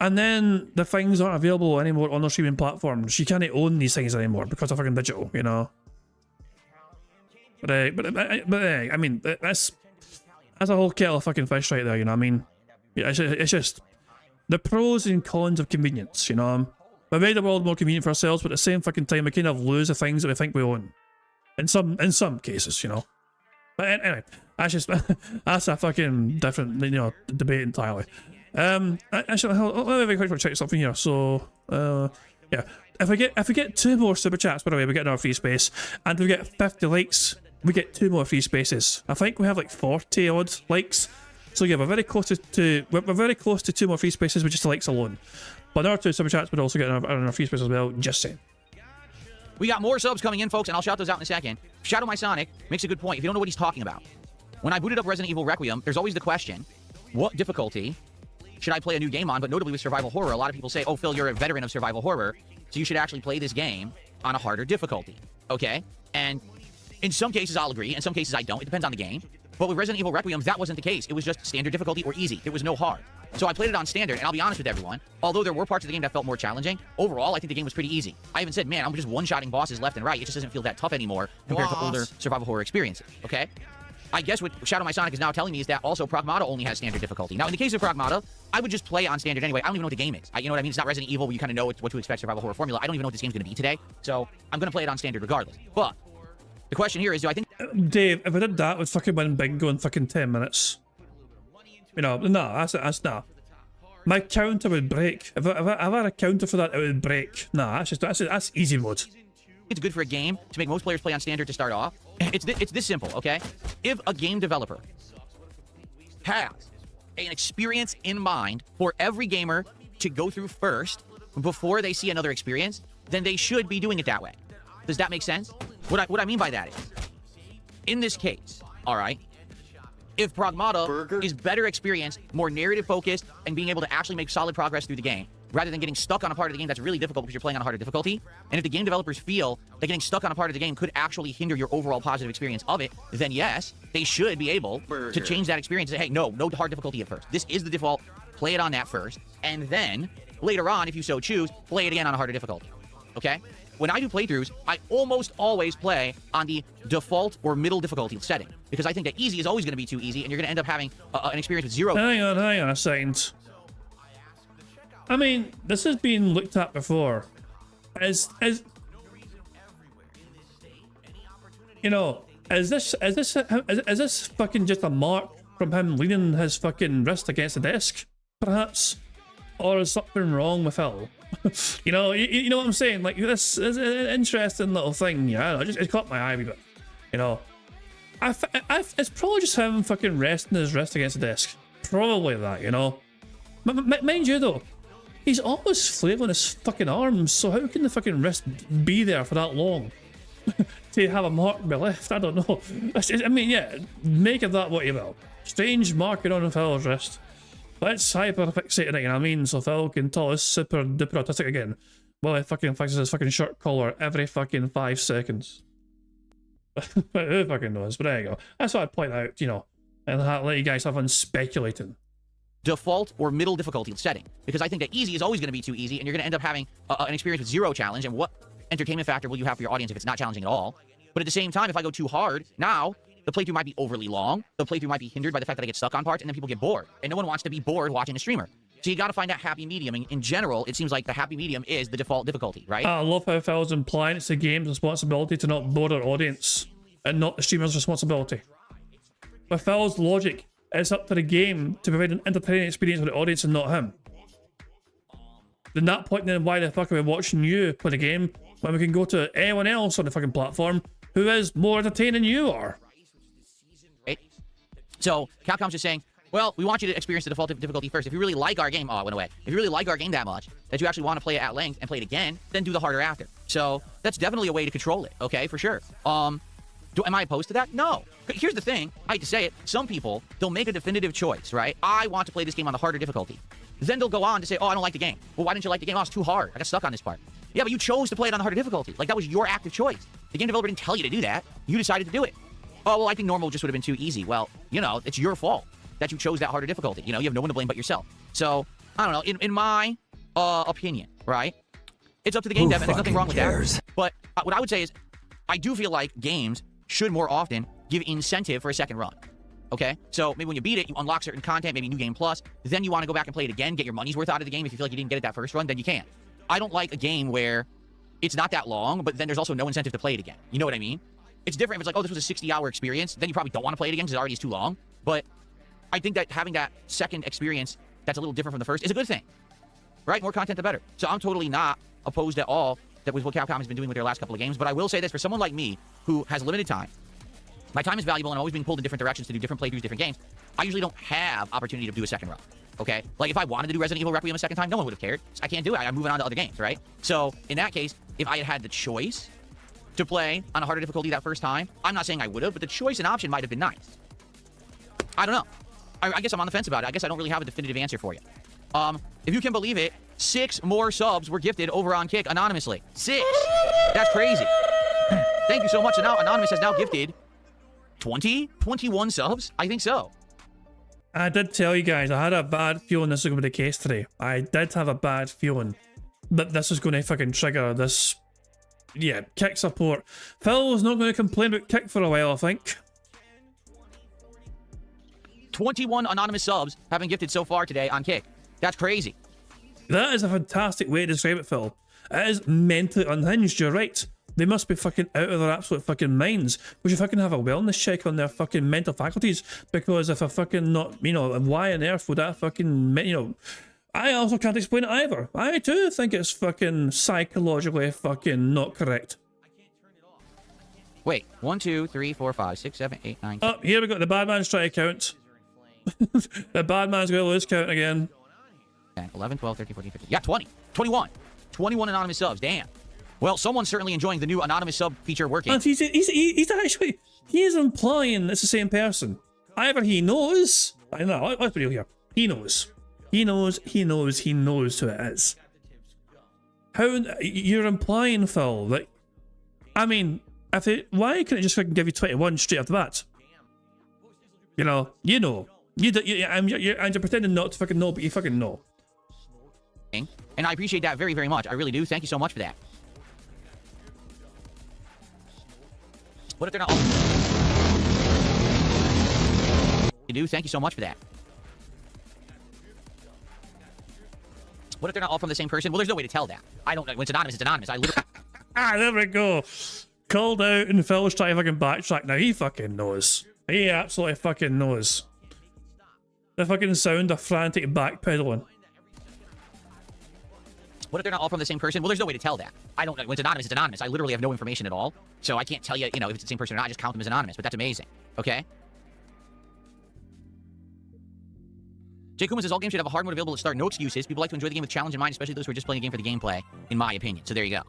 And then the things aren't available anymore on the streaming platforms. You can't own these things anymore because they're fucking digital, you know. But I mean, that's a whole kettle of fucking fish right there, you know what I mean? Yeah, it's just the pros and cons of convenience, you know. We made the world more convenient for ourselves, but at the same fucking time, we kind of lose the things that we think we own. In some cases, you know. But anyway, that's a fucking different, you know, debate entirely. Actually, let me quickly check something here. So, yeah, if we get 2 more super chats, by the way, we get another free space, and if we get 50 likes, we get 2 more free spaces. I think we have like 40 odd likes, so yeah, we're very close to we're very close to 2 more free spaces with just the likes alone. But another 2 super chats would also get another free space as well. Just saying. We got more subs coming in, folks, and I'll shout those out in a second. Shadow My Sonic makes a good point. If you don't know what he's talking about, when I booted up Resident Evil Requiem, there's always the question, what difficulty should I play a new game on? But notably with survival horror, a lot of people say, oh, Phil, you're a veteran of survival horror, so you should actually play this game on a harder difficulty, okay? And in some cases, I'll agree. In some cases, I don't. It depends on the game. But with Resident Evil Requiem, that wasn't the case. It was just standard difficulty or easy. There was no hard. So I played it on standard, and I'll be honest with everyone, although there were parts of the game that felt more challenging, overall, I think the game was pretty easy. I even said, man, I'm just one-shotting bosses left and right. It just doesn't feel that tough anymore compared to older survival horror experiences, okay? I guess what Shadow My Sonic is now telling me is that also Pragmata only has standard difficulty. Now, in the case of Pragmata, I would just play on standard anyway. I don't even know what the game is. You know what I mean? It's not Resident Evil where you kind of know what to expect survival horror formula. I don't even know what this game's going to be today, so I'm going to play it on standard regardless. But the question here is, do I think... Dave, if I did that, would fucking win Bingo in fucking 10 minutes. You know, no, that's nah. My counter would break. If I had a counter for that, it would break. Nah, that's easy mode. It's good for a game to make most players play on standard to start off. It's this simple, okay? If a game developer has an experience in mind for every gamer to go through first before they see another experience, then they should be doing it that way. Does that make sense? What I mean by that is, in this case, all right, if Pragmata is better experienced, more narrative focused, and being able to actually make solid progress through the game, rather than getting stuck on a part of the game that's really difficult because you're playing on a harder difficulty, and if the game developers feel that getting stuck on a part of the game could actually hinder your overall positive experience of it, then yes, they should be able to change that experience and say, hey, no hard difficulty at first. This is the default, play it on that first, and then later on, if you so choose, play it again on a harder difficulty, okay? When I do playthroughs, I almost always play on the default or middle difficulty setting, because I think that easy is always going to be too easy, and you're going to end up having an experience with zero... Hang on a second. I mean, this has been looked at before. Is you know, is this fucking just a mark from him leaning his fucking wrist against the desk, perhaps? Or is something wrong with Phil? you know what I'm saying? Like, this is an interesting little thing, yeah. It caught my eye a wee bit. You know, it's probably just him fucking resting his wrist against the desk. Probably that, you know. Mind you though, he's always flailing his fucking arms, so how can the fucking wrist be there for that long? To have a mark be left? I don't know. I mean, yeah, make of that what you will. Strange marking on Phil's wrist. Let's hyperfixate it, you know what I mean? So Phil can tell us super duper autistic again. Well, he fucking fixes his fucking shirt collar every fucking 5 seconds. Who fucking knows? But there you go. That's what I'd point out, you know, and let you guys have fun speculating. Default or middle difficulty setting, because I think that easy is always going to be too easy, and you're going to end up having an experience with zero challenge. And what entertainment factor will you have for your audience if it's not challenging at all? But at the same time, if I go too hard, now the playthrough might be overly long. The playthrough might be hindered by the fact that I get stuck on parts, and then people get bored. And no one wants to be bored watching a streamer. So you got to find that happy medium. And in general, it seems like the happy medium is the default difficulty, right? I love how Phil's implying it's the game's responsibility to not bore our audience and not the streamer's responsibility. With Phil's logic, it's up to the game to provide an entertaining experience for the audience and not him. Then that point, then why the fuck are we watching you play the game when we can go to anyone else on the fucking platform who is more entertaining than you are? Right? So Capcom's just saying, well, we want you to experience the default difficulty first. If you really like our game, oh, it went away. If you really like our game that much, that you actually want to play it at length and play it again, then do the harder after. So that's definitely a way to control it, okay, for sure. Am I opposed to that? No. Here's the thing, I hate to say it, some people, they'll make a definitive choice, right? I want to play this game on the harder difficulty. Then they'll go on to say, oh, I don't like the game. Well, why didn't you like the game? Oh, it's too hard. I got stuck on this part. Yeah, but you chose to play it on the harder difficulty. Like, that was your active choice. The game developer didn't tell you to do that. You decided to do it. Oh, well, I think normal just would have been too easy. Well, you know, it's your fault that you chose that harder difficulty. You know, you have no one to blame but yourself. So, I don't know, in my opinion, right? It's up to the game dev, and there's nothing wrong with that. But what I would say is, I do feel like games should more often give incentive for a second run. Okay? So maybe when you beat it, you unlock certain content, maybe New Game Plus, then you want to go back and play it again, get your money's worth out of the game. If you feel like you didn't get it that first run, then you can. I don't like a game where it's not that long, but then there's also no incentive to play it again. You know what I mean? It's different if it's like, oh, this was a 60-hour experience, then you probably don't want to play it again because it already is too long. But I think that having that second experience that's a little different from the first is a good thing. Right? More content, the better. So I'm totally not opposed at all that was what Capcom has been doing with their last couple of games. But I will say this, for someone like me who has limited time, my time is valuable and I'm always being pulled in different directions to do different playthroughs, different games. I usually don't have opportunity to do a second run. Okay? Like, if I wanted to do Resident Evil Requiem a second time, no one would have cared. I can't do it. I'm moving on to other games, right? So, in that case, if I had had the choice to play on a harder difficulty that first time, I'm not saying I would have, but the choice and option might have been nice. I don't know. I guess I'm on the fence about it. I guess I don't really have a definitive answer for you. If you can believe it, 6 more subs were gifted over on Kick anonymously. 6! That's crazy. Thank you so much. So now Anonymous has now gifted 21 subs? I think so. I did tell you guys, I had a bad feeling this was going to be the case today. I did have a bad feeling that this was going to fucking trigger this, yeah, Kick support. Phil was not going to complain about Kick for a while, I think. 21 anonymous subs have been gifted so far today on Kick. That's crazy. That is a fantastic way to describe it, Phil. It is mentally unhinged, you're right. They must be fucking out of their absolute fucking minds. We should fucking have a wellness check on their fucking mental faculties, because if a fucking not, you know, why on earth would that fucking, you know, I also can't explain it either. I too think it's fucking psychologically fucking not correct. Wait, 1, 2, 3, 4, 5, 6, 7, 8, 9, 10. Oh, here we got the bad man's trying to count. The bad man's going to lose count again. 10, 11, 12, 13, 14, 15. Yeah, 20. 21. 21 anonymous subs. Damn. Well, someone's certainly enjoying the new anonymous sub feature working. And he's actually, he is implying it's the same person. Either he knows, I know, let's be real here. He knows who it is. How, you're implying, Phil, that, I mean, why couldn't it just fucking give you 21 straight off the bat? You know. And you're pretending not to fucking know, but you fucking know. And I appreciate that very, very much. I really do. Thank you so much for that. What if they're not all... You do? Thank you so much for that. What if they're not all from the same person? Well, there's no way to tell that. I don't know. When it's anonymous, it's anonymous. I literally... There we go. Called out, and Phil's trying to fucking backtrack. Now, he fucking knows. He absolutely fucking knows. The fucking sound of frantic backpedaling. What if they're not all from the same person? Well, there's no way to tell that. I don't know. When it's anonymous, it's anonymous. I literally have no information at all. So I can't tell you, you know, if it's the same person or not. I just count them as anonymous. But that's amazing. Okay? Jay Kuma says all games should have a hard mode available to start. No excuses. People like to enjoy the game with challenge in mind, especially those who are just playing a game for the gameplay, in my opinion. So there you go.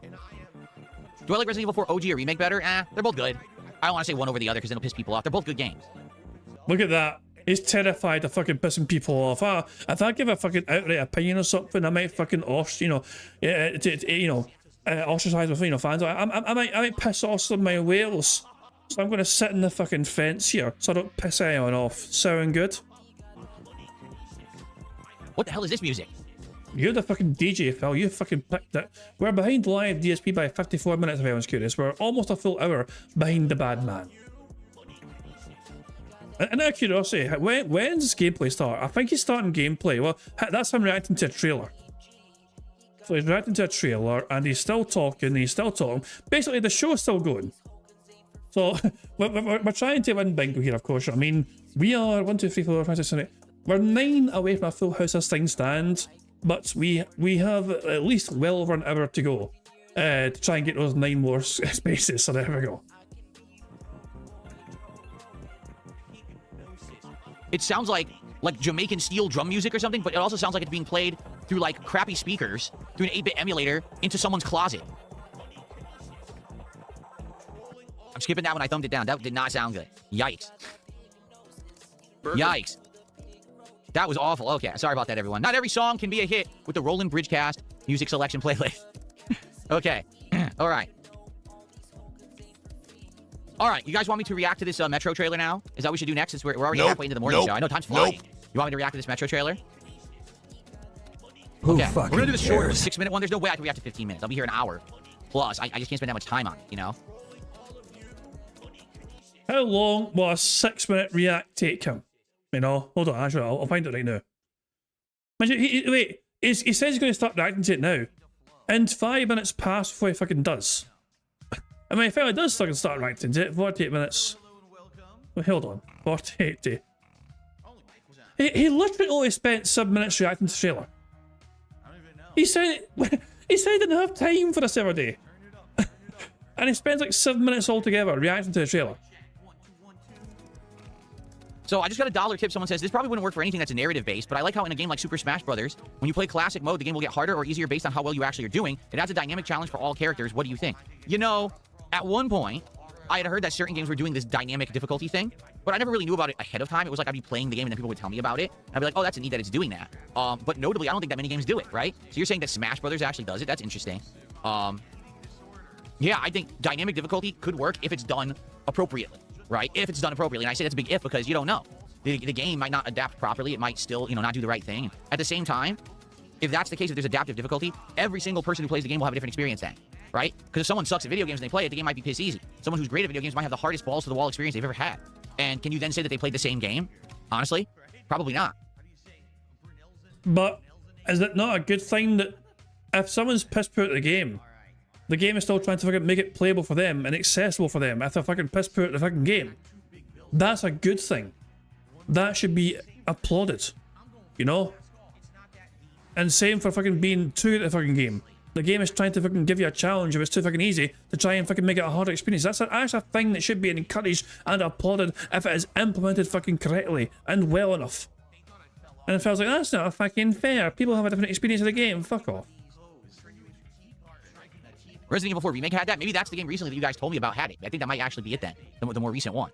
Do I like Resident Evil 4 OG or Remake better? They're both good. I don't want to say one over the other because then it'll piss people off. They're both good games. Look at that. He's terrified of fucking pissing people off. If I give a fucking outright opinion or something, I might fucking ostracize with fans. I might piss off some of my whales. So I'm going to sit in the fucking fence here so I don't piss anyone off. Sound good? What the hell is this music? You're the fucking DJ, Phil. You fucking picked it. We're behind live DSP by 54 minutes, if anyone's curious. We're almost a full hour behind the bad man. And out of curiosity, when's gameplay start? I think he's starting gameplay. Well, that's him reacting to a trailer. So he's reacting to a trailer, and he's still talking, Basically, the show's still going. So, we're trying to win bingo here, of course. I mean, we are 1, 2, 3, 4, 5, 6, 7, 8. We're 9 away from a full house as things stand, but we have at least well over an hour to go to try and get those 9 more spaces. So there we go. It sounds like Jamaican steel drum music or something, but it also sounds like it's being played through like crappy speakers, through an 8-bit emulator, into someone's closet. I'm skipping that when I thumbed it down. That did not sound good. Yikes. Yikes. That was awful. Okay, sorry about that, everyone. Not every song can be a hit with the Roland Bridgecast music selection playlist. Okay. All right. All right, you guys want me to react to this Metro trailer now? Is that what we should do next? Since we're already halfway into the morning show. I know time's flying. You want me to react to this Metro trailer? Okay, we're gonna do the short 6-minute one. There's no way I can react to 15 minutes. I'll be here an hour plus. I just can't spend that much time on it, you know? How long will a 6-minute react take him? You know, hold on, actually, I'll find it right now. Wait, he says he's going to start reacting to it now. And 5 minutes pass before he fucking does. I mean, if he does fucking start reacting to it, 48 minutes. Wait, hold on, 48. He literally only spent 7 minutes reacting to the trailer. He said he didn't have time for this every day. And he spends like 7 minutes altogether reacting to the trailer. So I just got a $1 tip. Someone says, this probably wouldn't work for anything that's narrative-based, but I like how in a game like Super Smash Bros., when you play classic mode, the game will get harder or easier based on how well you actually are doing. It adds a dynamic challenge for all characters. What do you think? You know, at one point, I had heard that certain games were doing this dynamic difficulty thing, but I never really knew about it ahead of time. It was like I'd be playing the game and then people would tell me about it. And I'd be like, oh, that's neat that it's doing that. But notably, I don't think that many games do it, right? So you're saying that Smash Bros. Actually does it? That's interesting. Yeah, I think dynamic difficulty could work if it's done appropriately, right? If it's done appropriately. And I say that's a big if because you don't know. The game might not adapt properly. It might still, you know, not do the right thing. At the same time, if that's the case, if there's adaptive difficulty, every single person who plays the game will have a different experience then, right? Because if someone sucks at video games and they play it, the game might be piss easy. Someone who's great at video games might have the hardest balls to the wall experience they've ever had. And can you then say that they played the same game? Honestly, probably not. But is it not a good thing that if someone's piss poor at the game is still trying to fucking make it playable for them and accessible for them if they're fucking piss poor at the fucking game? That's a good thing. That should be applauded, you know? And same for fucking being too at the fucking game. The game is trying to fucking give you a challenge if it's too fucking easy to try and fucking make it a harder experience. That's a thing that should be encouraged and applauded if it is implemented fucking correctly and well enough. And if I was like, that's not fucking fair. People have a different experience of the game. Fuck off. Resident Evil 4 Remake had that. Maybe that's the game recently that you guys told me about had it. I think that might actually be it then, the more recent one.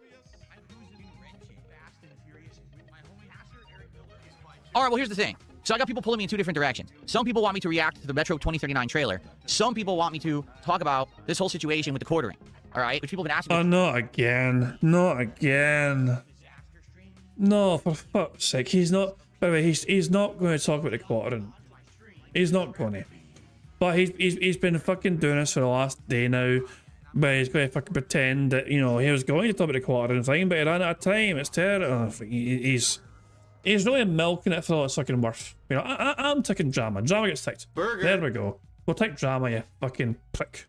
All right, well, here's the thing. So I got people pulling me in 2 different directions. Some people want me to react to the Metro 2039 trailer. Some people want me to talk about this whole situation with the quartering. All right, which people have been asking me. Oh, not again. Not again. No, for fuck's sake. He's not. By the way, he's not going to talk about the quartering. He's not going to. But he's been fucking doing this for the last day now. But he's going to fucking pretend that, you know, he was going to talk about the quartering thing, but he ran out of time. It's terrible. He's really milking it for all it's fucking worth. You know, I'm taking drama. Drama gets ticked. Burger. There we go. We'll take drama, you fucking prick.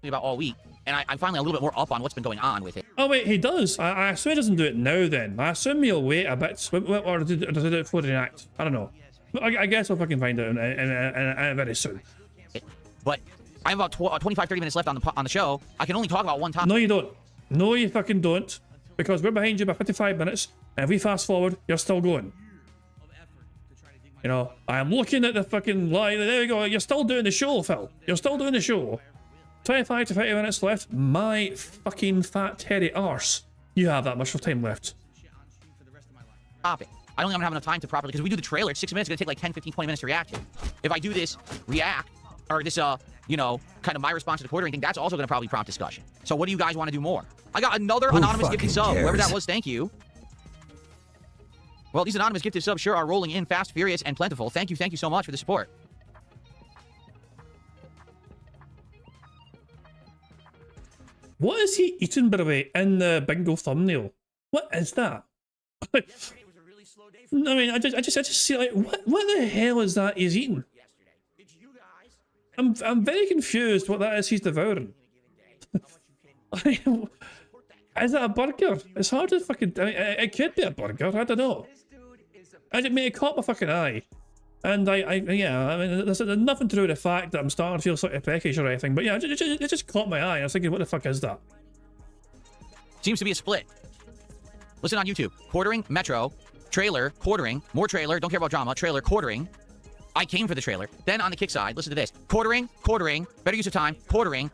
About all week, and I'm finally a little bit more up on what's been going on with it. Oh wait, he does. I assume he doesn't do it now then. I assume he'll wait a bit, or does he do it before the react? I don't know. I guess we'll fucking find out in very soon. But I have about 25-30 minutes left on the show. I can only talk about one topic. No, you don't. No, you fucking don't. Because we're behind you by 55 minutes, and if we fast forward, you're still going. You know, I am looking at the fucking line. There we go. You're still doing the show, Phil. You're still doing the show. 25 to 30 minutes left. My fucking fat hairy arse. You have that much time left. Topic. I don't even have enough time to properly, because we do the trailer. It's 6 minutes. It's gonna take like 10, 15, 20 minutes to react to. If I do this react, or this, you know, kind of my response to the quartering thing, that's also gonna probably prompt discussion. So what do you guys want to do more? I got another anonymous gifted sub. Whoever that was, thank you. Well, these anonymous gifted subs sure are rolling in fast, furious, and plentiful. Thank you so much for the support. What is he eating, by the way, in the bingo thumbnail? What is that? I mean, I just see, like, what the hell is that he's eating? I'm very confused what that is he's devouring. Is that a burger? It's hard to fucking... I mean, it could be a burger, I don't know. It caught my fucking eye. And yeah, I mean, there's nothing to do with the fact that I'm starting to feel sort of peckish or anything, but yeah, it just caught my eye. I was thinking, what the fuck is that? Seems to be a split. Listen on YouTube. Quartering, Metro, trailer, quartering, more trailer, don't care about drama, trailer, quartering. I came for the trailer. Then on the kick side, listen to this. Quartering, better use of time, quartering.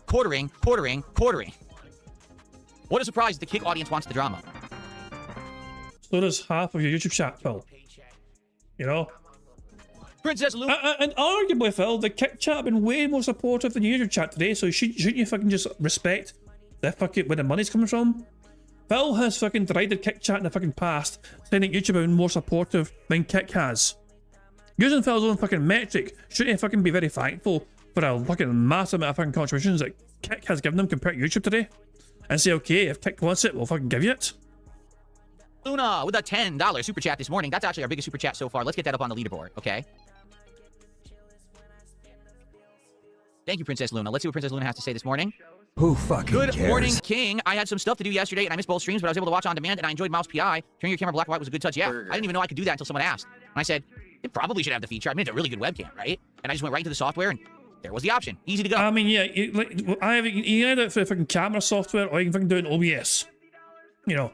What a surprise the kick audience wants the drama. So does half of your YouTube chat, Phil. You know? Princess Lou. And arguably, Phil, the kick chat have been way more supportive than your YouTube chat today, so shouldn't you fucking just respect the fucking where the money's coming from? Phil has fucking derided kick chat in the fucking past, saying that YouTube have been more supportive than kick has. Using Phil's own fucking metric, shouldn't you fucking be very thankful for a fucking massive amount of fucking contributions that kick has given them compared to YouTube today? And say, okay, if kick wants it, we'll fucking give you it. Luna with a $10 super chat this morning. That's actually our biggest super chat so far. Let's get that up on the leaderboard, okay? Thank you, Princess Luna. Let's see what Princess Luna has to say this morning. Who fucking Good cares? morning, King. I had some stuff to do yesterday, and I missed both streams, but I was able to watch on demand, and I enjoyed Mouse PI. Turning your camera black and white was a good touch. Yeah, I didn't even know I could do that until someone asked. And I said, it probably should have the feature. I mean, it's a really good webcam, right? And I just went right into the software, and there was the option. Easy to go. I mean, yeah, you can do it for fucking camera software, or you can fucking do it in OBS. You know,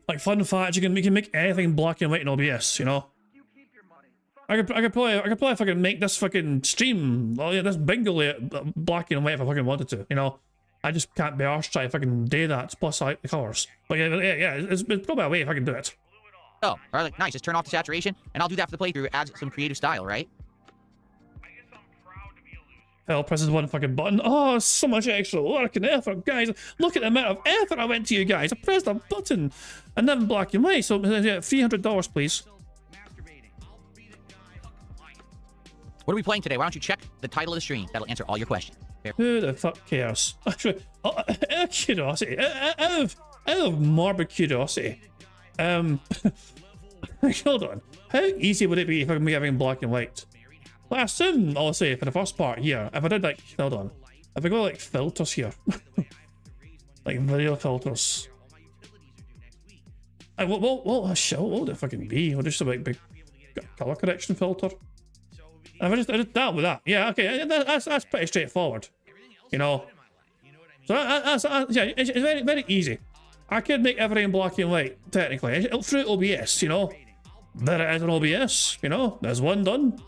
like fun fact, you can make anything black and white in OBS. You know, I could probably fucking make this fucking stream, this bingo black and white if I fucking wanted to. You know, I just can't be arsed trying to fucking do that. Plus, I like the colors. But yeah, it's probably a way if I can do it. Oh, all right, nice. Just turn off the saturation, and I'll do that for the playthrough. Add some creative style, right? Phil presses one fucking button. Oh, so much extra work and effort, guys. Look at the amount of effort I went to you guys. I pressed a button and then black and white. So yeah, $300, please. What are we playing today? Why don't you check the title of the stream? That'll answer all your questions. Who the fuck cares? Actually, out of curiosity, out of morbid curiosity, hold on. How easy would it be if I could be having black and white? Well, I assume, I'll say, for the first part here, if I did like, hold on, if I go like filters here, like video filters, what would it fucking be? Or just a big color correction filter? If I just did that with that, yeah, okay, that's pretty straightforward, you know. So yeah, it's very, very easy. I could make everything black and white, technically, through OBS, you know. There it is on OBS, you know, there's one done.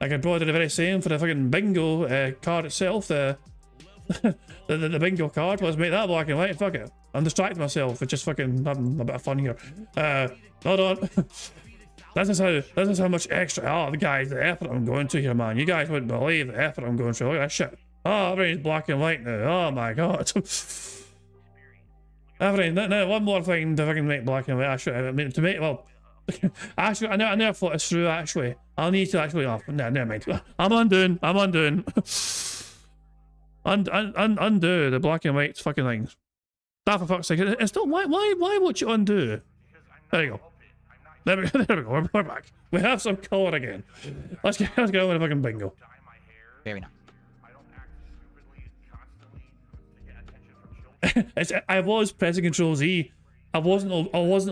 I could probably do the very same for the fucking bingo card itself, the bingo card. Let's make that black and white, fuck it. I'm distracting myself with just fucking having a bit of fun here. Hold on. This is how much extra, the effort I'm going to here, man. You guys wouldn't believe the effort I'm going through. Look at that shit. Oh, everything's black and white now. Oh my god. Everything, now one more thing to fucking make black and white. Actually, I mean, to make, well, actually, I never thought this through, actually. I'll need to actually, no, never mind. I'm undoing. Undo the black and white fucking things. That for fuck's sake. It's still, why would you undo? There you go. There we go. We're back. We have some color again. Let's get on with the fucking bingo. Very nice. I was pressing Control Z. I wasn't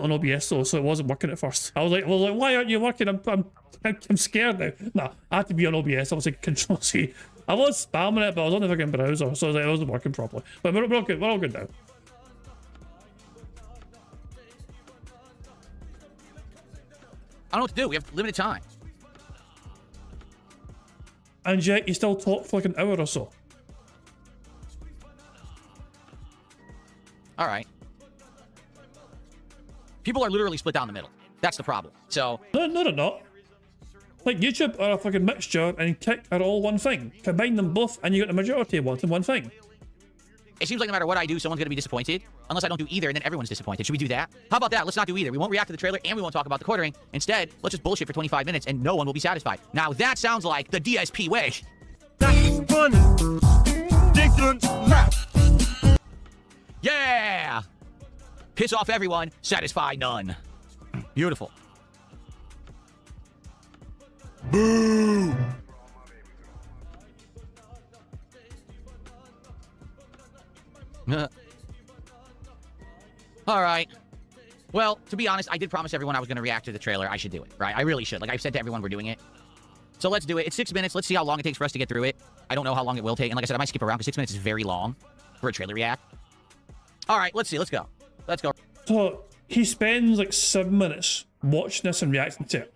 on OBS though, so it wasn't working at first. I was like, why aren't you working? I'm scared now. Nah, I had to be on OBS. I was like Control Z. I was spamming it, but I was on the fucking browser, so I was like, it wasn't working properly. But we're all good. We're all good now. I don't know what to do. We have limited time. And yet you still talk for like an hour or so. All right. People are literally split down the middle. That's the problem. So no, they're not. Like YouTube are a fucking mixture, and Kick are all one thing. Combine them both, and you get the majority of one thing. It seems like no matter what I do, someone's going to be disappointed. Unless I don't do either, and then everyone's disappointed. Should we do that? How about that? Let's not do either. We won't react to the trailer, and we won't talk about the quartering. Instead, let's just bullshit for 25 minutes, and no one will be satisfied. Now, that sounds like the DSP way. That's funny. Dickens left. Yeah! Piss off everyone, satisfy none. Beautiful. Boo! All right. Well, to be honest, I did promise everyone I was going to react to the trailer. I should do it, right? I really should. Like, I've said to everyone we're doing it. So let's do it. It's 6 minutes. Let's see how long it takes for us to get through it. I don't know how long it will take. And like I said, I might skip around because 6 minutes is very long for a trailer react. All right, let's see. Let's go. Let's go. So he spends like 7 minutes watching this and reacting to it,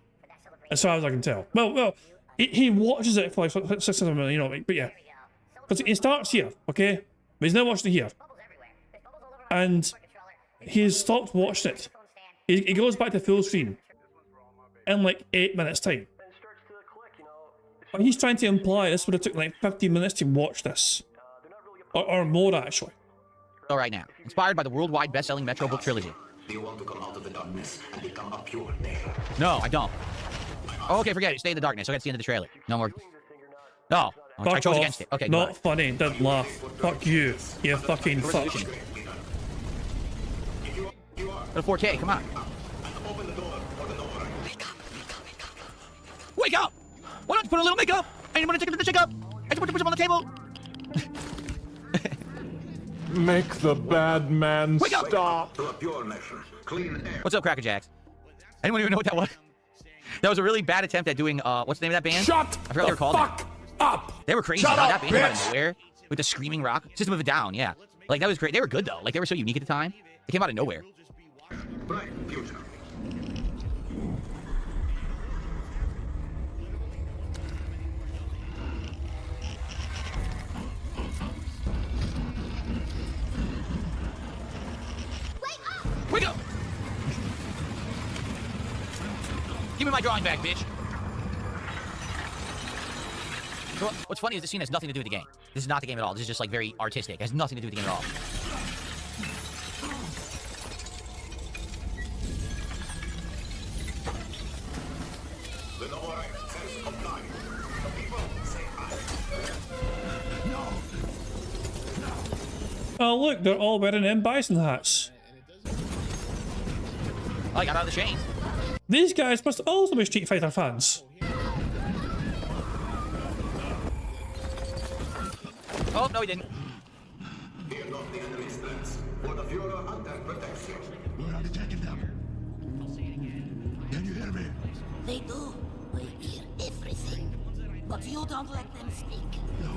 as far as I can tell. Well, he watches it for like 6 or 7 minutes, you know, but yeah. Because he starts here, okay? But he's now watching it here. And he's stopped watching it. He goes back to full screen in like 8 minutes time. But he's trying to imply this would have took like 15 minutes to watch this. Or more, actually. All right now. Inspired by the worldwide best-selling Metro book trilogy. Do you want to come out of the darkness and become a pure bear? No, I don't. Oh, okay, forget it. Stay in the darkness. Okay, that's the end of the trailer. No more. No. Oh, I chose against it. Okay, not goodbye. funny. Don't laugh. Fuck you. You fucking fuck. Go to 4K, come on. Wake up! Why don't you put a little makeup? Anyone take the checkup? I just want to put them on the table. Make the bad man Wake up! stop. What's up, Cracker Jacks? Anyone even know what that was? That was a really bad attempt at doing, what's the name of that band? Shut I forgot what they were called. fuck up! They were crazy. Shut Huh? up, That band came out bitch! of nowhere with the screaming rock. System of a Down, yeah. Like, that was great. They were good, though. Like, they were so unique at the time. They came out of nowhere. Bright future. Wake up! Give me my drawing back, bitch. So what's funny is this scene has nothing to do with the game. This is not the game at all. This is just like very artistic. It has nothing to do with the game at all. Oh look, they're all wearing M. Bison hats. Oh, I got out of the chains. These guys must also be Street Fighter fans. Oh, no, he didn't. Fear not the enemy's plans, for the Führer under protection. Where are they taking them? I'll say it again. Can you hear me? They do. We hear everything. But you don't let them speak. No.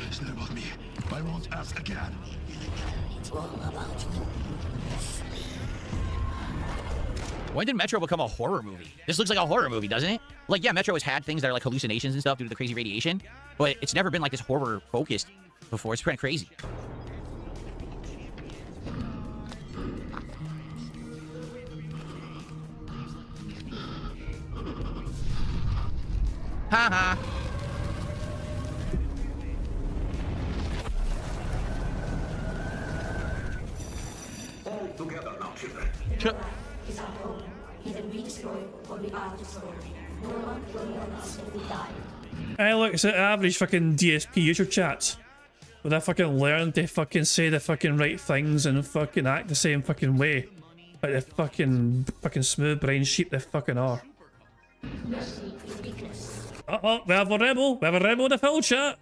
It's not about me. I won't ask again. It's all about you. When did Metro become a horror movie? This looks like a horror movie, doesn't it? Like, yeah, Metro has had things that are like hallucinations and stuff due to the crazy radiation, but it's never been like this horror-focused before. It's kind of crazy. Ha-ha. All together now, children. Is our hope. Either we destroy or we are destroyed. No one will warn us if we die. Hey look, it's an average fucking DSP YouTube chat. Where they fucking learn to fucking say the fucking right things and fucking act the same fucking way. Like the fucking smooth brain sheep they fucking are. Mercy is weakness. Uh-oh, we have a rebel. We have a rebel in the full chat.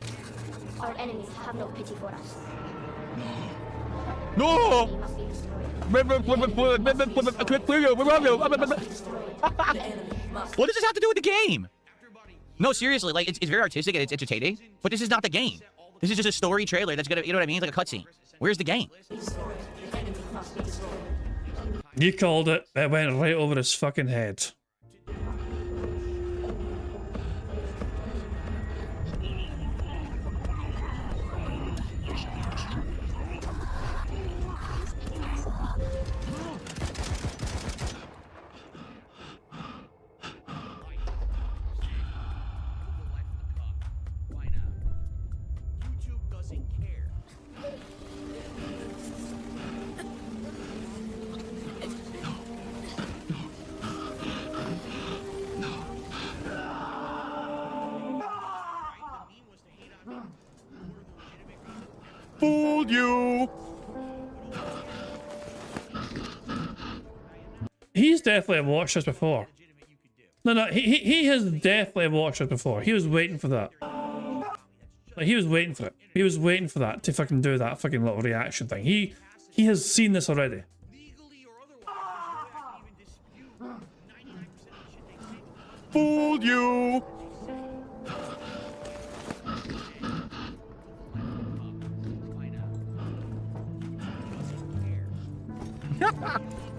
Our enemies have no pity for us. No! We must be destroyed. What does this have to do with the game? No, seriously, like, it's very artistic and it's entertaining, but this is not the game. This is just a story trailer that's gonna, you know what I mean? It's like a cutscene. Where's the game? You called it. It went right over his fucking head. Fooled you. He's definitely watched this before. No, he has definitely watched it before. He was waiting for that. Like, he was waiting for it. He was waiting for that to fucking do that fucking little reaction thing. He has seen this already. Fooled you.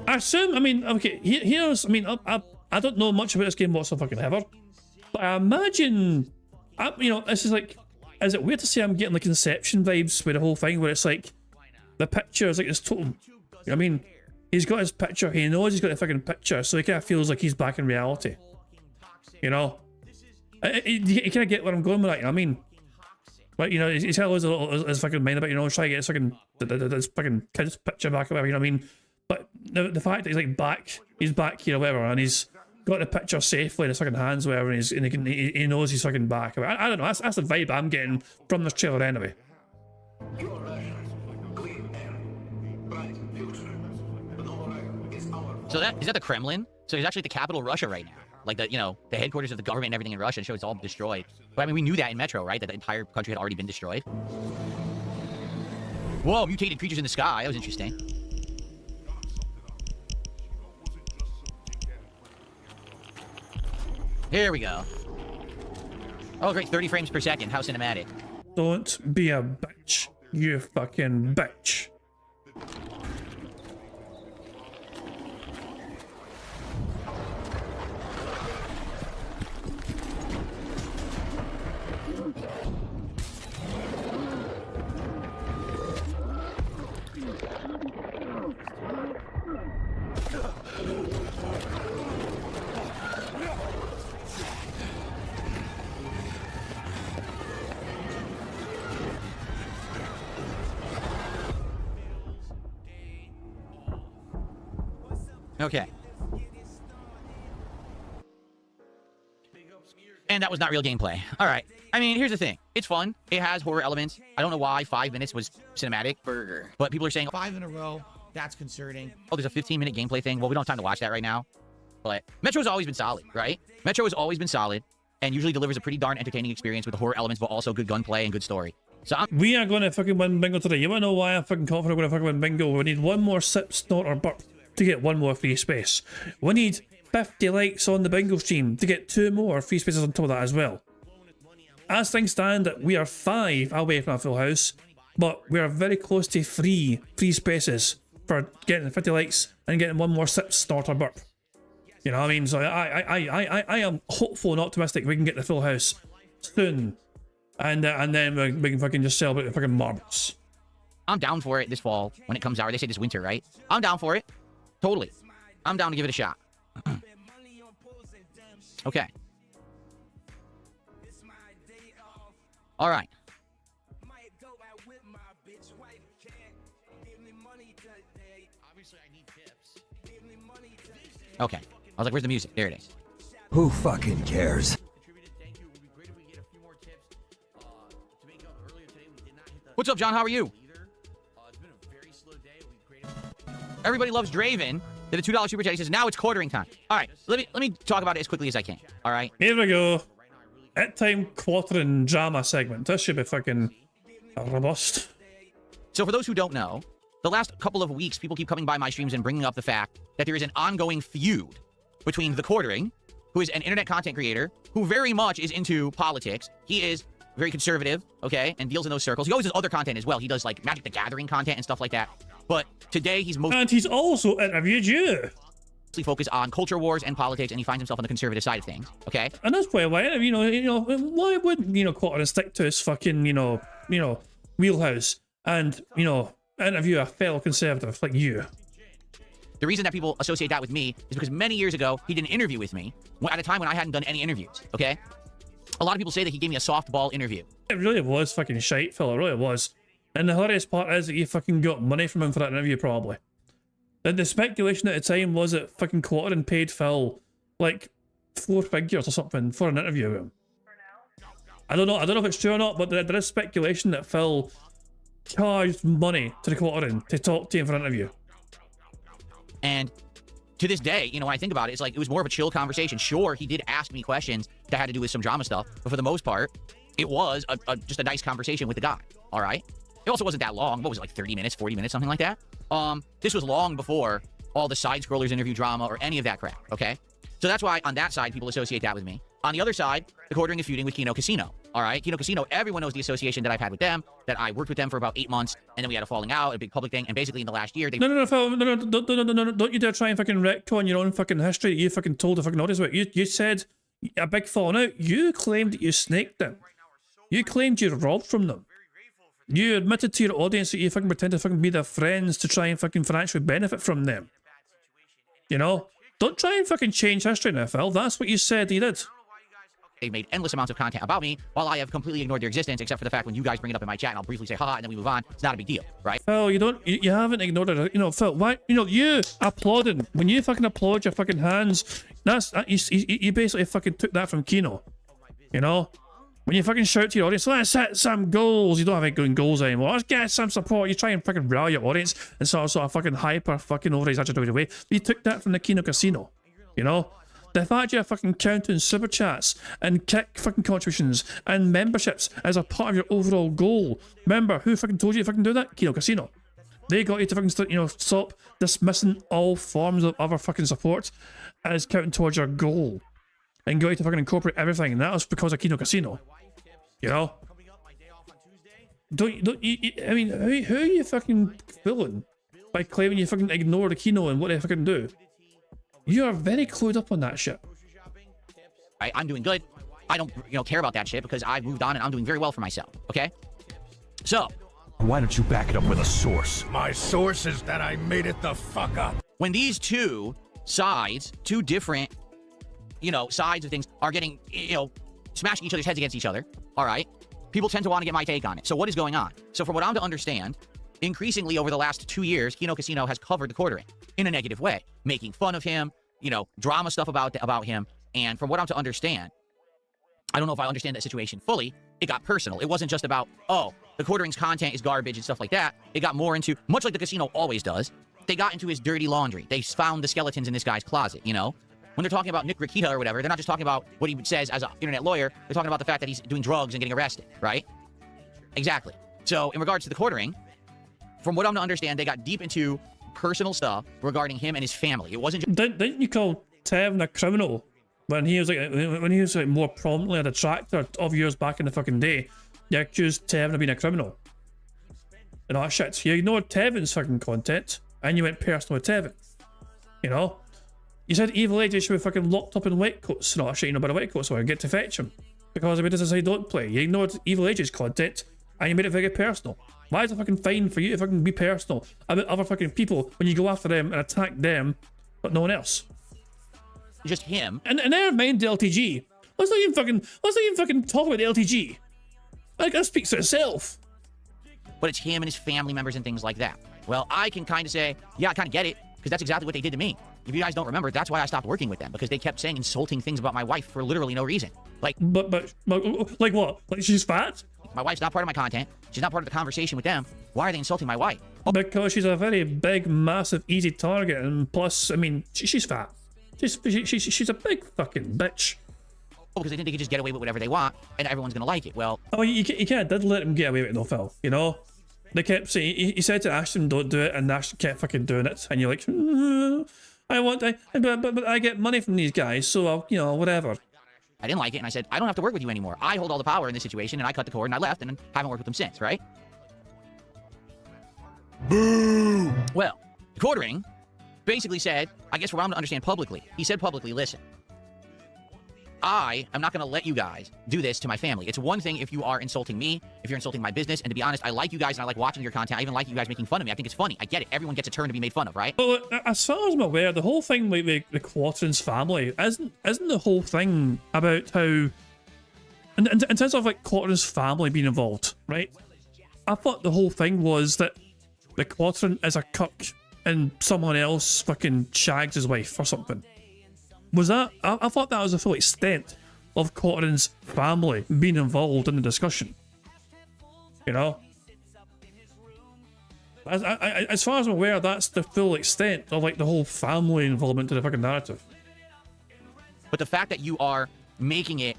I assume, I mean, okay, he knows, I mean, I don't know much about this game whatsoever, but I imagine, you know, this is like, is it weird to say I'm getting like Inception vibes with the whole thing, where it's like, the picture is like this totem, you know what I mean? He's got his picture, he knows he's got a fucking picture, so he kind of feels like he's back in reality, you know? You kind of get where I'm going with that, you know what I mean? But, you know, he's kind of loses his fucking mind about, you know, trying to get his fucking, this fucking kid's picture back or whatever, you know what I mean? But the fact that he's like back, he's back here or whatever, and he's got the picture safely in his fucking hands, whatever, and he knows he's fucking back. I don't know, that's the vibe I'm getting from this trailer anyway. So is that the Kremlin? So he's actually at the capital of Russia right now. Like the, you know, the headquarters of the government and everything in Russia, and show it's all destroyed. But I mean, we knew that in Metro, right? That the entire country had already been destroyed. Whoa, mutated creatures in the sky. That was interesting. Here we go. Oh, great. 30 frames per second. How cinematic. Don't be a bitch. You fucking bitch. Okay. And that was not real gameplay. All right. I mean, here's the thing. It's fun. It has horror elements. I don't know why 5 minutes was cinematic. Burger. But people are saying 5 in a row. That's concerning. Oh, there's a 15-minute gameplay thing. Well, we don't have time to watch that right now. But Metro's always been solid, right? Metro has always been solid and usually delivers a pretty darn entertaining experience with the horror elements, but also good gunplay and good story. So we are going to fucking win bingo today. You want to know why I'm fucking confident we're going to fucking win bingo? We need one more sip, snort, or burp to get one more free space. We need 50 likes on the bingo stream to get 2 more free spaces on top of that as well. As things stand, we are 5 away from a full house, but we are very close to free spaces for getting 50 likes and getting one more sip, snort, or burp. You know what I mean? So I am hopeful and optimistic we can get the full house soon, and then we can fucking just celebrate the fucking marbles. I'm down for it this fall when it comes out. They say this winter, right? I'm down for it. Totally. I'm down to give it a shot. Okay. All right. Okay. I was like, where's the music? There it is. Who fucking cares? What's up, John? How are you? Everybody loves Draven. Did a $2 super chat. He says, now it's quartering time. All right. Let me talk about it as quickly as I can. All right. Here we go. At time quartering drama segment. This should be fucking robust. So for those who don't know, the last couple of weeks, people keep coming by my streams and bringing up the fact that there is an ongoing feud between the Quartering, who is an internet content creator, who very much is into politics. He is very conservative, okay, and deals in those circles. He always does other content as well. He does, like, Magic the Gathering content and stuff like that. But today, he's mostly... And he's also interviewed you. ...focused on culture wars and politics, and he finds himself on the conservative side of things, okay? And that's why, you know, why wouldn't, you know, Quartering stick to his fucking, you know, wheelhouse and, you know, interview a fellow conservative like you? The reason that people associate that with me is because many years ago, he did an interview with me at a time when I hadn't done any interviews, okay? A lot of people say that he gave me a softball interview. It really was fucking shite, Phil. It really was. And the hilarious part is that you fucking got money from him for that interview, probably. And the speculation at the time was that fucking Quartering paid Phil, like, 4 figures or something for an interview with him. I don't know if it's true or not, but there is speculation that Phil charged money to the Quartering to talk to you in front of you. And to this day, you know, when I think about it, it's like it was more of a chill conversation. Sure, he did ask me questions that had to do with some drama stuff, but for the most part, it was just a nice conversation with the guy. All right. It also wasn't that long. What was it, like 30 minutes, 40 minutes, something like that? This was long before all the side scrollers interview drama or any of that crap. Okay. So that's why on that side, people associate that with me. On the other side, the Quartering is feuding with Kino Casino. All right. Kino Casino, everyone knows the association that I've had with them, that I worked with them for about 8 months, and then we had a falling out, a big public thing, and basically in the last year, they... No, Phil, no, don't you dare try and fucking retcon your own fucking history that you fucking told the fucking audience about. You said a big falling out. You claimed that you snaked them. You claimed you robbed from them. You admitted to your audience that you fucking pretended to fucking be their friends to try and fucking financially benefit from them. You know? Don't try and fucking change history now, Phil. That's what you said you did. They've made endless amounts of content about me, while I have completely ignored their existence, except for the fact when you guys bring it up in my chat, and I'll briefly say, haha, and then we move on. It's not a big deal, right? Phil, you haven't ignored it. You know, Phil, why, you applauded. When you fucking applaud your fucking hands, you basically fucking took that from Kino. You know? When you fucking shout to your audience, let's set some goals, you don't have any good goals anymore. Let's get some support. You try and fucking rally your audience in sort of fucking hyper fucking over exaggerated way. You took that from the Kino Casino. You know? The fact you're fucking counting super chats and kick fucking contributions and memberships as a part of your overall goal. Remember, who fucking told you to fucking do that? Kino Casino. They got you to fucking, stop dismissing all forms of other fucking support as counting towards your goal. And got you to fucking incorporate everything, and that was because of Kino Casino. You know? I mean, who are you fucking fooling by claiming you fucking ignore the Kino and what they fucking do? You are very clued up on that shit. I'm doing good. I don't, care about that shit because I've moved on and I'm doing very well for myself, okay? So. Why don't you back it up with a source? My source is that I made it the fuck up. When these two sides, two different, sides of things are getting, smashing each other's heads against each other, all right? People tend to want to get my take on it. So what is going on? So from what I'm to understand, increasingly over the last 2 years, Kino Casino has covered the Quartering in a negative way, making fun of him, drama stuff about him. And from what I'm to understand, I don't know if I understand that situation fully, it got personal. It wasn't just about, oh, the Quartering's content is garbage and stuff like that. It got more into, much like the casino always does, they got into his dirty laundry. They found the skeletons in this guy's closet, When they're talking about Nick Rakita or whatever, they're not just talking about what he says as an internet lawyer. They're talking about the fact that he's doing drugs and getting arrested, right? Exactly. So in regards to the Quartering, from what I'm to understand, they got deep into personal stuff regarding him and his family. It wasn't just... Didn't you call Tevin a criminal when he was like more prominently a detractor of years back in the fucking day? You accused Tevin of being a criminal. And all that shit. You ignored Tevin's fucking content and you went personal with Tevin. You said Evil Agent should be fucking locked up in wet coats and all that shit, by the wet coats, so I get to fetch him. Because if he doesn't say don't play. You ignored Evil Agent's content and you made it very personal. Why is it fucking fine for you to fucking be personal about other fucking people when you go after them and attack them, but no one else? Just him. And never mind the LTG. Let's not even fucking talk about the LTG. Like, that speaks for itself. But it's him and his family members and things like that. Well, I can kind of say, yeah, I kind of get it, because that's exactly what they did to me. If you guys don't remember, that's why I stopped working with them, because they kept saying insulting things about my wife for literally no reason. Like, but like what? Like she's fat? My wife's not part of my content. She's not part of the conversation with them. Why are they insulting my wife? Because she's a very big, massive, easy target, and plus, I mean, she's fat. She's a big fucking bitch. Oh, because they think they could just get away with whatever they want, and everyone's gonna like it. Well, you did let him get away with it, though, Phil. They kept saying he said to Ashton, "Don't do it," and Ashton kept fucking doing it, and you're like, but I get money from these guys, so I'll, whatever. I didn't like it, and I said, I don't have to work with you anymore. I hold all the power in this situation, and I cut the cord, and I left, and haven't worked with them since, right? Boo! Well, the Quartering basically said, I guess for what I'm to understand publicly, he said publicly, listen, I am not going to let you guys do this to my family. It's one thing if you are insulting me, if you're insulting my business, and to be honest, I like you guys and I like watching your content. I even like you guys making fun of me. I think it's funny. I get it. Everyone gets a turn to be made fun of, right? Well, as far as I'm aware, the whole thing with the Quartering's family isn't the whole thing about how, in terms of like Quartering's family being involved, right? I thought the whole thing was that the Quartering is a cuck and someone else fucking shags his wife or something. Was that? I thought that was the full extent of Quartering's family being involved in the discussion. As far as I'm aware, that's the full extent of like the whole family involvement to the fucking narrative. But the fact that you are making it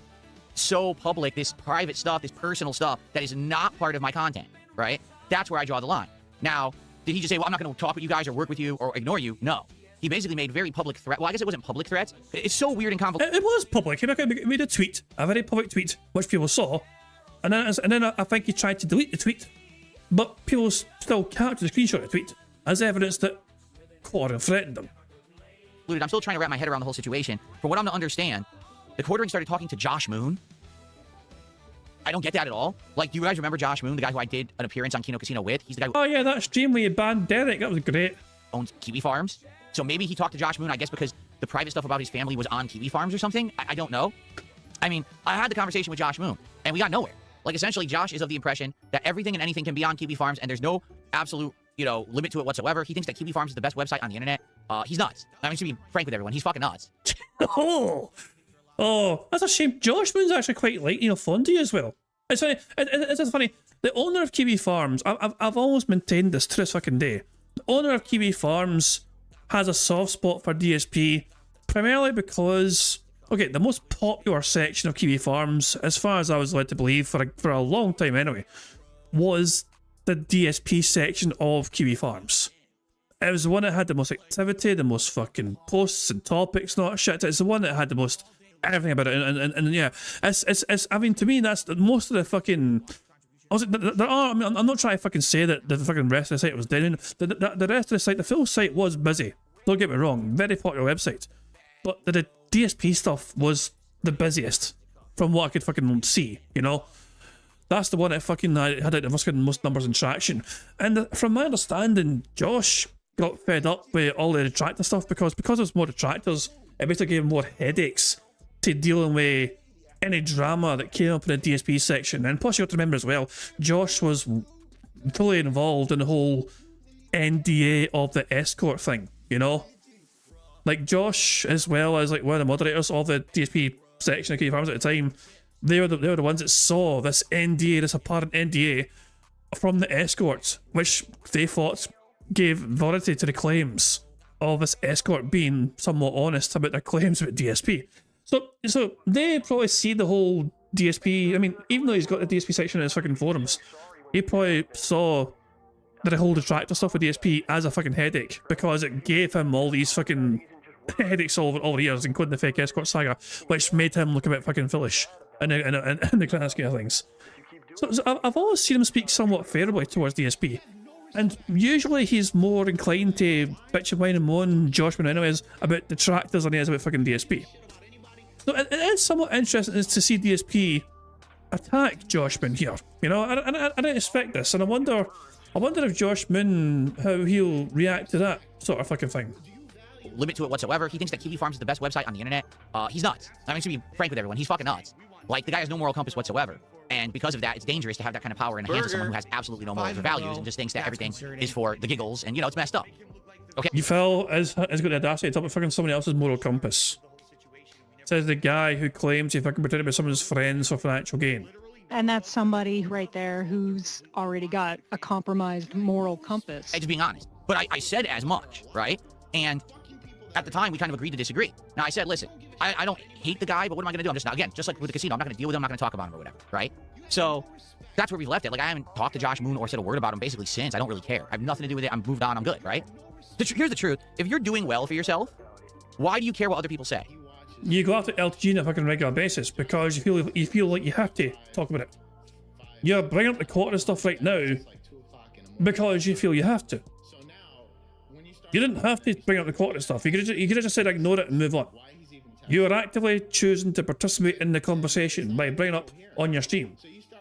so public, this private stuff, this personal stuff, that is not part of my content, right? That's where I draw the line. Now, did he just say, well, I'm not going to talk with you guys or work with you or ignore you? No. He basically made very public threat. Well, I guess it wasn't public threats. It's so weird and convoluted. It was public. He made a tweet, a very public tweet, which people saw. And then I think he tried to delete the tweet. But people still captured the screenshot of the tweet as evidence that Quarren threatened them. I'm still trying to wrap my head around the whole situation. For what I'm to understand, the Quartering started talking to Josh Moon. I don't get that at all. Like, do you guys remember Josh Moon, the guy who I did an appearance on Kino Casino with? He's the guy who... Oh, yeah, that stream where you banned Derek. That was great. ...owns Kiwi Farms. So maybe he talked to Josh Moon, I guess because the private stuff about his family was on Kiwi Farms or something. I don't know. I mean, I had the conversation with Josh Moon, and we got nowhere. Like, essentially, Josh is of the impression that everything and anything can be on Kiwi Farms, and there's no absolute, limit to it whatsoever. He thinks that Kiwi Farms is the best website on the internet. He's nuts. I mean, to be frank with everyone, he's fucking nuts. Oh, that's a shame. Josh Moon's actually quite fond of you as well. It's funny. It's just funny. The owner of Kiwi Farms, I've always maintained this to this fucking day. The owner of Kiwi Farms has a soft spot for DSP, primarily because, okay, the most popular section of Kiwi Farms, as far as I was led to believe for a long time anyway, was the DSP section of Kiwi Farms. It was the one that had the most activity, the most fucking posts and topics, not shit. It's the one that had the most everything about it, and yeah, it's. I mean, to me, that's most of the fucking. There are. I mean, I'm not trying to fucking say that the fucking rest of the site was dead. The rest of the site, the full site was busy. Don't get me wrong, very popular website, but the DSP stuff was the busiest from what I could fucking see. That's the one that fucking had the most numbers and traction. And from my understanding, Josh got fed up with all the detractor stuff because there's more detractors. It basically gave him more headaches to dealing with any drama that came up in the DSP section. And plus you have to remember as well, Josh was fully involved in the whole NDA of the escort thing, Like Josh, as well as like one of the moderators of the DSP section of Kiwi Farms at the time, they were the ones that saw this NDA, this apparent NDA from the escorts, which they thought gave validity to the claims of this escort being somewhat honest about their claims about DSP. So they probably see the whole DSP. I mean, even though he's got the DSP section in his fucking forums, he probably saw the whole detractor stuff with DSP as a fucking headache because it gave him all these fucking headaches all the years, including the fake escort saga, which made him look a bit fucking foolish in the grand scheme of things. So I've always seen him speak somewhat favourably towards DSP. And usually he's more inclined to bitch and whine and moan, Josh Moon anyways, about detractors than he is about fucking DSP. So it is somewhat interesting to see DSP attack Josh Moon here. I didn't expect this, and I wonder if Josh Moon, how he'll react to that sort of fucking thing. Limit to it whatsoever. He thinks that Kiwi Farms is the best website on the internet. He's nuts. I mean, to be frank with everyone, he's fucking nuts. Like, the guy has no moral compass whatsoever. And because of that, it's dangerous to have that kind of power in the hands of someone who has absolutely no morals or values and just thinks that everything is for the giggles, and it's messed up. Okay. You feel has got the audacity to talk about fucking somebody else's moral compass. Says the guy who claims he fucking pretended to be someone's friends for financial gain. And that's somebody right there who's already got a compromised moral compass. Just being honest. But I said as much, right? And at the time, we kind of agreed to disagree. Now, I said, listen, I don't hate the guy, but what am I going to do? I'm just not, again, just like with the casino, I'm not going to deal with him, I'm not going to talk about him or whatever, right? So that's where we left it. Like, I haven't talked to Josh Moon or said a word about him basically since. I don't really care. I have nothing to do with it. I'm moved on. I'm good, right? Here's the truth. If you're doing well for yourself, why do you care what other people say? You go after LTG on a fucking regular basis because you feel like you have to talk about it. You're bringing up the quarter stuff right now because you feel you have to. You didn't have to bring up the quarter stuff. You could have just said ignore it and move on. You are actively choosing to participate in the conversation by bringing up on your stream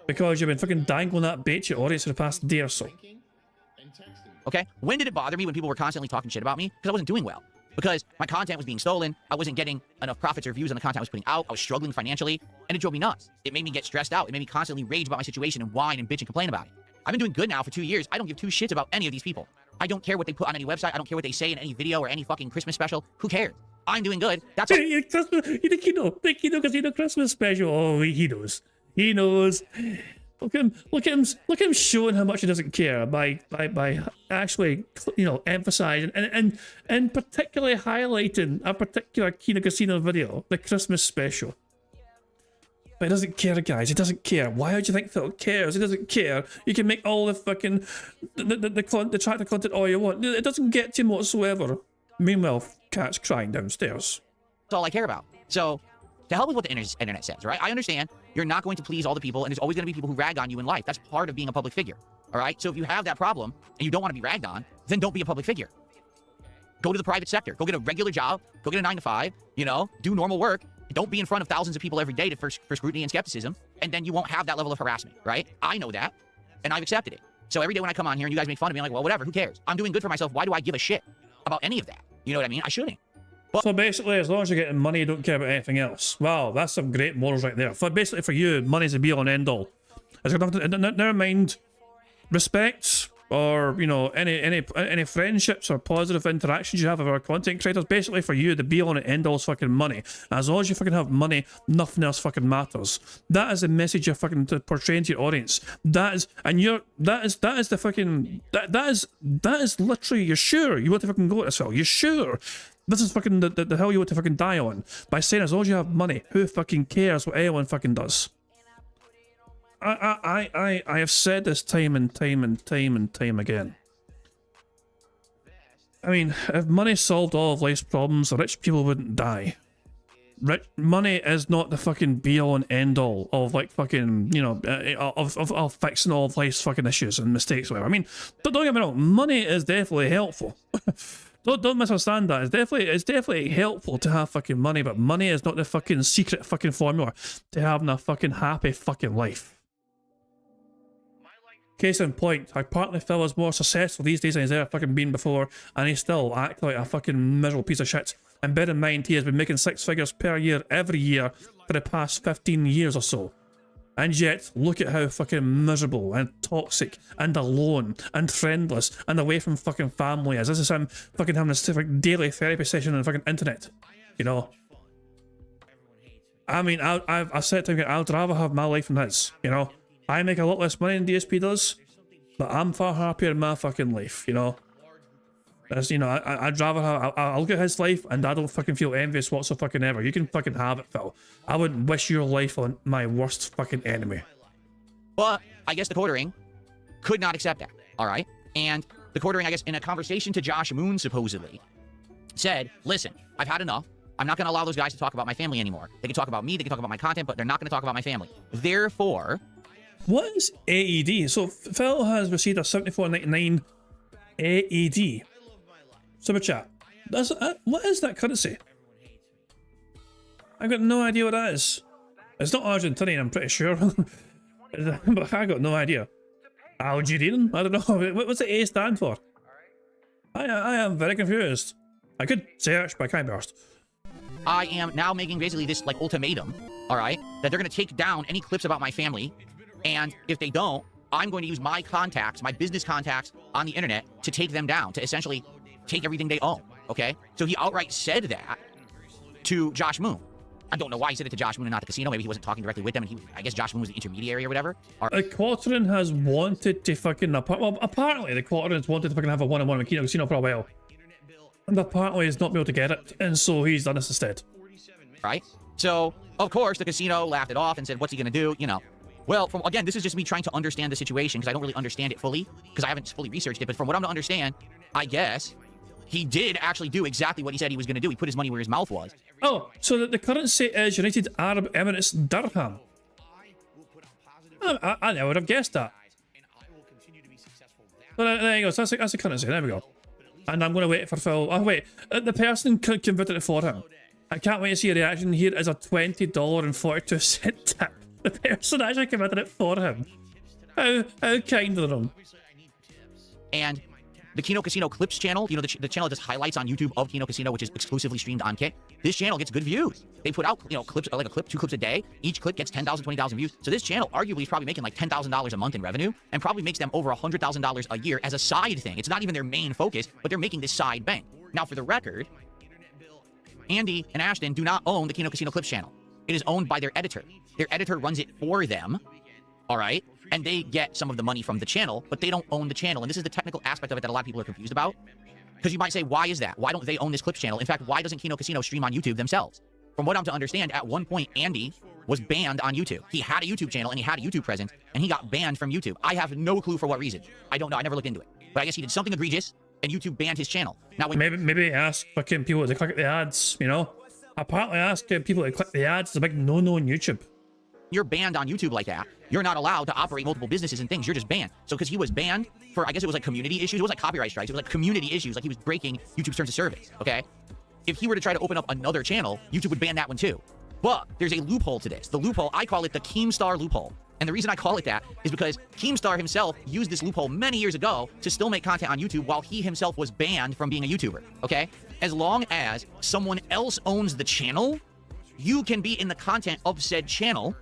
because you've been fucking dangling that bait to your audience for the past day or so. Okay? When did it bother me when people were constantly talking shit about me? Because I wasn't doing well. Because my content was being stolen, I wasn't getting enough profits or views on the content I was putting out, I was struggling financially, and it drove me nuts. It made me get stressed out. It made me constantly rage about my situation and whine and bitch and complain about it. I've been doing good now for 2 years. I don't give two shits about any of these people. I don't care what they put on any website. I don't care what they say in any video or any fucking Christmas special. Who cares? I'm doing good. That's all. The Kino Casino Christmas special. Oh, he knows. He knows. Look at him showing how much he doesn't care by actually, you know, emphasizing and particularly highlighting a particular Kino Casino video, the Christmas special. But he doesn't care, guys. He doesn't care. Why would you think Phil cares? He doesn't care. You can make all the fucking the tractor content all you want. It doesn't get to him whatsoever. Meanwhile, cat's crying downstairs. That's all I care about. So, to hell with what the internet says, right? I understand you're not going to please all the people, and there's always going to be people who rag on you in life. That's part of being a public figure, all right? So if you have that problem and you don't want to be ragged on, then don't be a public figure. Go to the private sector. Go get a regular job. Go get a 9-to-5. You know, do normal work. Don't be in front of thousands of people every day for scrutiny and skepticism, and then you won't have that level of harassment, right? I know that, and I've accepted it. So every day when I come on here and you guys make fun of me, I'm like, well, whatever, who cares? I'm doing good for myself. Why do I give a shit about any of that? You know what I mean? I shouldn't. So basically, as long as you're getting money, you don't care about anything else. Wow, that's some great morals right there. Basically, for you, money's the be-all and end-all. It's got nothing. Never mind respect or, you know, any friendships or positive interactions you have with our content creators. Basically, for you, the be-all and end-all is fucking money. As long as you fucking have money, nothing else fucking matters. That is the message you're fucking portraying to your audience. That is the fucking that is literally. You're sure you want to fucking go at this hill. You're sure. This is fucking the hill you want to fucking die on. By saying as long as you have money, who fucking cares what anyone fucking does? I have said this time and time again. I mean, if money solved all of life's problems, rich people wouldn't die. Money is not the fucking be-all and end-all of, like, fucking, you know, of fixing all of life's fucking issues and mistakes, whatever. I mean, don't get me wrong, money is definitely helpful. Don't misunderstand that. It's definitely helpful to have fucking money, but money is not the fucking secret fucking formula to having a fucking happy fucking life. Case in point, I partly feel is more successful these days than he's ever fucking been before, and he still acts like a fucking miserable piece of shit. And bear in mind, he has been making 6 figures per year every year for the past 15 years or so. And yet, look at how fucking miserable and toxic and alone and friendless and away from fucking family is. This is him fucking having this daily therapy session on the fucking internet. You know? I mean, I said to him, I'd rather have my life than his, you know? I make a lot less money than DSP does, but I'm far happier in my fucking life, you know? As, you know, I'd rather have, I'll look at his life and I don't fucking feel envious whatsoever. You can fucking have it, Phil. I wouldn't wish your life on my worst fucking enemy. But I guess the quartering could not accept that, all right? And the quartering, I guess, in a conversation to Josh Moon, supposedly, said, listen, I've had enough. I'm not going to allow those guys to talk about my family anymore. They can talk about me, they can talk about my content, but they're not going to talk about my family. Therefore... What is AED? So Phil has received a $74.99 AED. Super chat. What is that currency? I've got no idea what that is. It's not Argentinian, I'm pretty sure. But I got no idea. Algerian? I don't know. What's the A stand for? I am very confused. I could search, but I can't be arsed. I am now making basically this, like, ultimatum, all right? That they're going to take down any clips about my family. And if they don't, I'm going to use my contacts, my business contacts on the internet to take them down, to essentially take everything they own, okay? So he outright said that to Josh Moon. I don't know why he said it to Josh Moon and not the casino. Maybe he wasn't talking directly with them, and I guess Josh Moon was the intermediary or whatever. The Quartering has wanted to fucking... Well, apparently the Quartering has wanted to fucking have a one-on-one with Kino Casino for a while. And apparently he's not been able to get it, and so he's done this instead. Right? So, of course, the casino laughed it off and said, what's he going to do? You know. Well, again, this is just me trying to understand the situation, because I don't really understand it fully, because I haven't fully researched it, but from what I'm to understand, I guess he did actually do exactly what he said he was going to do. He put his money where his mouth was. Oh, so the currency is United Arab Emirates Dirham. I never would have guessed that. Well, there you go, so that's the currency, there we go. And I'm going to wait for Phil. Oh, wait, the person converted it for him. I can't wait to see a reaction. Here is a $20.42 tip. The person actually committed it for him. How kind of them. And the Kino Casino Clips channel, you know, the channel just highlights on YouTube of Kino Casino, which is exclusively streamed on Kick. This channel gets good views. They put out, you know, clips, like a clip, 2 clips a day. Each clip gets 10,000, 20,000 views. So this channel arguably is probably making like $10,000 a month in revenue, and probably makes them over $100,000 a year as a side thing. It's not even their main focus, but they're making this side bank. Now, for the record, Andy and Ashton do not own the Kino Casino Clips channel. It is owned by their editor. Their editor runs it for them, all right? And they get some of the money from the channel, but they don't own the channel. And this is the technical aspect of it that a lot of people are confused about. Because you might say, why is that? Why don't they own this Clips channel? In fact, why doesn't Kino Casino stream on YouTube themselves? From what I'm to understand, at one point, Andy was banned on YouTube. He had a YouTube channel and he had a YouTube presence, and he got banned from YouTube. I have no clue for what reason. I don't know. I never looked into it. But I guess he did something egregious, and YouTube banned his channel. Now, maybe ask fucking people to click the ads, you know? Apparently asking people to click the ads is a big no-no on YouTube. You're banned on YouTube like that. You're not allowed to operate multiple businesses and things. You're just banned. So because he was banned for, I guess it was like community issues. It was like copyright strikes. It was like community issues. Like he was breaking YouTube's terms of service, okay? If he were to try to open up another channel, YouTube would ban that one too. But there's a loophole to this. The loophole, I call it the Keemstar loophole. And the reason I call it that is because Keemstar himself used this loophole many years ago to still make content on YouTube while he himself was banned from being a YouTuber, okay? As long as someone else owns the channel, you can be in the content of said channel,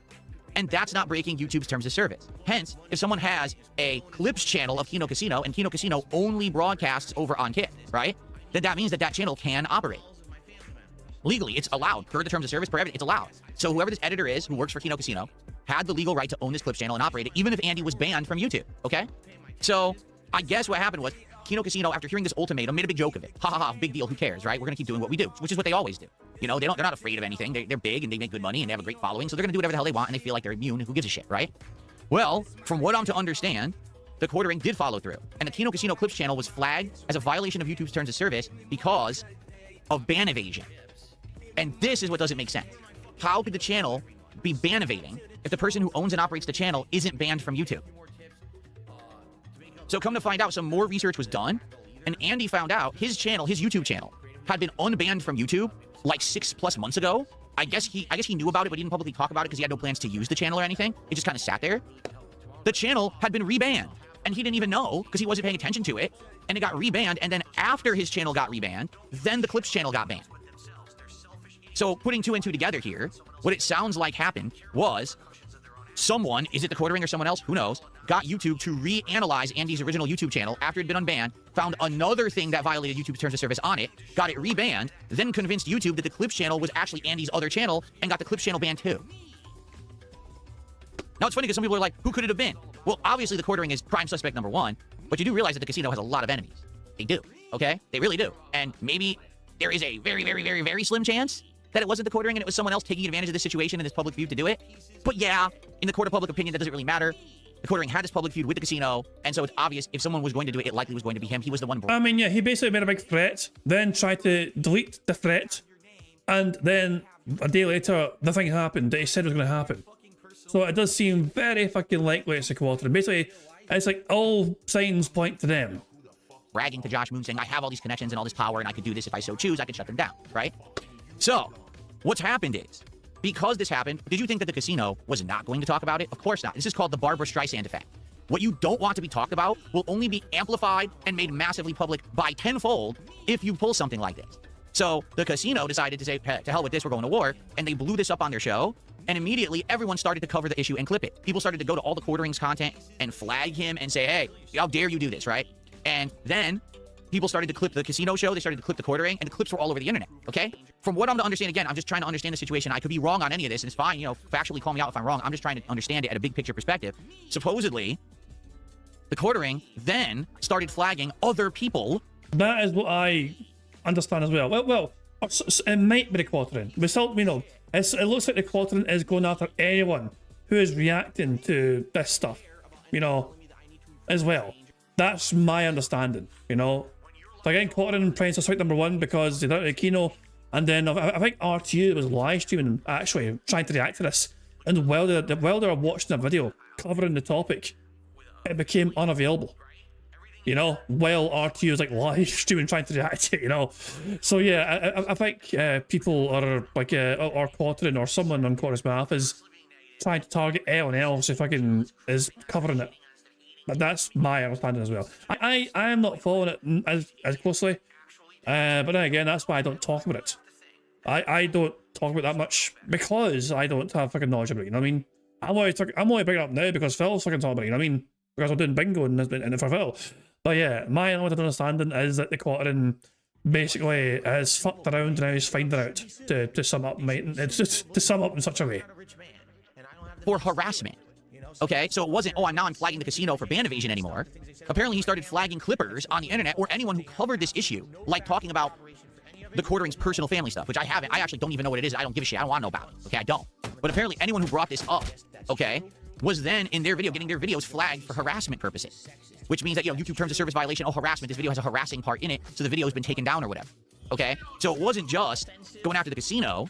and that's not breaking YouTube's terms of service. Hence, if someone has a Clips channel of Kino Casino, and Kino Casino only broadcasts over on Kick, right? Then that means that that channel can operate. Legally, it's allowed. Per the terms of service, per everything, it's allowed. So whoever this editor is who works for Kino Casino had the legal right to own this Clips channel and operate it, even if Andy was banned from YouTube, okay? So I guess what happened was Kino Casino, after hearing this ultimatum, made a big joke of it. Ha ha ha, big deal, who cares, right? We're gonna keep doing what we do, which is what they always do. You know, they're not afraid of anything. They're big and they make good money and they have a great following, so they're gonna do whatever the hell they want and they feel like they're immune. Who gives a shit, right? Well, from what I'm to understand, the quartering did follow through, and the Kino Casino Clips channel was flagged as a violation of YouTube's terms of service because of ban evasion. And this is what doesn't make sense. How could the channel be ban evading if the person who owns and operates the channel isn't banned from YouTube? So come to find out, some more research was done, and Andy found out his channel, his YouTube channel, had been unbanned from YouTube like 6+ months ago. I guess he knew about it, but he didn't publicly talk about it because he had no plans to use the channel or anything. It just kind of sat there. The channel had been rebanned, and he didn't even know because he wasn't paying attention to it, and it got rebanned, and then after his channel got rebanned, then the Clips channel got banned. So putting two and two together here, what it sounds like happened was someone, is it the quartering or someone else, who knows, got YouTube to reanalyze Andy's original YouTube channel after it had been unbanned, found another thing that violated YouTube's terms of service on it, got it rebanned, then convinced YouTube that the Clips channel was actually Andy's other channel, and got the Clips channel banned too. Now it's funny because some people are like, who could it have been? Well, obviously the quartering is prime suspect number one, but you do realize that the casino has a lot of enemies. They do, okay? They really do. And maybe there is a very, very, very, very slim chance that it wasn't the quartering and it was someone else taking advantage of this situation and this public feud to do it. But yeah, in the court of public opinion, that doesn't really matter. The quartering had this public feud with the casino, and so it's obvious if someone was going to do it, it likely was going to be him. He was the one. I mean, yeah, he basically made a big threat, then tried to delete the threat, and then a day later, the thing happened that he said was going to happen. So it does seem very fucking likely it's the quartering. Basically, it's like all signs point to them. Bragging to Josh Moon saying, I have all these connections and all this power, and I could do this if I so choose, I could shut them down, right? So, what's happened is, because this happened, did you think that the casino was not going to talk about it? Of course not. This is called the Barbara Streisand effect. What you don't want to be talked about will only be amplified and made massively public by tenfold if you pull something like this. So the casino decided to say, to hell with this, we're going to war, and they blew this up on their show, and immediately everyone started to cover the issue and clip it. People started to go to all the quarterings content and flag him and say, hey, how dare you do this, right? And then people started to clip the casino show, they started to clip the quartering, and the clips were all over the internet, okay? From what I'm to understand, again, I'm just trying to understand the situation. I could be wrong on any of this, and it's fine, you know, factually call me out if I'm wrong. I'm just trying to understand it at a big picture perspective. Supposedly, the quartering then started flagging other people. That is what I understand as well. Well, it might be the quartering. We still, you know, it looks like the quartering is going after anyone who is reacting to this stuff, you know, as well. That's my understanding, you know. So again, quartering Prince Strike number one because they did it at Kino, and then I think RTU was live streaming actually trying to react to this, and while they were watching a video covering the topic, it became unavailable. You know, while RTU was like live streaming trying to react to it, you know. So yeah, I think people are like or quartering or someone on quartering's behalf is trying to target anyone else who fucking is covering it. But that's my understanding as well. I am not following it as closely, but then again, that's why I don't talk about it. I don't talk about that much because I don't have fucking knowledge about it. You know what I mean? I'm only bringing it up now because Phil's fucking talking about it. You know what I mean? Because I'm doing bingo and for Phil. But yeah, my understanding is that the quartering basically has fucked around and now he's finding out to sum up, mate. It's just to sum up in such a way. For harassment. Okay, so it wasn't, oh, I'm flagging the casino for ban evasion anymore. Apparently he started flagging clippers on the internet or anyone who covered this issue, like talking about the quartering's personal family stuff, which I haven't. I actually don't even know what it is. I don't give a shit. I don't want to know about it. Okay, I don't. But apparently anyone who brought this up, okay, was then in their video getting their videos flagged for harassment purposes, which means that, you know, YouTube terms of service violation, oh, harassment, this video has a harassing part in it, so the video has been taken down or whatever. Okay, so it wasn't just going after the casino,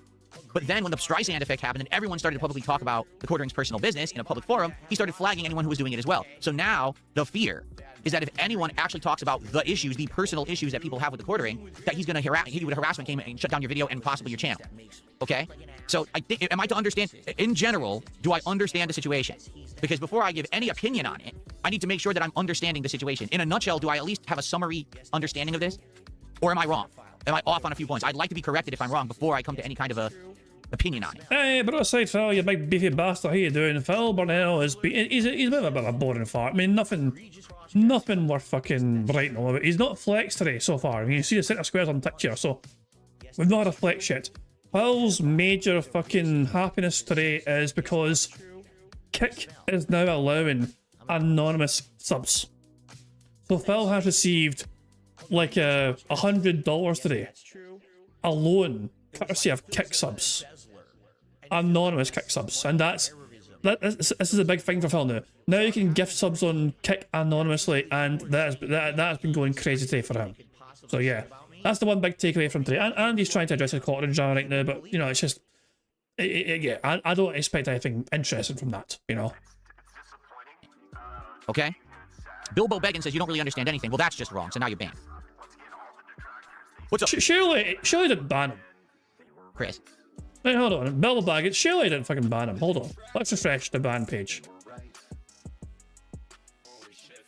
but then when the Streisand effect happened and everyone started to publicly talk about the quartering's personal business in a public forum, he started flagging anyone who was doing it as well. So now the fear is that if anyone actually talks about the issues, the personal issues that people have with the quartering, that he's going to hit you with a harassment claim and shut down your video and possibly your channel. Okay? So I think, am I to understand, in general, do I understand the situation? Because before I give any opinion on it, I need to make sure that I'm understanding the situation. In a nutshell, do I at least have a summary understanding of this? Or am I wrong? Am I off on a few points? I'd like to be corrected if I'm wrong before I come to any kind of a opinion on it. Hey, but aside, Phil, you big beefy bastard, how you doing? Phil Burnell is he's a bit of a boring fart. I mean, nothing worth fucking writing all about. He's not flexed today so far. I mean, you see the centre squares on the picture, so we've not had a flex yet. Phil's major fucking happiness today is because Kick is now allowing anonymous subs. So Phil has received like $100 today alone, courtesy of Kick subs, anonymous Kick subs, and this is a big thing for Phil now. Now you can gift subs on Kick anonymously, and that's been going crazy today for him. So yeah, that's the one big takeaway from today. And he's trying to address his quartering drama right now, but you know, it's just, yeah, I don't expect anything interesting from that, you know. Okay. Bilbo Beggin says you don't really understand anything. Well, that's just wrong. So now you're banned. What's up? Surely didn't ban him. Chris. Wait, hold on. Bilbo Baggins, surely didn't fucking ban him. Hold on. Let's refresh the ban page.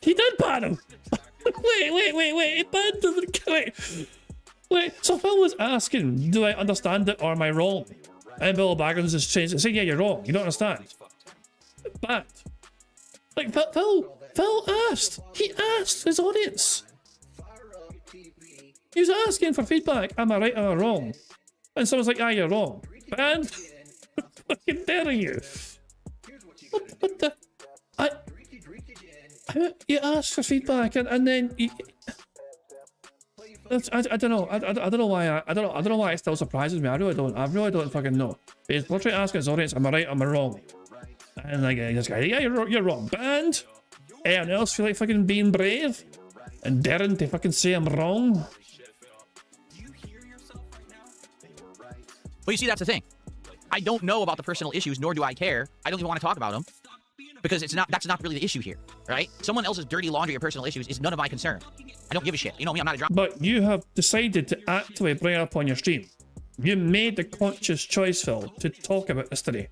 He did ban him! Wait. He banned him. Wait. So Phil was asking, do I understand it or am I wrong? And Bilbo Baggins is saying, yeah, you're wrong. You don't understand. Banned. Like, Phil asked. He asked his audience. He was asking for feedback. Am I right or am I wrong? And someone's like, you're wrong. And fucking dare you? What the? You asked for feedback and then you, I don't know. I don't know why. I don't know why it still surprises me. I really don't fucking know. He's literally asking his audience, am I right or am I wrong? And like this guy, yeah, you're wrong. And anyone else feel like fucking being brave and daring to fucking say I'm wrong? Well, you see, that's the thing. I don't know about the personal issues, nor do I care. I don't even want to talk about them because that's not really the issue here, right? Someone else's dirty laundry or personal issues is none of my concern. I don't give a shit. You know me, I'm not a drama. But you have decided to actively bring it up on your stream. You made the conscious choice, Phil, to talk about this today.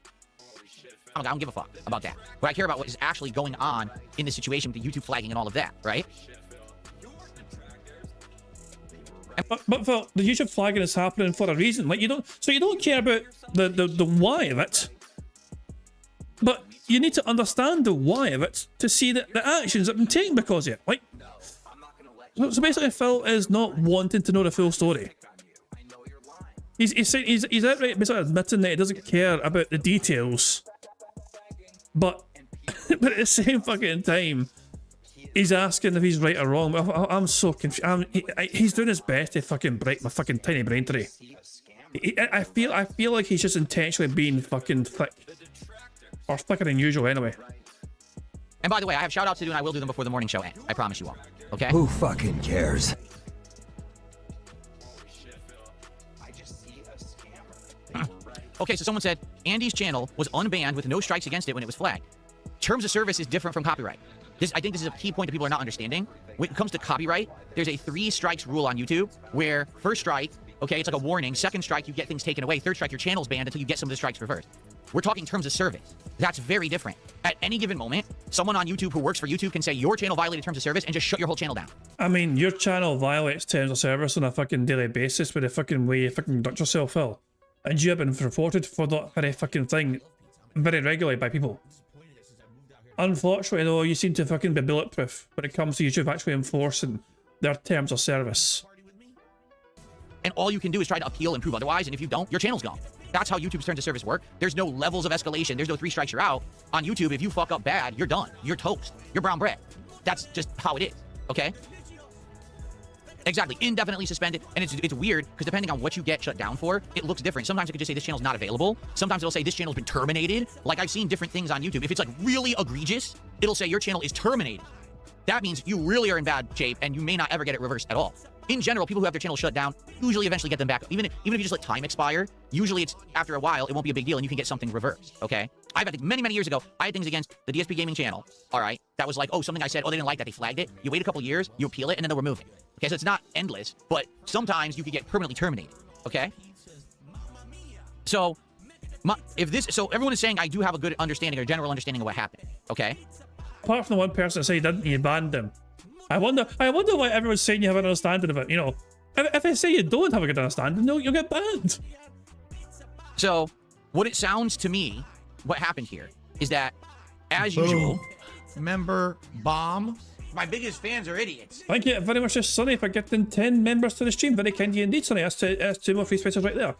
I don't give a fuck about that. What I care about what is actually going on in the situation with the YouTube flagging and all of that, right? But Phil, the YouTube flagging is happening for a reason. Like you don't care about the why of it. But you need to understand the why of it to see that the actions have been taken because of it. Like, so basically, Phil is not wanting to know the full story. He's outright basically admitting that he doesn't care about the details. But at the same fucking time, he's asking if he's right or wrong. I'm so confused. He's doing his best to fucking break my fucking tiny brain today. I feel like he's just intentionally being fucking thick. Or thicker than usual anyway. And by the way, I have shout outs to do and I will do them before the morning show ends. I promise you all. Okay? Who fucking cares? Okay, so someone said Andy's channel was unbanned with no strikes against it when it was flagged. Terms of service is different from copyright. I think this is a key point that people are not understanding. When it comes to copyright, there's a 3 strikes rule on YouTube where first strike, okay, it's like a warning. Second strike, you get things taken away. Third strike, your channel's banned until you get some of the strikes reversed. We're talking terms of service. That's very different. At any given moment, someone on YouTube who works for YouTube can say your channel violated terms of service and just shut your whole channel down. I mean, your channel violates terms of service on a fucking daily basis with the fucking way you fucking conduct yourself, Phil. And you have been reported for that very fucking thing very regularly by people. Unfortunately, though, you seem to fucking be bulletproof when it comes to YouTube actually enforcing their terms of service. And all you can do is try to appeal and prove otherwise, and if you don't, your channel's gone. That's how YouTube's terms of service work. There's no levels of escalation. There's no 3 strikes, you're out. On YouTube, if you fuck up bad, you're done. You're toast. You're brown bread. That's just how it is, okay? Exactly, indefinitely suspended, and it's weird, because depending on what you get shut down for, it looks different. Sometimes it could just say this channel's not available. Sometimes it'll say this channel's been terminated. Like, I've seen different things on YouTube. If it's, like, really egregious, it'll say your channel is terminated. That means you really are in bad shape, and you may not ever get it reversed at all. In general, people who have their channel shut down usually eventually get them back. Even if you just let time expire, usually it's after a while, it won't be a big deal, and you can get something reversed, okay? I've had many, many years ago, I had things against the DSP Gaming channel, all right? That was like, oh, something I said, oh, they didn't like that, they flagged it. You wait a couple years, you appeal it, and then they'll remove it. Okay, so it's not endless, but sometimes you could get permanently terminated, okay? So, so everyone is saying I do have a good understanding or general understanding of what happened, okay? Apart from the one person that said didn't, you banned them. I wonder why everyone's saying you have an understanding of it, you know. If they say you don't have a good understanding, no, you'll get banned. So, what it sounds to me, what happened here, is that, as usual... Member bomb. My biggest fans are idiots. Thank you very much, Sonny, for getting 10 members to the stream. Very kind of you indeed, Sonny. That's 2 more free spaces right there.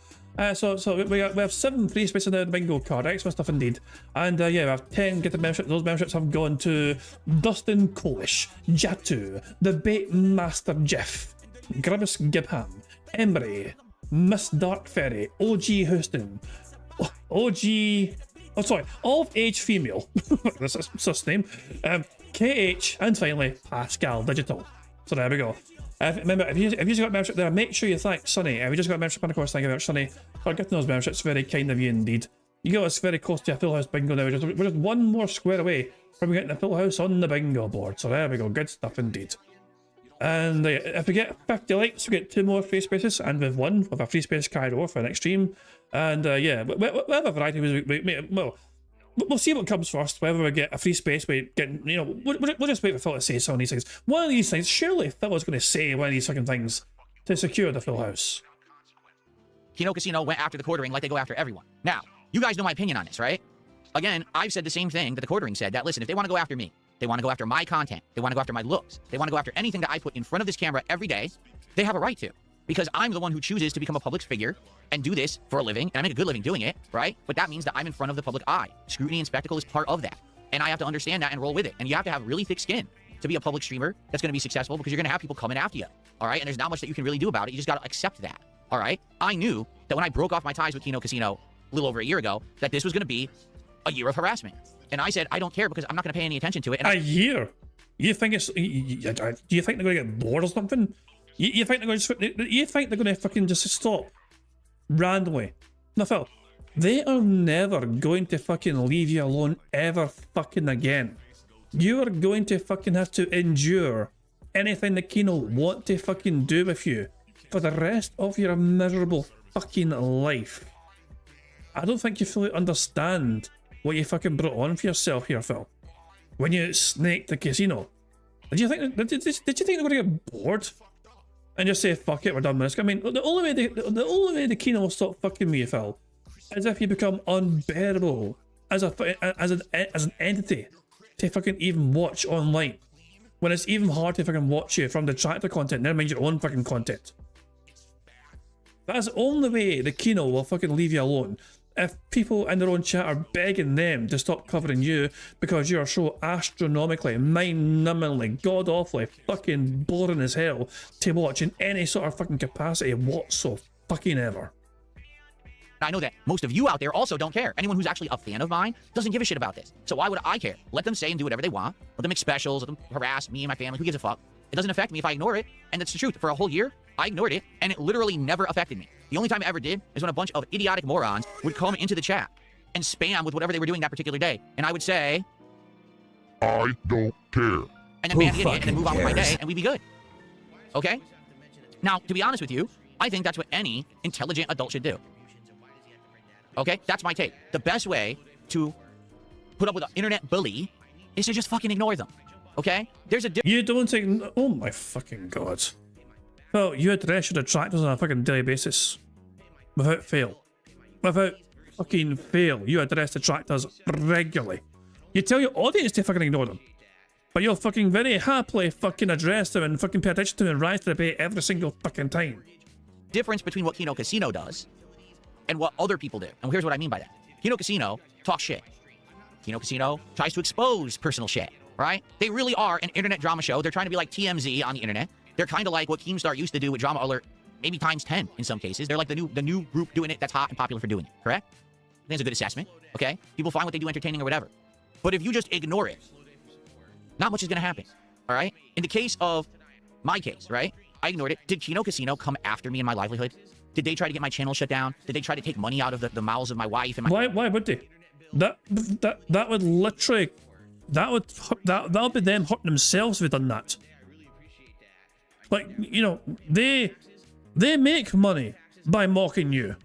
So we have 7 free spaces in the bingo card. Excellent stuff indeed. And yeah, we have 10 get the membership. Those memberships have gone to Dustin Colish, Jatu, the Bait Master Jeff, Grimace Gibham, Emery, Miss Dark Fairy, OG Houston, OG... Oh, sorry, all of age female. That's his name. KH, and finally, Pascal Digital. So there we go. Remember, if you just got membership there, make sure you thank Sonny. If you just got membership, and of course, thank you very much, Sonny, for getting those memberships. Very kind of you indeed. You got us very close to a full house bingo now. We're just one more square away from getting a full house on the bingo board. So there we go. Good stuff indeed. And if we get 50 likes, we get 2 more free spaces, and with one, with a free space carried over for the next stream. And yeah, we have a variety of ways. Well, we'll see what comes first. Whether we get a free space, we'll just wait for Phil to say some of these things. One of these things, surely Phil is going to say one of these fucking things to secure the full house. Kino Casino went after the quartering like they go after everyone. Now, you guys know my opinion on this, right? Again, I've said the same thing that the quartering said, that listen, if they want to go after me, they want to go after my content, they want to go after my looks, they want to go after anything that I put in front of this camera every day, they have a right to. Because I'm the one who chooses to become a public figure and do this for a living, and I make a good living doing it, right? But that means that I'm in front of the public eye. Scrutiny and spectacle is part of that. And I have to understand that and roll with it. And you have to have really thick skin to be a public streamer that's going to be successful, because you're going to have people coming after you, all right? And there's not much that you can really do about it. You just got to accept that, all right? I knew that when I broke off my ties with Kino Casino a little over a year ago, that this was going to be a year of harassment. And I said, I don't care, because I'm not going to pay any attention to it. And a year? You think it's... Do you think they're going to get bored or something? You think they're going to fucking just stop randomly? No, Phil. They are never going to fucking leave you alone ever fucking again. You are going to fucking have to endure anything that Kino want to fucking do with you for the rest of your miserable fucking life. I don't think you fully understand what you fucking brought on for yourself here, Phil. When you snaked the casino. Did you think they were going to get bored? And just say, fuck it, we're done with this. I mean, the only way the Kino will stop fucking me, Phil, is if you become unbearable as an entity to fucking even watch online. When it's even hard to fucking watch you from the detractor content, never mind your own fucking content. That's the only way the Kino will fucking leave you alone. If people in their own chat are begging them to stop covering you because you are so astronomically, mind-numbingly, god-awfully, fucking boring as hell to watch in any sort of fucking capacity whatsoever fucking ever. I know that most of you out there also don't care. Anyone who's actually a fan of mine doesn't give a shit about this. So why would I care? Let them say and do whatever they want. Let them make specials. Let them harass me and my family. Who gives a fuck? It doesn't affect me if I ignore it. And that's the truth. For a whole year, I ignored it, and it literally never affected me. The only time it ever did is when a bunch of idiotic morons would come into the chat and spam with whatever they were doing that particular day. And I would say, I don't care. And then ban the idiot and then move on with my day, and we'd be good. Okay? Now, to be honest with you, I think that's what any intelligent adult should do. Okay? That's my take. The best way to put up with an internet bully is to just fucking ignore them. Okay? There's a You don't think... Oh my fucking god. Well, you address your detractors on a fucking daily basis. Without fail. Without fucking fail. You address detractors regularly. You tell your audience to fucking ignore them. But you'll fucking very happily fucking address them and fucking pay attention to them and rise to the bait every single fucking time. Difference between what Kino Casino does and what other people do. And here's what I mean by that. Kino Casino talks shit. Kino Casino tries to expose personal shit, right? They really are an internet drama show. They're trying to be like TMZ on the internet. They're kind of like what Keemstar used to do with Drama Alert, maybe times 10 in some cases. They're like the new group doing it that's hot and popular for doing it, correct? I think it's a good assessment, okay? People find what they do entertaining or whatever. But if you just ignore it, not much is going to happen, all right? In the case of my case, right? I ignored it. Did Kino Casino come after me in my livelihood? Did they try to get my channel shut down? Did they try to take money out of the mouths of my wife and my... Why would they? That would literally... That would be them hurting themselves if they'd done that. Like, you know, they make money by mocking you.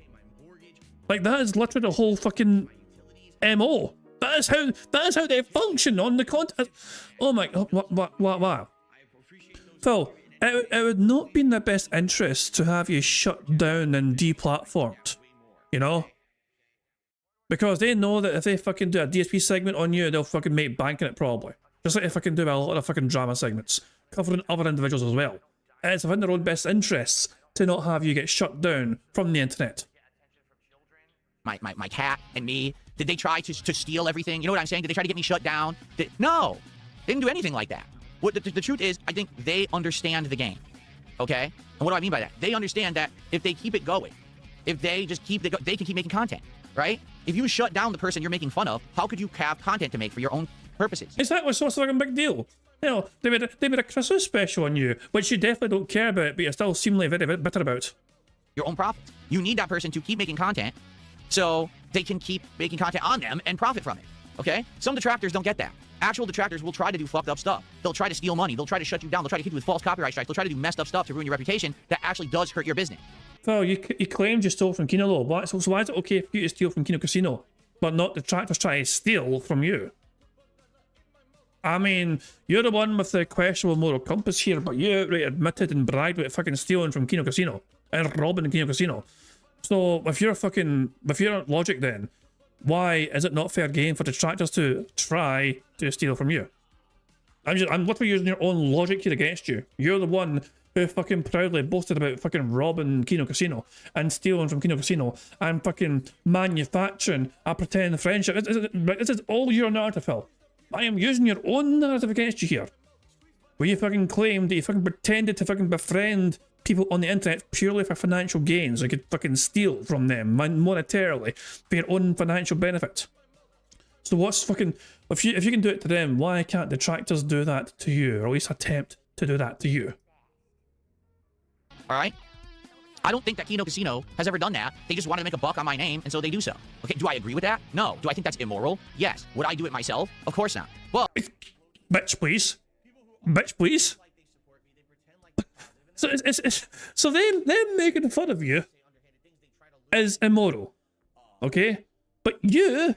Like, that is literally the whole fucking MO. That is how they function on the content. Oh my god, wow. Phil, it would not be in their best interest to have you shut down and deplatformed, you know? Because they know that if they fucking do a DSP segment on you, they'll fucking make bank on it probably. Just like they fucking do a lot of fucking drama segments, covering other individuals as well. And it's within their own best interests to not have you get shut down from the internet. My cat and me, did they try to steal everything? You know what I'm saying? Did they try to get me shut down? No, they didn't do anything like that. What the truth is, I think they understand the game, okay? And what do I mean by that? They understand that if they keep it going, if they just keep it, they can keep making content, right? If you shut down the person you're making fun of, how could you have content to make for your own purposes? Exactly, so it's like a big deal. You know, they made a Christmas special on you, which you definitely don't care about, but you're still seemingly very bitter about. Your own profits. You need that person to keep making content so they can keep making content on them and profit from it, okay? Some detractors don't get that. Actual detractors will try to do fucked up stuff. They'll try to steal money. They'll try to shut you down. They'll try to hit you with false copyright strikes. They'll try to do messed up stuff to ruin your reputation that actually does hurt your business. Well, you claimed you stole from Kino though. So why is it okay for you to steal from Kino Casino, but not the detractors try to steal from you? I mean, you're the one with the questionable moral compass here, but you outright admitted and bragged about fucking stealing from Kino Casino and robbing Kino Casino. So if you're logic, then why is it not fair game for detractors to try to steal from you? I'm literally using your own logic here against you. You're the one who fucking proudly boasted about fucking robbing Kino Casino and stealing from Kino Casino and fucking manufacturing a pretend friendship. This is all your narrative, Phil. I am using your own narrative against you here. Where you fucking claimed that you fucking pretended to fucking befriend people on the internet purely for financial gains. You could fucking steal from them monetarily for your own financial benefit. So what's fucking... If you can do it to them, why can't detractors do that to you? Or at least attempt to do that to you? Alright? I don't think that Kino Casino has ever done that. They just wanted to make a buck on my name, and so they do so. Okay, do I agree with that? No. Do I think that's immoral? Yes. Would I do it myself? Of course not. Well... Bitch, please. Bitch, please. So them making fun of you is immoral. Okay? But you,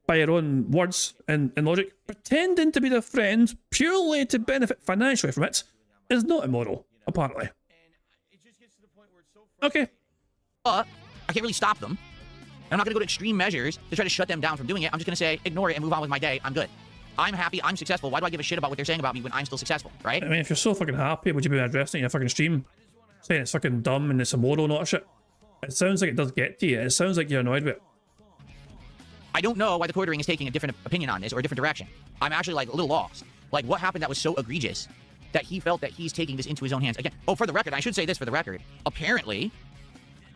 by your own words and logic, pretending to be their friend purely to benefit financially from it is not immoral, apparently. Okay. But I can't really stop them. I'm not going to go to extreme measures to try to shut them down from doing it. I'm just going to say, ignore it and move on with my day. I'm good. I'm happy. I'm successful. Why do I give a shit about what they're saying about me when I'm still successful, right? I mean, if you're so fucking happy, would you be addressing your fucking stream? Saying it's fucking dumb and it's immoral and all that shit? It sounds like it does get to you. It sounds like you're annoyed with it. I don't know why the quartering is taking a different opinion on this or a different direction. I'm actually like a little lost. Like, what happened that was so egregious that he felt that he's taking this into his own hands? Again, oh, for the record, I should say this for the record. Apparently,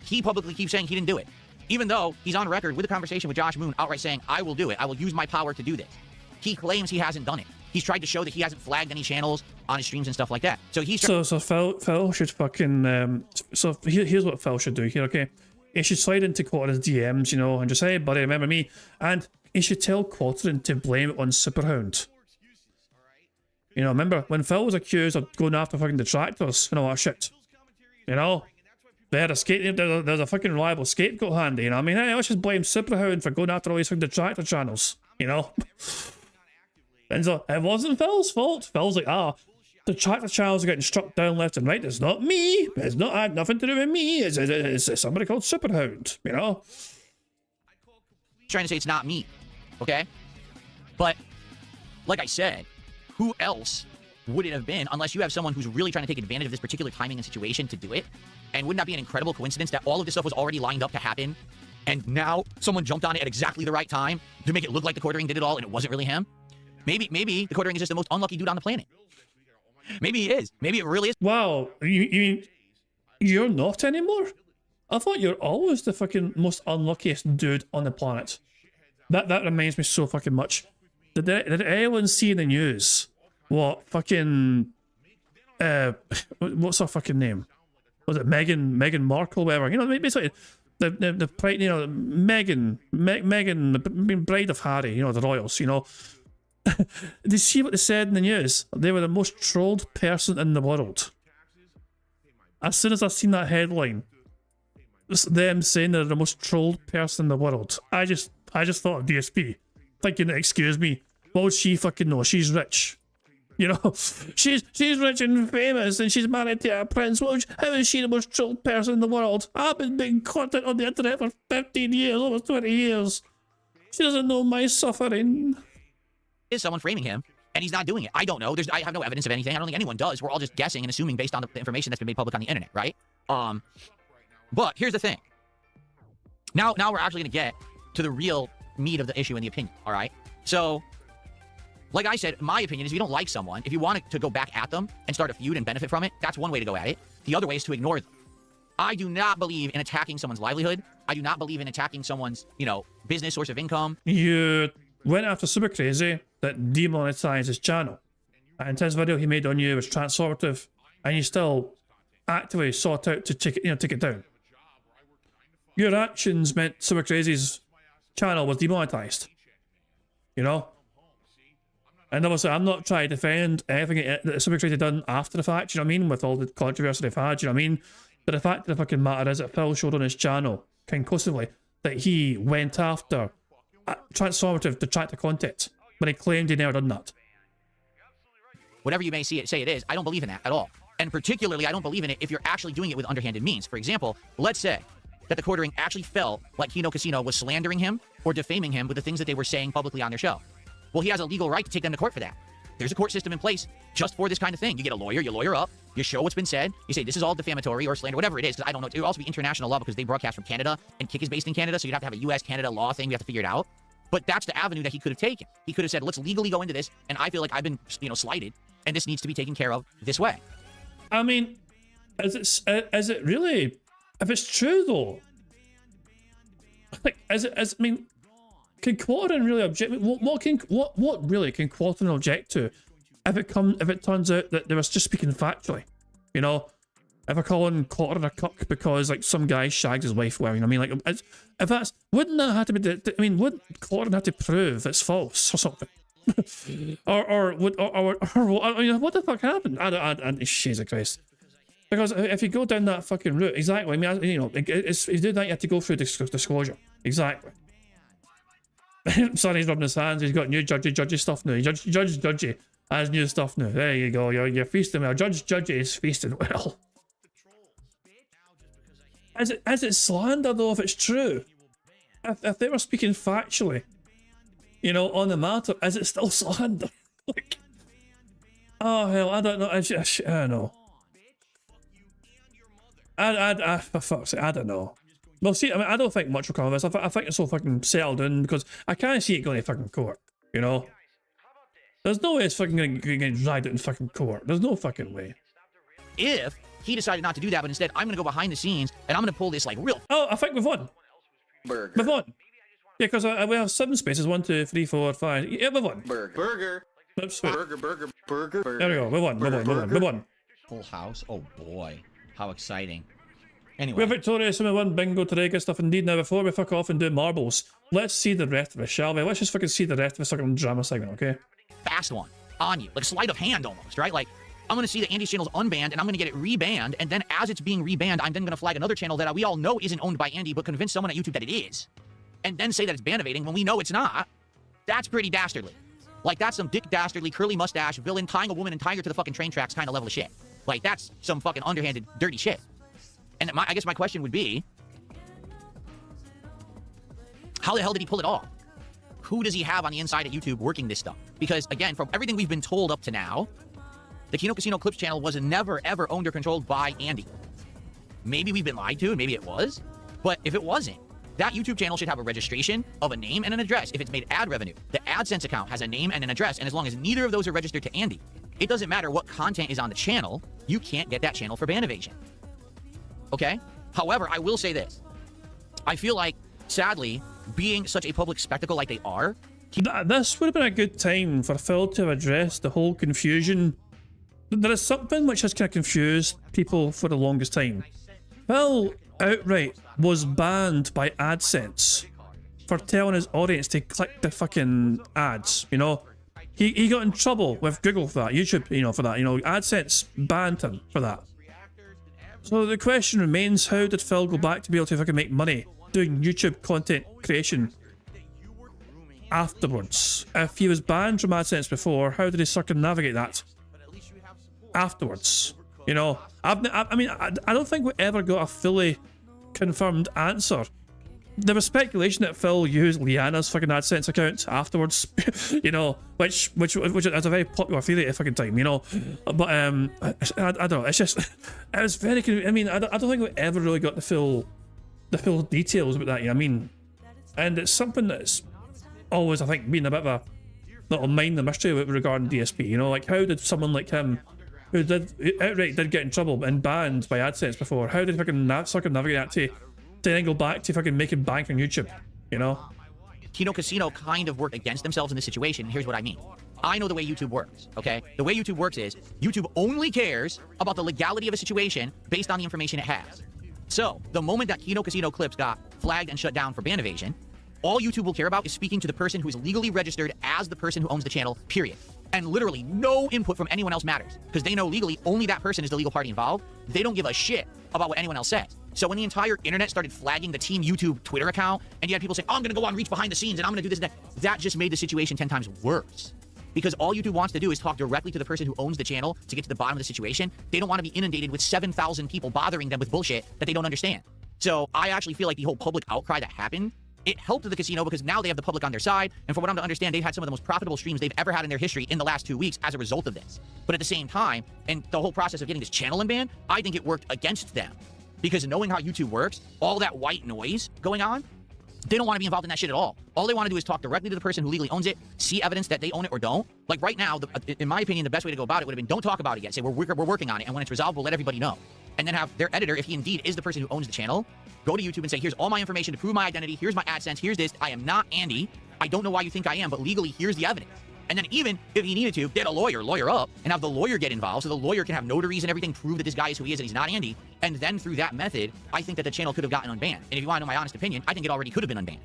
he publicly keeps saying he didn't do it. Even though he's on record with a conversation with Josh Moon outright saying, I will do it. I will use my power to do this. He claims he hasn't done it. He's tried to show that he hasn't flagged any channels on his streams and stuff like that. So he's... So Phil should fucking... here's what Phil should do here, okay? He should slide into Quartering's DMs, you know, and just say, hey, buddy, remember me? And he should tell Quartering to blame it on Superhound. You know, remember, when Phil was accused of going after fucking detractors and all that shit, you know? They had there's a fucking reliable scapegoat handy, you know? I mean, hey, let's just blame Superhound for going after all these fucking detractor channels, you know? And so, it wasn't Phil's fault. Phil's like, detractor channels are getting struck down left and right. It's not me. It's not had nothing to do with me. It's somebody called Superhound, you know? Trying to say it's not me, okay? But, like I said, who else would it have been unless you have someone who's really trying to take advantage of this particular timing and situation to do it? And wouldn't that be an incredible coincidence that all of this stuff was already lined up to happen and now someone jumped on it at exactly the right time to make it look like the quartering did it all and it wasn't really him. Maybe the quartering is just the most unlucky dude on the planet. Maybe he is. Maybe it really is. Wow, you mean you're not anymore? I thought you're always the fucking most unluckiest dude on the planet. That reminds me so fucking much. Did anyone see in the news what fucking what's her fucking name? Was it Meghan Markle, whatever? You know, basically the you know, Meghan, the bride of Harry, you know, the royals, you know. Did you see what they said in the news? They were the most trolled person in the world. As soon as I seen that headline, them saying they're the most trolled person in the world, I just thought of DSP, thinking, excuse me, what would she fucking know? She's rich, you know. She's rich and famous, and she's married to a prince. How is she the most trolled person in the world? I've been making content on the internet for 15 years, almost 20 years. She doesn't know my suffering. Is someone framing him, and he's not doing it. I don't know. I have no evidence of anything. I don't think anyone does. We're all just guessing and assuming based on the information that's been made public on the internet, right? But here's the thing. Now we're actually going to get to the real meat of the issue and the opinion, all right? So, like I said, my opinion is if you don't like someone, if you want to go back at them and start a feud and benefit from it, that's one way to go at it. The other way is to ignore them. I do not believe in attacking someone's livelihood. I do not believe in attacking someone's, you know, business source of income. You went after Super Crazy that demonetized his channel, and his video he made on you was transformative, and you still actively sought out to take it down. Your actions meant Super Crazy's channel was demonetized, you know. And obviously, I'm not trying to defend anything that Super Crazy done after the fact, you know what I mean, with all the controversy they've had, you know what I mean. But the fact of the fucking matter is that Phil showed on his channel conclusively that he went after transformative detractor content when he claimed he never done that. Whatever you may say it is, I don't believe in that at all. And particularly, I don't believe in it if you're actually doing it with underhanded means. For example, let's say that the quartering actually felt like Kino Casino was slandering him or defaming him with the things that they were saying publicly on their show. Well, he has a legal right to take them to court for that. There's a court system in place just for this kind of thing. You get a lawyer, you lawyer up, you show what's been said, you say this is all defamatory or slander, whatever it is, because I don't know. It would also be international law because they broadcast from Canada, and Kick is based in Canada, so you'd have to have a US-Canada law thing. We have to figure it out. But that's the avenue that he could have taken. He could have said, let's legally go into this, and I feel like I've been, you know, slighted, and this needs to be taken care of this way. I mean, is it really, if it's true though, like, I mean, can Quartering really object? What really can Quartering object to if it turns out that they were just speaking factually? You know, if I call in Quartering a cuck because like some guy shagged his wife, well, you know what I mean? Like, if that's, wouldn't that have to be? I mean, wouldn't Quartering have to prove it's false or something? or what the fuck happened? Jesus Christ. Because if you go down that fucking route, exactly. I mean, you know, if you do that, you have to go through disclosure. Exactly. Sonny's rubbing his hands. He's got new judgy stuff now. Judge Judgy has new stuff now. There you go. You're feasting well. Judge Judgy is feasting well. Is it slander though? If it's true, if they were speaking factually, you know, on the matter, is it still slander? Like, oh hell, I don't know. I don't know. For fuck's sake, I don't know. Well, see, I mean, I don't think much will come of this. I think it's all fucking settled in because I can't see it going to fucking court. You know, there's no way it's fucking going to get dragged out in fucking court. There's no fucking way. If he decided not to do that, but instead I'm going to go behind the scenes and I'm going to pull this like real. Oh, I think we've won. Burger. We've won. Yeah, because we have 7 spaces. 1, 2, 3, 4, 5. Yeah, we've won. Burger. Oops, Burger. there we go. We won. Full house. Oh boy, how exciting. Anyway, we're victorious and we won bingo today. Good stuff indeed. Now, before we fuck off and do marbles, let's see the rest of it, shall we? Let's just fucking see the rest of this fucking drama segment, okay? fast one on you, like sleight of hand almost, right? Like, I'm going to see that Andy's channel's unbanned, and I'm going to get it rebanned, and then as it's being rebanned, I'm then going to flag another channel that we all know isn't owned by Andy, but convince someone at YouTube that it is, and then say that it's ban evading when we know it's not. That's pretty dastardly. Like, that's some dick dastardly, curly mustache, villain, tying a woman and tying her to the fucking train tracks kind of level of shit. Like, that's some fucking underhanded, dirty shit. And I guess my question would be, how the hell did he pull it off? Who does he have on the inside at YouTube working this stuff? Because, again, from everything we've been told up to now, the Kino Casino Clips channel was never, ever owned or controlled by Andy. Maybe we've been lied to, and maybe it was. But if it wasn't, That YouTube channel should have a registration of a name and an address if it's made ad revenue. The AdSense account has a name and an address, and as long as neither of those are registered to Andy, it doesn't matter what content is on the channel, you can't get that channel for ban evasion. Okay? However, I will say this. I feel like, sadly, being such a public spectacle like they are... This would have been a good time for Phil to have addressed the whole confusion. There is something which has kind of confused people for the longest time. Phil outright was banned by AdSense for telling his audience to click the fucking ads, you know? He got in trouble with Google for that, YouTube, you know, for that, you know, AdSense banned him for that. So the question remains, how did Phil go back to be able to fucking make money doing YouTube content creation afterwards? If he was banned from AdSense before, how did he circumnavigate that afterwards? You know, I mean, I don't think we ever got a fully confirmed answer. There was speculation that Phil used Liana's fucking AdSense account afterwards, you know, which is a very popular theory at the fucking time, you know. But I don't know. It's just, it was very. I mean, I don't think we ever really got the full details about that. You know what I mean? And it's something that's always, I think, been a bit of a little mind the mystery regarding DSP. You know, like how did someone like him, who outright did get in trouble and banned by AdSense before, how did he fucking circumnavigate that to then go back to fucking making bank on YouTube, you know? Kino Casino kind of worked against themselves in this situation, and here's what I mean. I know the way YouTube works, okay? The way YouTube works is YouTube only cares about the legality of a situation based on the information it has. So, the moment that Kino Casino clips got flagged and shut down for ban evasion, all YouTube will care about is speaking to the person who is legally registered as the person who owns the channel, period. And literally no input from anyone else matters, because they know legally only that person is the legal party involved. They don't give a shit about what anyone else says. So when the entire internet started flagging the Team YouTube Twitter account, and you had people saying, oh, I'm gonna go on reach behind the scenes, and I'm gonna do this and that just made the situation 10 times worse. Because all YouTube wants to do is talk directly to the person who owns the channel to get to the bottom of the situation. They don't want to be inundated with 7,000 people bothering them with bullshit that they don't understand. So I actually feel like the whole public outcry that happened, it helped the casino because now they have the public on their side, and from what I'm to understand, they've had some of the most profitable streams they've ever had in their history in the last 2 weeks as a result of this. But at the same time, and the whole process of getting this channel unbanned, I think it worked against them. Because knowing how YouTube works, all that white noise going on, they don't want to be involved in that shit at all. All they want to do is talk directly to the person who legally owns it, see evidence that they own it or don't. Like right now, in my opinion, the best way to go about it would have been don't talk about it yet. Say, we're working on it, and when it's resolved, we'll let everybody know. And then have their editor, if he indeed is the person who owns the channel, go to YouTube and say, here's all my information to prove my identity, here's my AdSense, here's this, I am not Andy, I don't know why you think I am, but legally, here's the evidence. And then even if he needed to, get a lawyer up, and have the lawyer get involved, so the lawyer can have notaries and everything prove that this guy is who he is and he's not Andy. And then through that method, I think that the channel could have gotten unbanned. And if you want to know my honest opinion, I think it already could have been unbanned.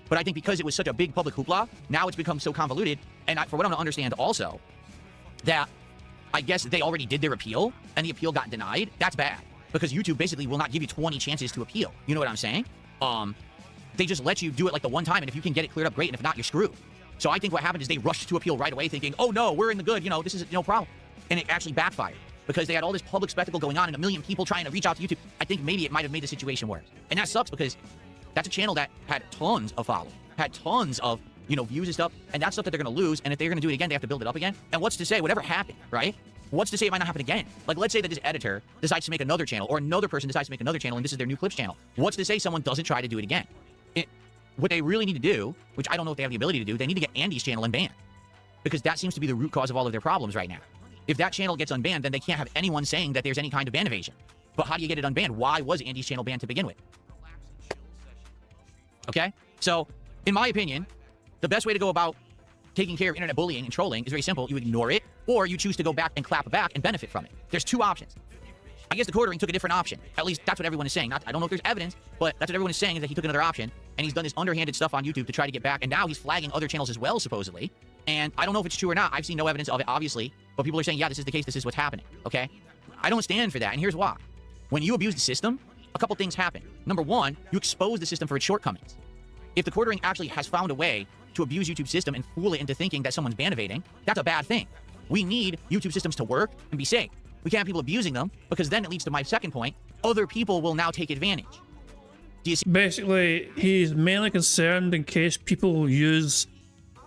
But I think because it was such a big public hoopla, now it's become so convoluted, and for what I'm to understand also, that I guess they already did their appeal, and the appeal got denied. That's bad, because YouTube basically will not give you 20 chances to appeal. You know what I'm saying? They just let you do it like the one time, and if you can get it cleared up, great, and if not, you're screwed. So I think what happened is they rushed to appeal right away thinking, oh no, we're in the good, you know, this is no problem. And it actually backfired because they had all this public spectacle going on and a million people trying to reach out to YouTube. I think maybe it might have made the situation worse. And that sucks because that's a channel that had tons of following, had tons of, you know, views and stuff, and that's stuff that they're going to lose, and if they're going to do it again, they have to build it up again. And what's to say, whatever happened, right? What's to say it might not happen again? Like, let's say that this editor decides to make another channel, or another person decides to make another channel, and this is their new clips channel. What's to say someone doesn't try to do it again? What they really need to do, which I don't know if they have the ability to do, they need to get Andy's channel unbanned. Because that seems to be the root cause of all of their problems right now. If that channel gets unbanned, then they can't have anyone saying that there's any kind of ban evasion. But how do you get it unbanned? Why was Andy's channel banned to begin with? Okay? So, in my opinion, the best way to go about taking care of internet bullying and trolling is very simple. You ignore it, or you choose to go back and clap back and benefit from it. There's two options. I guess the quartering took a different option. At least that's what everyone is saying. I don't know if there's evidence, but that's what everyone is saying, is that he took another option, and he's done this underhanded stuff on YouTube to try to get back, and now he's flagging other channels as well, supposedly. And I don't know if it's true or not. I've seen no evidence of it, obviously, but people are saying, yeah, this is the case, this is what's happening, okay? I don't stand for that, and here's why. When you abuse the system, a couple things happen. Number one, you expose the system for its shortcomings. If the quartering actually has found a way to abuse YouTube's system and fool it into thinking that someone's ban evading, that's a bad thing. We need YouTube systems to work and be safe. We can't have people abusing them, because then it leads to my second point. Other people will now take advantage. Do you see? Basically, he's mainly concerned in case people use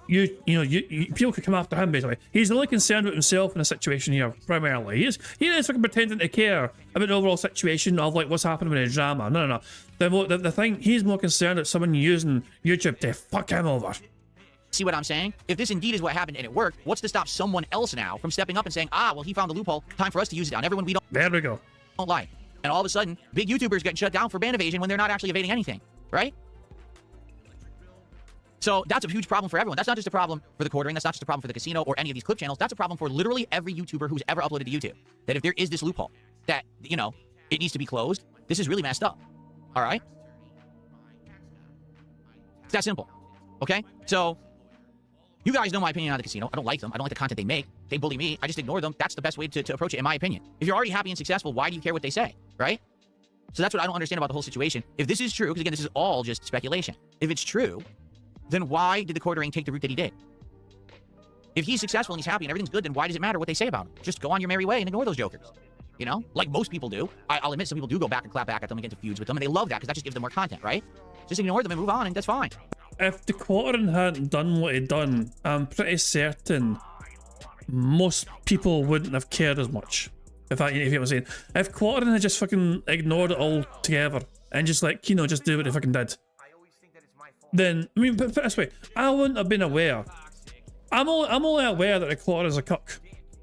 people could come after him basically. He's only concerned with himself in a situation here primarily. He is fucking pretending to care about the overall situation of like what's happening with his drama. No. The thing he's more concerned with someone using YouTube to fuck him over. See what I'm saying? If this indeed is what happened and it worked, what's to stop someone else now from stepping up and saying, well, he found the loophole. Time for us to use it on everyone we don't. There we go. Don't like. And all of a sudden, big YouTubers getting shut down for ban evasion when they're not actually evading anything, right? So that's a huge problem for everyone. That's not just a problem for the quartering. That's not just a problem for the casino or any of these clip channels. That's a problem for literally every YouTuber who's ever uploaded to YouTube. That if there is this loophole, that, it needs to be closed, this is really messed up. All right? It's that simple. Okay? So, you guys know my opinion on the casino. I don't like them. I don't like the content they make. They bully me. I just ignore them. That's the best way to approach it, in my opinion. If you're already happy and successful, why do you care what they say? Right? So that's what I don't understand about the whole situation. If this is true, because again, this is all just speculation. If it's true, then why did the quartering take the route that he did? If he's successful and he's happy and everything's good, then why does it matter what they say about him? Just go on your merry way and ignore those jokers. Like most people do. I'll admit some people do go back and clap back at them and get into feuds with them, and they love that because that just gives them more content, right? Just ignore them and move on, and that's fine. If the quartering hadn't done what he'd done, I'm pretty certain most people wouldn't have cared as much. If you know what I'm saying. If quartering had just fucking ignored it all together and just like, just do what they fucking did, then, I mean, put it this way, I wouldn't have been aware. I'm only aware that the quarter is a cuck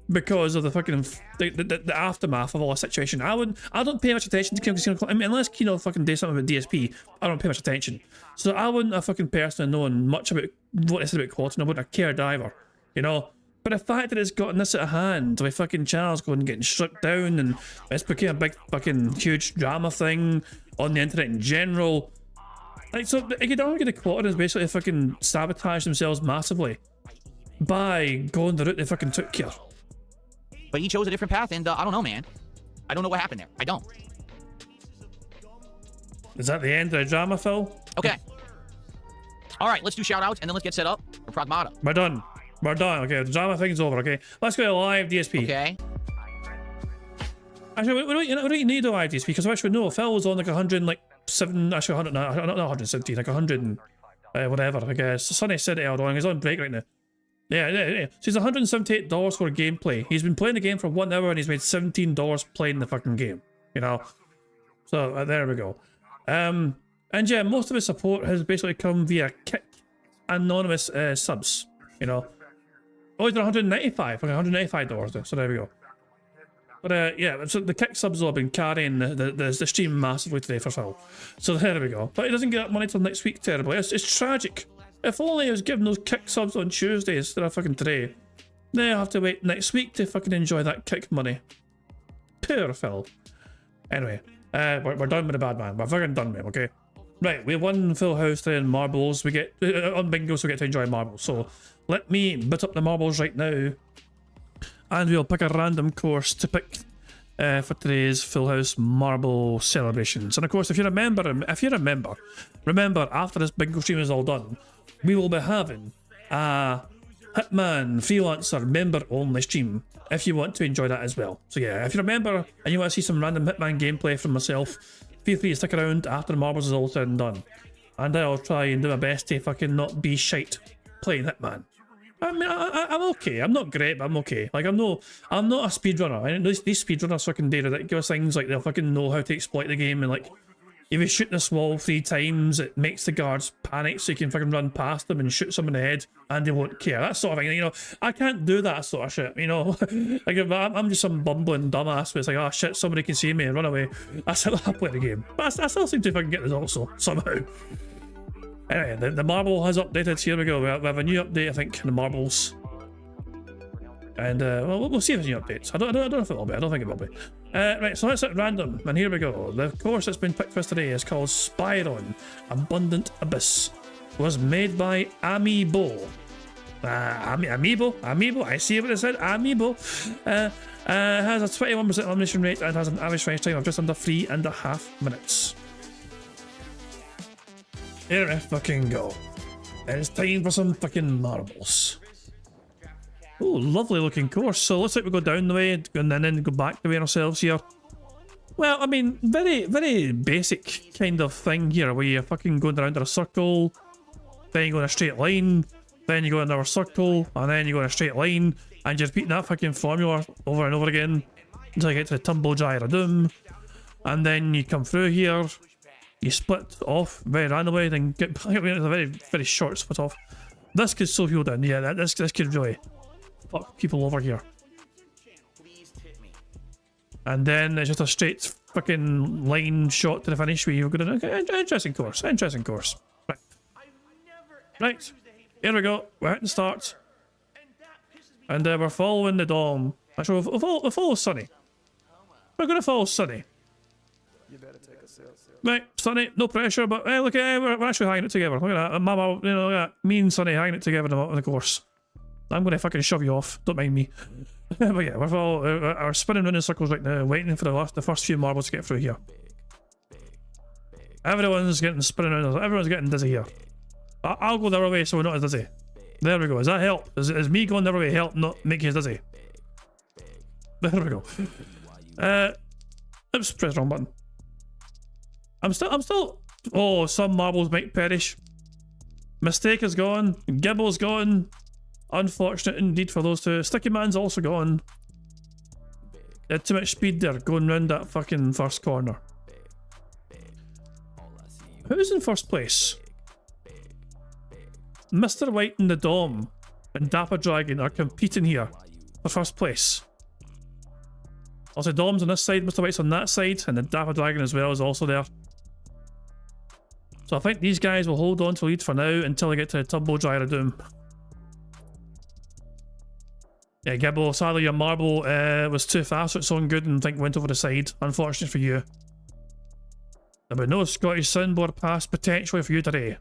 because of the fucking the aftermath of all the situation. I don't pay much attention to Casino. I mean, unless Kino fucking do something about DSP, I don't pay much attention. So I wouldn't have fucking personally known much about what they said about quartering. I wouldn't have cared either, But the fact that it's gotten this out of hand, with fucking channels going and getting shut down, and it's became a big fucking huge drama thing on the internet in general. Like, so you could argue the quarter is basically fucking sabotage themselves massively by going the route they fucking took here. But he chose a different path, and I don't know, man. I don't know what happened there. I don't. Is that the end of the drama, Phil? Okay. All right, let's do shout-outs, and then let's get set up for Pragmata. We're done. Okay, the drama thing's over, okay? Let's go to live DSP. Okay. Actually, we don't need a live DSP, because actually, no, Phil was on like 107, actually 100, no, not 117, like 100 and whatever, I guess. Sunny City held on, he's on break right now. Yeah. So he's $178 for gameplay. He's been playing the game for 1 hour and he's made $17 playing the fucking game. So there we go. And yeah, most of his support has basically come via Kick anonymous subs. Oh, he's done $195 so there we go. But yeah, so the Kick subs have been carrying the stream massively today for Phil. So there we go. But he doesn't get that money till next week, terribly. It's tragic. If only he was giving those Kick subs on Tuesday instead of fucking today. Now I have to wait next week to fucking enjoy that Kick money. Poor Phil. Anyway, we're done with the bad man. We're fucking done with him, okay? Right, we won Full House today in marbles. We get on bingo, so we get to enjoy marbles. So let me bit up the marbles right now, and we'll pick a random course to pick for today's Full House marble celebrations. And of course, if you remember, after this bingo stream is all done, we will be having a Hitman freelancer member only stream if you want to enjoy that as well. So yeah, if you remember and you want to see some random Hitman gameplay from myself, feel free to stick around after the marbles is all said and done. And I'll try and do my best to fucking not be shite playing Hitman. I mean, I'm okay. I'm not great, but I'm okay. Like, I'm not a speedrunner. I mean, these speedrunners fucking do ridiculous things, like they'll fucking know how to exploit the game, and like, if you shoot this wall 3 times, it makes the guards panic so you can fucking run past them and shoot someone in the head and they won't care. That sort of thing, I can't do that sort of shit, Like, I'm just some bumbling dumbass where it's like, oh shit, somebody can see me and run away. That's how I play the game. But I still seem to fucking get this also, somehow. Anyway, the marble has updated. Here we go. We have a new update, I think, in the marbles. And, well, we'll see if there's new updates. I don't know if it will be. I don't think it will be. Right, so let's hit random. And here we go. The course that's been picked for us today is called Spyron Abundant Abyss. It was made by Amiibo. Amiibo. I see what it said. Amiibo. Has a 21% elimination rate and has an average finish time of just under 3.5 minutes. Here we fucking go. It's time for some fucking marbles. Oh, lovely looking course. So looks like we go down the way and then go back the way ourselves here. Well, I mean, very, very basic kind of thing here, where you're fucking going around in a circle, then you go in a straight line, then you go in another circle, and then you go in a straight line, and you repeat that fucking formula over and over again until you get to the tumble gyre of doom. And then you come through here, you split off very randomly, then get back. I mean, it's a very, very short split off. This could slow people down. Yeah, this could really fuck people over here. And then it's just a straight fucking line shot to the finish where you're going to... Interesting course. Interesting course. Right. Right. Here we go. We're hitting start. And we're following the Dom. Actually, we'll follow Sunny. We're going to follow Sunny. Right, Sunny, no pressure, but look, we're actually hanging it together. Look at that. Mama, you know, look at that. Me and Sunny hanging it together on the course. I'm going to fucking shove you off. Don't mind me. But yeah, we're spinning around in circles right now, waiting for the first few marbles to get through here. Everyone's getting spinning around. Everyone's getting dizzy here. I'll go the other way so we're not as dizzy. There we go. Does that help? Is me going the other way help not make you as dizzy? There we go. Oops, press the wrong button. I'm still... Oh, some marbles might perish. Mistake is gone. Gibble's gone. Unfortunate indeed for those two. Sticky Man's also gone. They had too much speed there going round that fucking first corner. Who's in first place? Mr. White and the Dom and Dapper Dragon are competing here for first place. Also, Dom's on this side, Mr. White's on that side, and the Dapper Dragon as well is also there. So I think these guys will hold on to lead for now until they get to the Tumble Gyre of Doom. Yeah, Gibble, sadly your marble was too fast, so it's on good and I think went over the side. Unfortunate for you. There will be no Scottish Soundboard pass potentially for you today.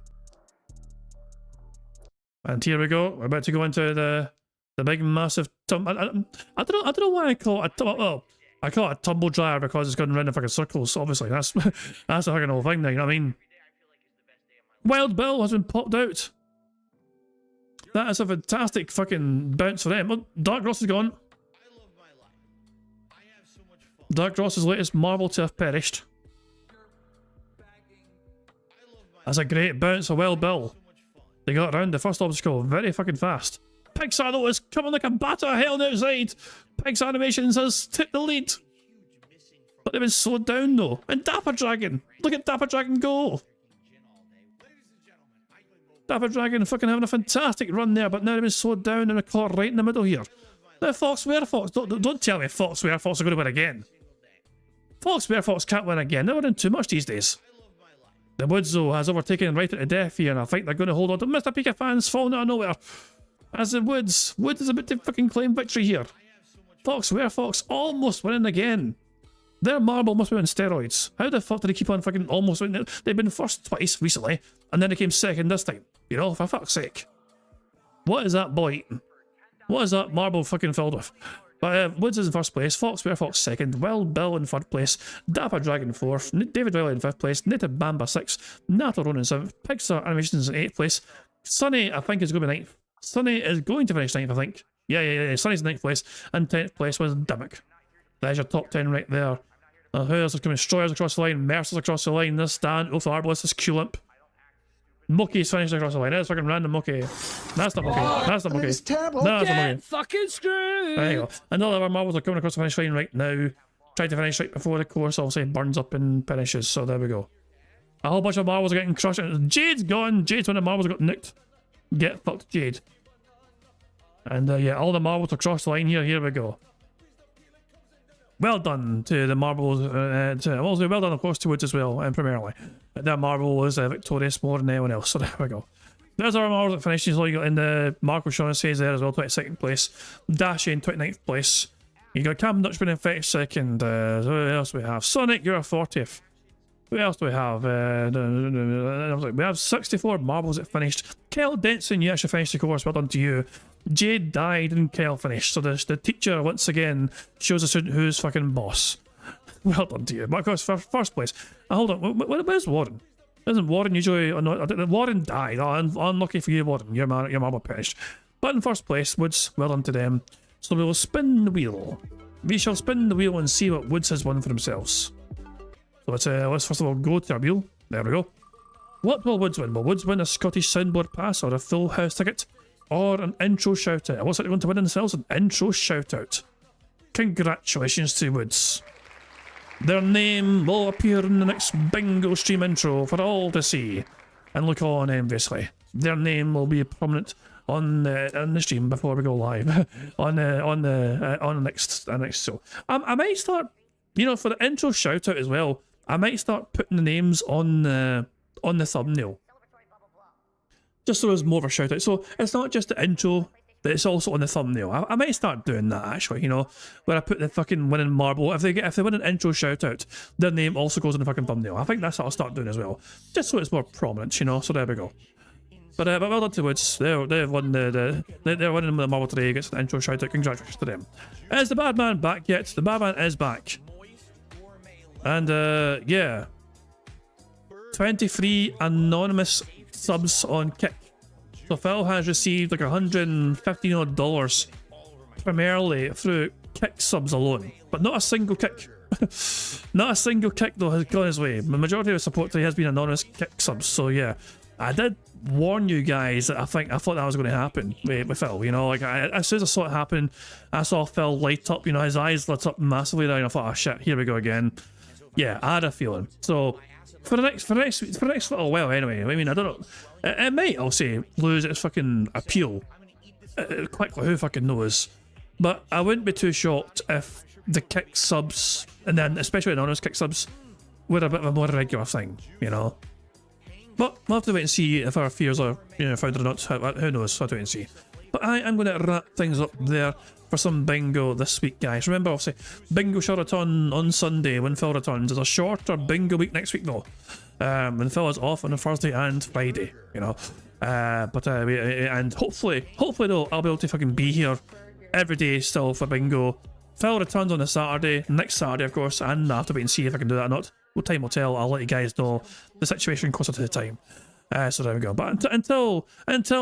And here we go. We're about to go into the big massive I don't know why I call it I call it a tumble gyre because it's going around in fucking circles, obviously. That's the fucking whole thing now, you know what I mean? Wild Bill has been popped out. That is a fantastic fucking bounce for them. Oh, Dark Ross is gone. Dark Ross's latest marble to have perished. That's a great bounce for Wild Bill. They got around the first obstacle very fucking fast. Pixar though is coming like a bat out of hell outside. Pixar Animations has took the lead. But they've been slowed down though. And Dapper Dragon. Look at Dapper Dragon go. Dapper Dragon fucking having a fantastic run there, but now they've been slowed down and they're caught right in the middle here. Now Fox Werefox, don't tell me Fox Werefox are going to win again. Fox Werefox can't win again. They're winning too much these days. The Woods though has overtaken right at the death here, and I think they're going to hold on to Mr. Pika fans falling out of nowhere. As the Woods is about to fucking claim victory here. Fox Werefox almost winning again. Their marble must be on steroids. How the fuck did they keep on fucking almost winning? They've been first twice recently, and then they came second this time. You know, for fuck's sake. What is that boy eating? What is that marble fucking filled with? But Woods is in first place, Fox Werefox second, Wild Bill in third place, Dapper Dragon fourth, David Riley in fifth place, Native Bamba 6th, Nato Ronan 7th, Pixar Animations in 8th place, Sunny I think is going to be 9th. Sunny is going to finish 9th, I think. Yeah. Sunny's in 9th place, and 10th place was Dimmick. There's your top 10 right there. Who else is coming? Destroyers across the line, Mercer's across the line, this Stan, Ulf Arbalist, this Culimp. Mookie's finished across the line. That's fucking random Mookie. That's not Mookie. That's not Mookie. It's terrible. No, that's not Mookie. Fucking screwed. There you go. And all of our marbles are coming across the finish line right now. Tried to finish right before the course obviously burns up and finishes. So there we go. A whole bunch of marbles are getting crushed. Jade's gone. Jade's one of the marbles got nicked. Get fucked, Jade. And yeah, all the marbles across the line here. Here we go. Well done to the marbles. Also, well done, of course, to Woods as well, and primarily. That marble was victorious more than anyone else, so there we go. There's our marbles that finished. So you got in the Marco Shawn says there as well, 22nd place. Dashi in 29th place. You got Cam Dutchman in 32nd. Who else do we have? Sonic, you're 40th. Who else do we have? We have 64 marbles that finished. Kel Denson, you actually finished the course. Well done to you. Jade died and Kel finished. So the teacher once again shows the student who's fucking boss. Well done to you. But of course, first place. Hold on, where's Warren? Isn't Warren usually... Warren died. Oh, unlucky for you, Warren. Your marble perished. But in first place, Woods, well done to them. So we will spin the wheel. We shall spin the wheel and see what Woods has won for themselves. So let's first of all go to our wheel. There we go. What will Woods win? Will Woods win a Scottish Soundboard pass or a full house ticket? or an intro shout out. What's it going to win themselves? An intro shout out. Congratulations to Woods. Their name will appear in the next bingo stream intro for all to see and look on enviously. Their name will be prominent on the stream before we go live on the next show. I might start, you know, for the intro shout out as well. I might start putting the names on the thumbnail, just so there's more of a shout out. So it's not just the intro, but it's also on the thumbnail. I might start doing that actually. You know, where I put the fucking winning marble. If they win an intro shout out, their name also goes on the fucking thumbnail. I think that's what I'll start doing as well, just so it's more prominent. You know. So there we go. But well done to Woods. They've won they're winning the marble today. Gets an intro shout out. Congratulations to them. Is the bad man back yet? The bad man is back. And yeah, 23 anonymous subs on Kick. So Phil has received like $115 odd primarily through Kick subs alone, but not a single kick. Not a single kick though has gone his way. The majority of the support today has been anonymous Kick subs. So yeah, I did warn you guys that I thought that was going to happen with Phil. You know, like as soon as I saw it happen, I saw Phil light up. You know, his eyes lit up massively there, and I thought, oh shit, here we go again. Yeah, I had a feeling. So for the next little while anyway, I mean, I don't know, it might, I'll say, lose its fucking appeal quickly, who fucking knows. But I wouldn't be too shocked if the Kick subs, and then especially anonymous Kick subs, were a bit of a more regular thing, you know. But we'll have to wait and see if our fears are, you know, founded or not. Who knows? We'll have to wait and see. But I'm going to wrap things up there for some bingo this week, guys. Remember, I'll say bingo short-a-ton on Sunday when Phil returns. There's a shorter bingo week next week though, when Phil is off on a Thursday and Friday, you know. And hopefully though, I'll be able to fucking be here every day still for bingo. Phil returns on the Saturday, next Saturday of course, and I have to wait and see if I can do that or not. Well, time will tell. I'll let you guys know the situation closer to the time. So there we go. But until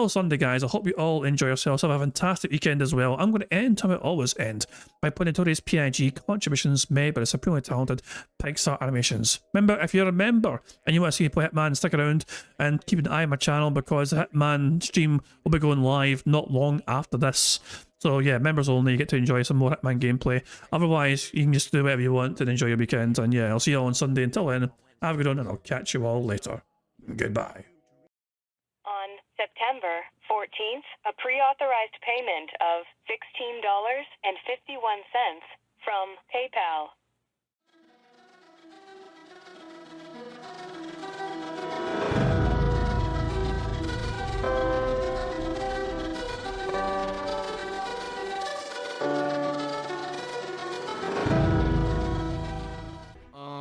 Sunday, guys, I hope you all enjoy yourselves. Have a fantastic weekend as well. I'm going to end how I always end, by pointing to today's PIG contributions made by the supremely talented Pixar Animations. Remember, if you're a member and you want to see me play Hitman, stick around and keep an eye on my channel, because the Hitman stream will be going live not long after this. So yeah, members only, you get to enjoy some more Hitman gameplay. Otherwise, you can just do whatever you want and enjoy your weekend. And yeah, I'll see you all on Sunday. Until then, have a good one, and I'll catch you all later. Goodbye. On September 14th, a pre-authorized payment of $16.51 from PayPal.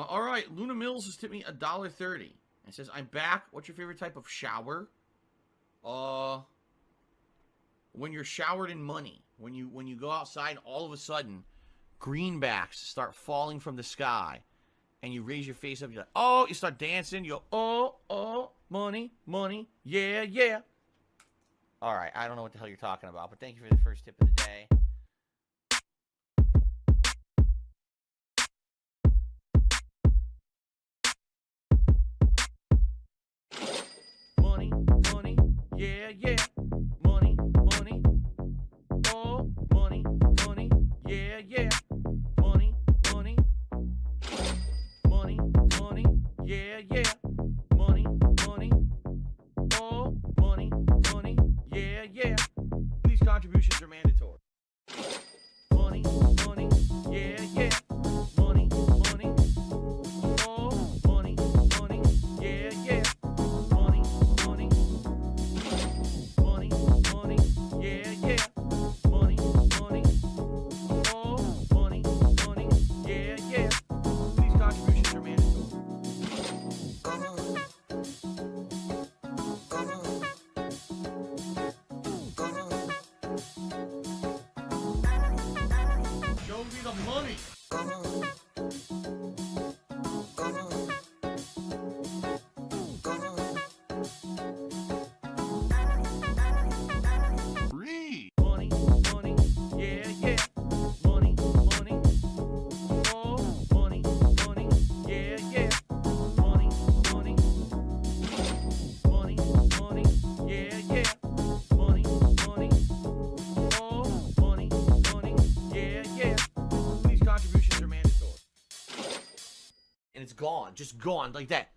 All right, Luna Mills has tipped me $1.30. It says, I'm back. What's your favorite type of shower? When you're showered in money. When you go outside, all of a sudden, greenbacks start falling from the sky. And you raise your face up, you're like, oh, you start dancing, you go, oh, money, money, yeah, yeah. All right, I don't know what the hell you're talking about, but thank you for the first tip of the day. Money, money, yeah, yeah. Money, money, oh, money, money, yeah, yeah. Money, money, money, money, yeah, yeah. Money, money, oh, money, money, yeah, yeah. These contributions are mandatory. Money, money, yeah, yeah. Money, money, oh, money, money, yeah, yeah. Money, money, money, money, yeah, yeah. Money, money, oh, money, money, yeah, yeah. These contributions are mandatory. just gone like that.